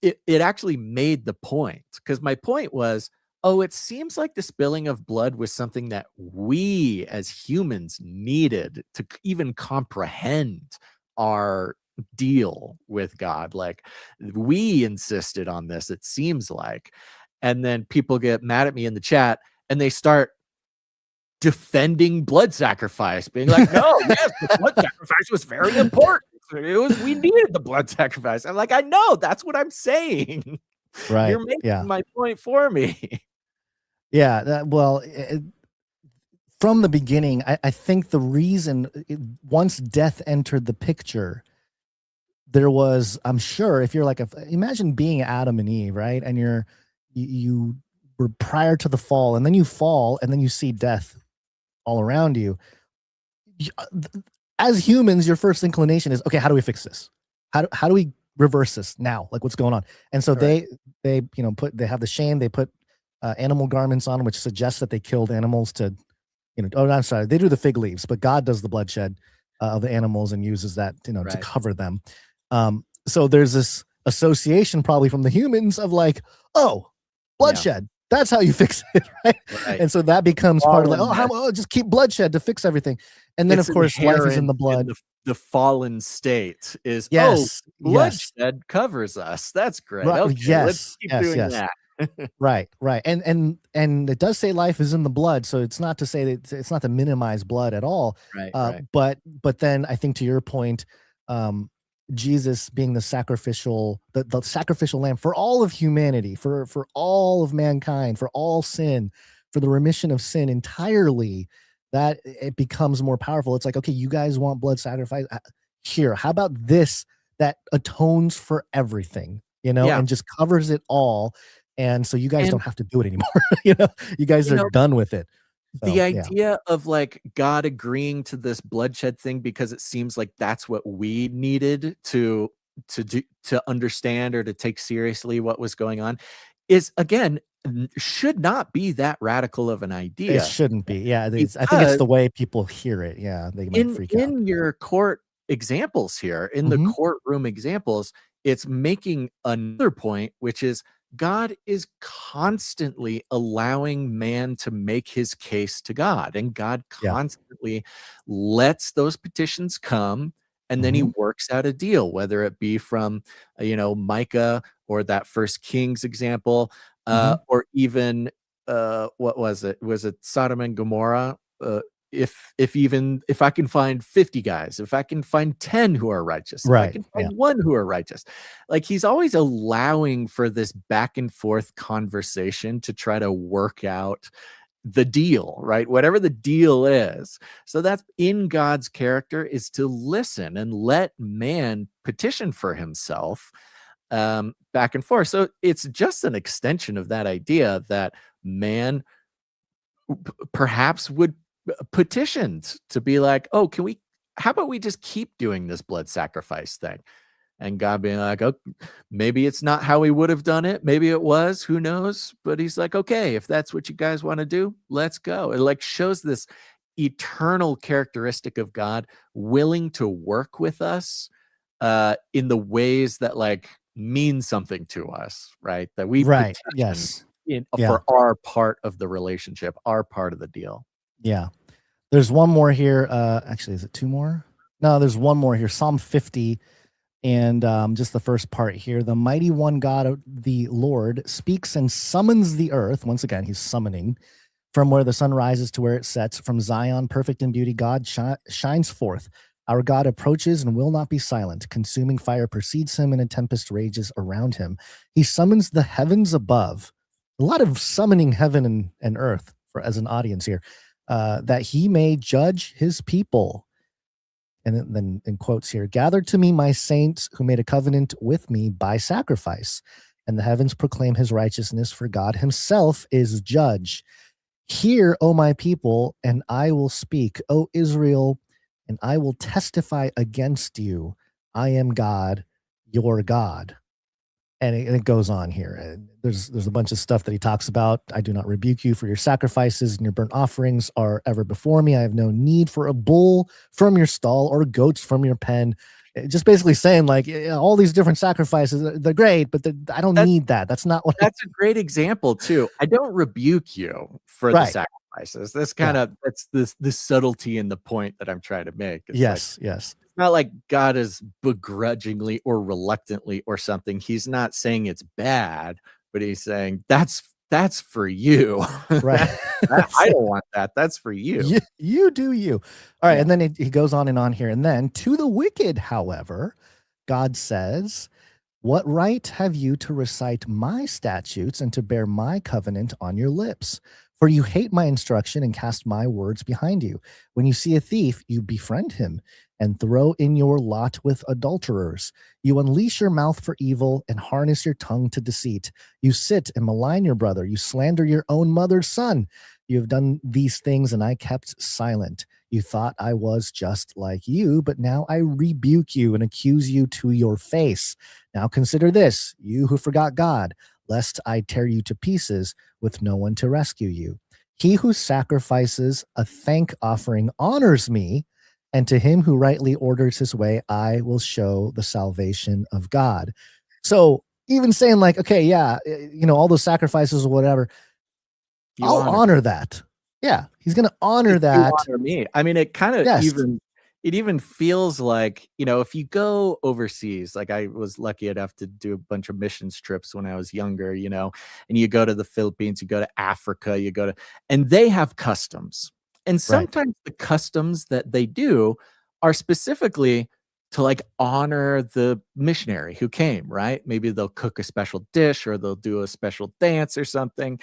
it actually made the point, because my point was, it seems like the spilling of blood was something that we as humans needed to even comprehend our deal with God. Like, we insisted on this, it seems like. And then people get mad at me in the chat and they start defending blood sacrifice, being like, no, yes, the blood sacrifice was very important. We needed the blood sacrifice. I'm like, I know, that's what I'm saying. Right. You're making my point for me. Yeah. From the beginning, I think the reason, once death entered the picture, there was, I'm sure, if you're like, imagine being Adam and Eve, right? And you were prior to the fall, and then you fall, and then you see death all around you. As humans, your first inclination is, okay, how do we fix this? How do we reverse this now? Like, what's going on? And so they have the shame. They put animal garments on, which suggests that they killed animals to, I'm sorry, they do the fig leaves, but God does the bloodshed of the animals and uses that, to cover them. So there's this association probably from the humans of like, oh, bloodshed. That's how you fix it, right? And so that becomes part of like, just keep bloodshed to fix everything. And then, It's of course, life is in the inherent blood. the fallen state is, Yes, bloodshed covers us. That's great. Right. Okay, let's keep doing that. Right. And it does say life is in the blood, so it's not to say that it's not to minimize blood at all. Right. But then I think to your point, Jesus being the sacrificial lamb for all of humanity, for all of mankind, for all sin, for the remission of sin entirely, that it becomes more powerful. It's like, okay, you guys want blood sacrifice? Here, how about this that atones for everything, and just covers it all. And so you guys don't have to do it anymore. You guys are done with it. So, the idea of like God agreeing to this bloodshed thing because it seems like that's what we needed to understand or to take seriously what was going on is, again, should not be that radical of an idea. It shouldn't be. Yeah, I think it's the way people hear it. Yeah, they might freak out. In your court examples here, in the courtroom examples, it's making another point, which is God is constantly allowing man to make his case to God, and God constantly lets those petitions come, and then he works out a deal, whether it be from, Micah or that First Kings example, or even, what was it? Was it Sodom and Gomorrah? If I can find 50 guys, if I can find 10 who are righteous, if I can find one who are righteous, like he's always allowing for this back and forth conversation to try to work out the deal, right? Whatever the deal is. So that's in God's character, is to listen and let man petition for himself, back and forth. So it's just an extension of that idea that man perhaps would petitioned to be like, oh, how about we just keep doing this blood sacrifice thing? And God being like, oh, maybe it's not how he would have done it. Maybe it was, who knows? But he's like, okay, if that's what you guys want to do, let's go. It like shows this eternal characteristic of God willing to work with us in the ways that like mean something to us, right? That we for our part of the relationship, our part of the deal. Yeah. There's one more here. Actually, is it two more? No, there's one more here. Psalm 50. And just the first part here. The mighty one God, the Lord, speaks and summons the earth. Once again, he's summoning from where the sun rises to where it sets. From Zion, perfect in beauty, God shines forth. Our God approaches and will not be silent. Consuming fire precedes him, and a tempest rages around him. He summons the heavens above. A lot of summoning heaven and earth as an audience here. That he may judge his people. And then in quotes here, gather to me my saints who made a covenant with me by sacrifice, and the heavens proclaim his righteousness, for God himself is judge. Hear, O my people, and I will speak, O Israel, and I will testify against you. I am God, your God. And it goes on here. There's a bunch of stuff that he talks about. I do not rebuke you, for your sacrifices and your burnt offerings are ever before me. I have no need for a bull from your stall or goats from your pen. Just basically saying like all these different sacrifices, they're great, but I don't need that. That's not what. That's a great example too. I don't rebuke you for the sacrifices. That's kind of that's this subtlety in the point that I'm trying to make. It's yes. It's not like God is begrudgingly or reluctantly or something. He's not saying it's bad, but he's saying that's for you. Right. I don't want that. That's for you. You do you. All right. And then he goes on and on here. And then to the wicked, however, God says, what right have you to recite my statutes and to bear my covenant on your lips? For you hate my instruction and cast my words behind you. When you see a thief, you befriend him and throw in your lot with adulterers. You unleash your mouth for evil and harness your tongue to deceit. You sit and malign your brother. You slander your own mother's son. You have done these things, and I kept silent. You thought I was just like you, but now I rebuke you and accuse you to your face. Now consider this, you who forgot God, lest I tear you to pieces with no one to rescue you. He who sacrifices a thank offering honors me, and to him who rightly orders his way, I will show the salvation of God. So even saying like, okay, yeah, all those sacrifices or whatever, I'll honor that. Yeah, he's going to honor that. Honor me. I mean, it kind of Yes. even feels like, if you go overseas, like I was lucky enough to do a bunch of missions trips when I was younger, and you go to the Philippines, you go to Africa, and they have customs. And sometimes the customs that they do are specifically to like honor the missionary who came, right? Maybe they'll cook a special dish or they'll do a special dance or something.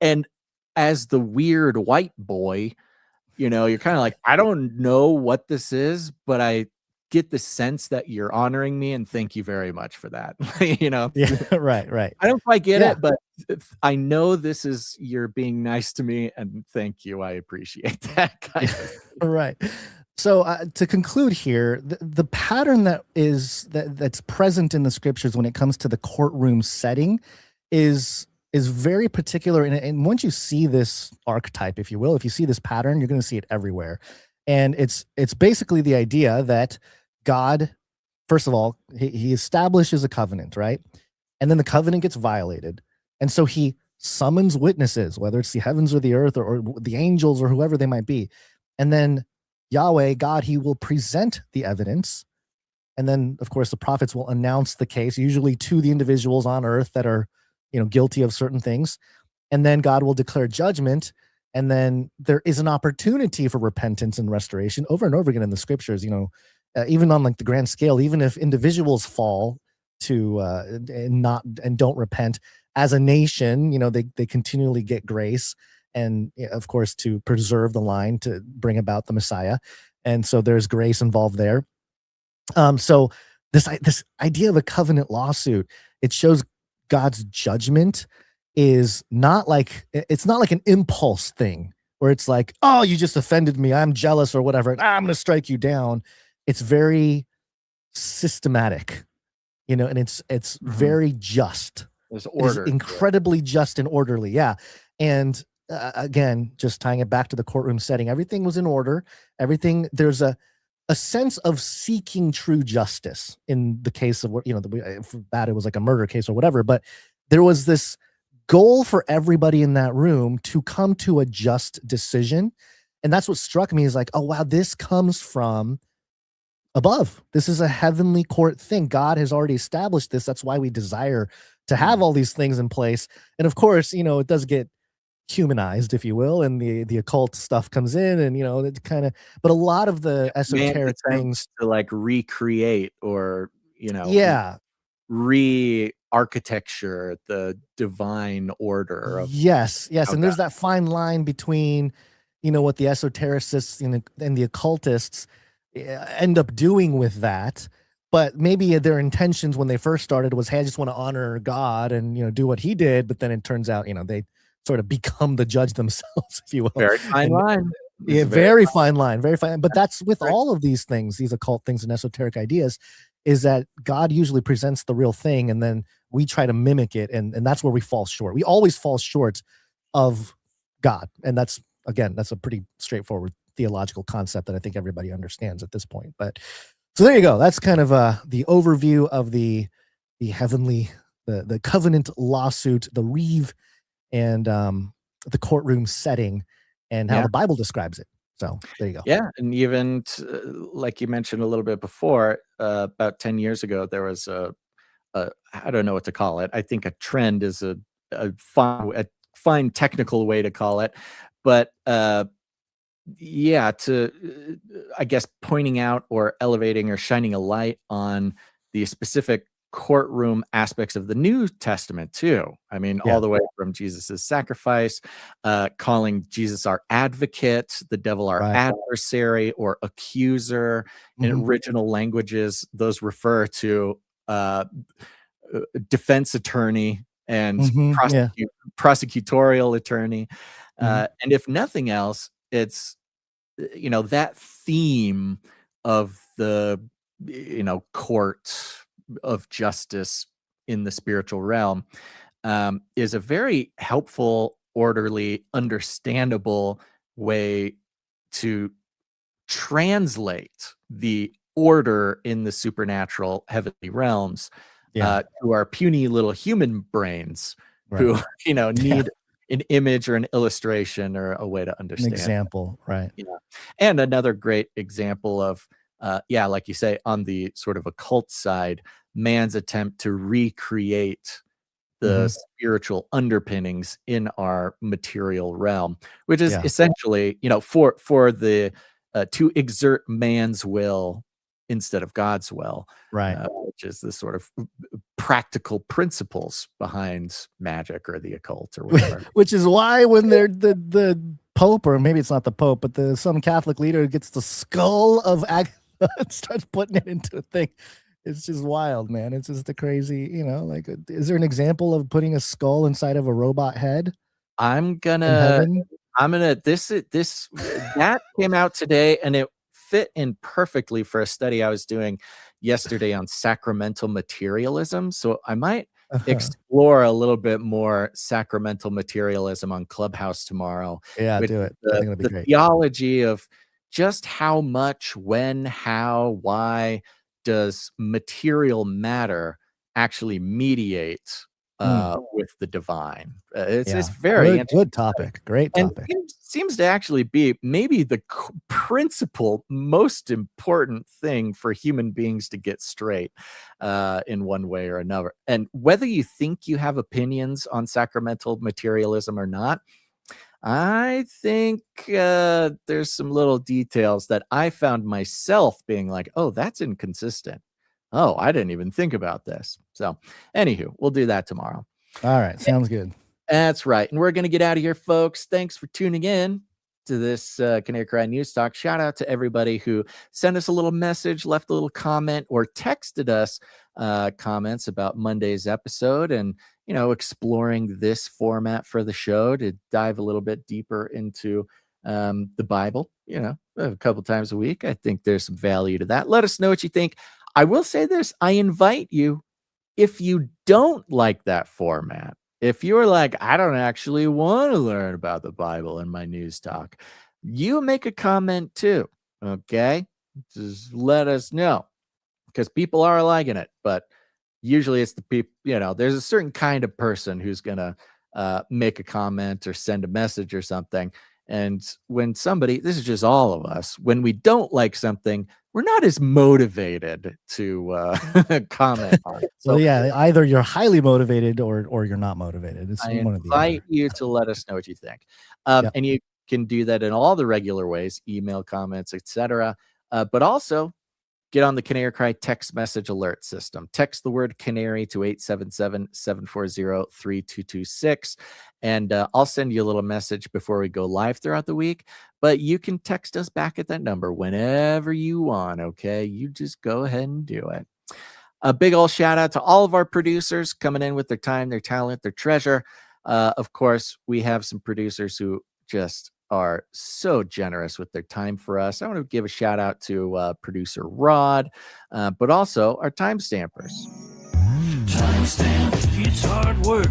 And as the weird white boy, you're kind of like, I don't know what this is, but I get the sense that you're honoring me, and thank you very much for that. Yeah, right. I don't quite get it, but I know this is you're being nice to me, and thank you. I appreciate that kind of. Right. So to conclude here, the pattern that's present in the scriptures when it comes to the courtroom setting is very particular. And once you see this archetype, if you will, if you see this pattern, you're going to see it everywhere. And it's basically the idea that God, first of all, he establishes a covenant, right? And then the covenant gets violated. And so he summons witnesses, whether it's the heavens or the earth or the angels or whoever they might be. And then Yahweh, God, he will present the evidence. And then, of course, the prophets will announce the case, usually to the individuals on earth that are, guilty of certain things. And then God will declare judgment. And then there is an opportunity for repentance and restoration over and over again in the scriptures, even on like the grand scale, even if individuals fall to and don't repent as a nation, they continually get grace. And of course, to preserve the line to bring about the Messiah. And so there's grace involved there. So this idea of a covenant lawsuit, it shows God's judgment is not like, it's not like an impulse thing where it's like, oh, you just offended me, I'm jealous or whatever, and I'm going to strike you down. It's very systematic, and it's very just. There's order. Incredibly just and orderly. Yeah. And again, just tying it back to the courtroom setting, everything was in order. There's a sense of seeking true justice in the case of what, for that it was like a murder case or whatever, but there was this goal for everybody in that room to come to a just decision. And that's what struck me is like, oh, wow, this comes from above. This is a heavenly court thing. God has already established this. That's why we desire to have all these things in place. And of course, it does get humanized, if you will, and the occult stuff comes in, and it's kind of, but a lot of the esoteric things to like recreate or re-architecture the divine order of yes and there's that fine line between what the esotericists and the occultists end up doing with that, but maybe their intentions when they first started was, hey, I just want to honor God and do what he did, but then it turns out they sort of become the judge themselves, if you will. Very fine line. Yeah, very fine line, very fine. But that's with all of these things, these occult things and esoteric ideas, is that God usually presents the real thing, and then we try to mimic it, and that's where we fall short. We always fall short of God, and that's a pretty straightforward theological concept that I think everybody understands at this point. But so there you go. That's kind of the overview of the heavenly, the covenant lawsuit, the Reeve, and the courtroom setting, and how the Bible describes it. So there you go. Yeah, and even like you mentioned a little bit before, about 10 years ago, there was a I don't know what to call it. I think a trend is a fine technical way to call it, but I guess pointing out or elevating or shining a light on the specific courtroom aspects of the New Testament too. I mean, all the way from Jesus's sacrifice, calling Jesus our advocate, the devil our adversary or accuser. In original languages, those refer to defense attorney and prosecutorial attorney. And if nothing else, it's that theme of the court of justice in the spiritual realm is a very helpful, orderly, understandable way to translate the order in the supernatural heavenly realms to our puny little human brains who, need an image or an illustration or a way to understand. An example, right. Yeah. And another great example of, like you say, on the sort of occult side, man's attempt to recreate the spiritual underpinnings in our material realm, which is essentially, for the to exert man's will instead of God's will, right? Which is the sort of practical principles behind magic or the occult or whatever. Which is why when they're the Pope, or maybe it's not the Pope, but some Catholic leader gets the skull of Agatha and starts putting it into a thing. It's just wild, man. It's just a crazy, is there an example of putting a skull inside of a robot head? That came out today, and it fit in perfectly for a study I was doing yesterday on sacramental materialism. So I might explore a little bit more sacramental materialism on Clubhouse tomorrow. Yeah, do it. I think it'll be great. Theology of just how much, when, how, why does material matter actually mediate with the divine? It's very good topic. Great topic. And it seems to actually be maybe the principal, most important thing for human beings to get straight in one way or another. And whether you think you have opinions on sacramental materialism or not, I think there's some little details that I found myself being like, oh, that's inconsistent. Oh, I didn't even think about this. So anywho, we'll do that tomorrow. All right. Sounds good. That's right. And we're going to get out of here, folks. Thanks for tuning in to this Canary Cry News Talk. Shout out to everybody who sent us a little message, left a little comment, or texted us comments about Monday's episode, and exploring this format for the show to dive a little bit deeper into the Bible, a couple times a week. I think there's some value to that. Let us know what you think. I will say this. I invite you, if you don't like that format, if you're like, I don't actually want to learn about the Bible in my news talk, you make a comment too. Okay. Just let us know, because people are liking it, but usually it's the people, there's a certain kind of person who's going to make a comment or send a message or something. And when this is just all of us, when we don't like something, we're not as motivated to comment on it. So either you're highly motivated or you're not motivated. It's I one of the invite you to let us know what you think. And you can do that in all the regular ways, email, comments, etc. But also get on the Canary Cry text message alert system. Text the word Canary to 877-740-3226. And I'll send you a little message before we go live throughout the week. But you can text us back at that number whenever you want, okay? You just go ahead and do it. A big old shout out to all of our producers coming in with their time, their talent, their treasure. Of course, we have some producers who just are so generous with their time for us. I want to give a shout out to producer Rod, but also our timestampers. Timestamp, it's hard work.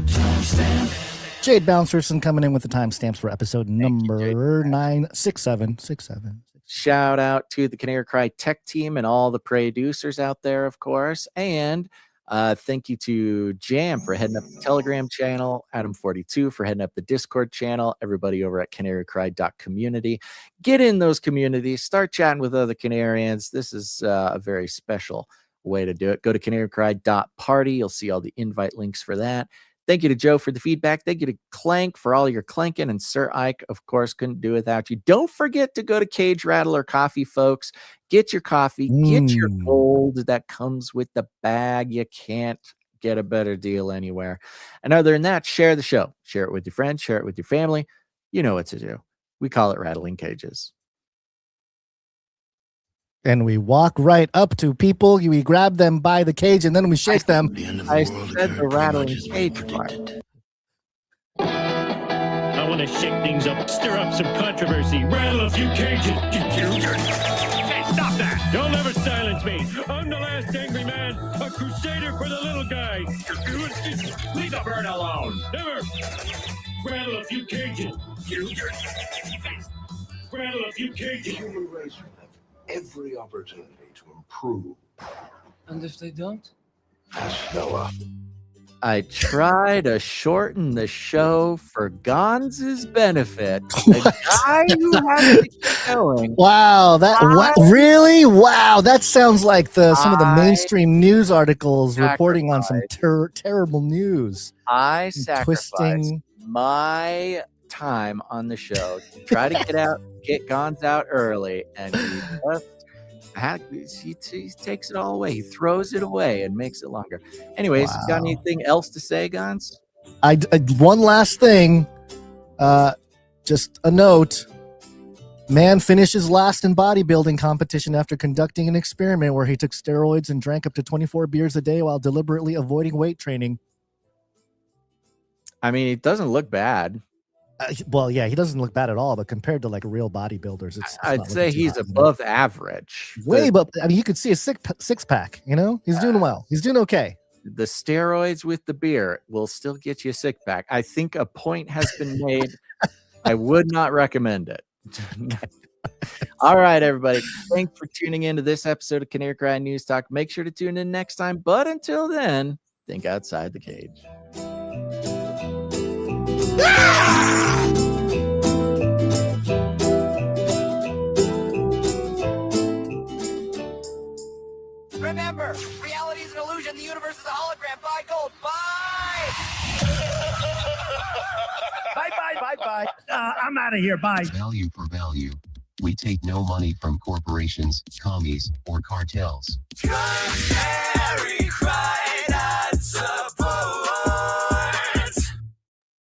Timestamp. Jade Bouncerson coming in with the timestamps for episode number 96767. Shout out to the Canary Cry tech team and all the producers out there, of course. And thank you to Jam for heading up the Telegram channel, Adam42 for heading up the Discord channel, everybody over at canarycry.community. Get in those communities, start chatting with other Canarians. This is a very special way to do it. Go to canarycry.party. You'll see all the invite links for that. Thank you to Joe for the feedback. Thank you to Clank for all your clanking, and Sir Ike, of course, couldn't do without you. Don't forget to go to Cage Rattler Coffee, folks. Get your coffee, get your gold that comes with the bag. You can't get a better deal anywhere. And other than that, share the show. Share it with your friends, share it with your family. You know what to do. We call it Rattling Cages. And we walk right up to people. We grab them by the cage, and then we shake them. I said the rattling cage part. I want to shake things up, stir up some controversy, rattle a few cages. Hey, stop that! You'll never silence me. I'm the last angry man, a crusader for the little guy. Leave the bird alone. Never. Rattle a few cages. Rattle a few cages. Human race will have every opportunity to improve And if they don't? Noah. I try to shorten the show for Gonz's benefit. The guy who has to keep going. Wow, really? Wow, that sounds like some of the mainstream news articles reporting on some terrible news. I sacrificed my time on the show to try to get Gonz out early, and he takes it all away. He throws it away and makes it longer. Anyways, got anything else to say, Gonz? I one last thing, just a note. Man finishes last in bodybuilding competition after conducting an experiment where he took steroids and drank up to 24 beers a day while deliberately avoiding weight training. I mean, it doesn't look bad. Well, yeah, he doesn't look bad at all, but compared to like real bodybuilders, I'd say he's above average. Way above. I mean, you could see a six pack. You know, he's doing well. He's doing okay. The steroids with the beer will still get you a six pack. I think a point has been made. I would not recommend it. All right, everybody. Thanks for tuning in to this episode of Canary Cry News Talk. Make sure to tune in next time. But until then, think outside the cage. Remember, reality is an illusion. The universe is a hologram. Bye, gold. Bye. Bye. I'm out of here. Bye. Value for value. We take no money from corporations, commies, or cartels. Canary, cry, not surprise.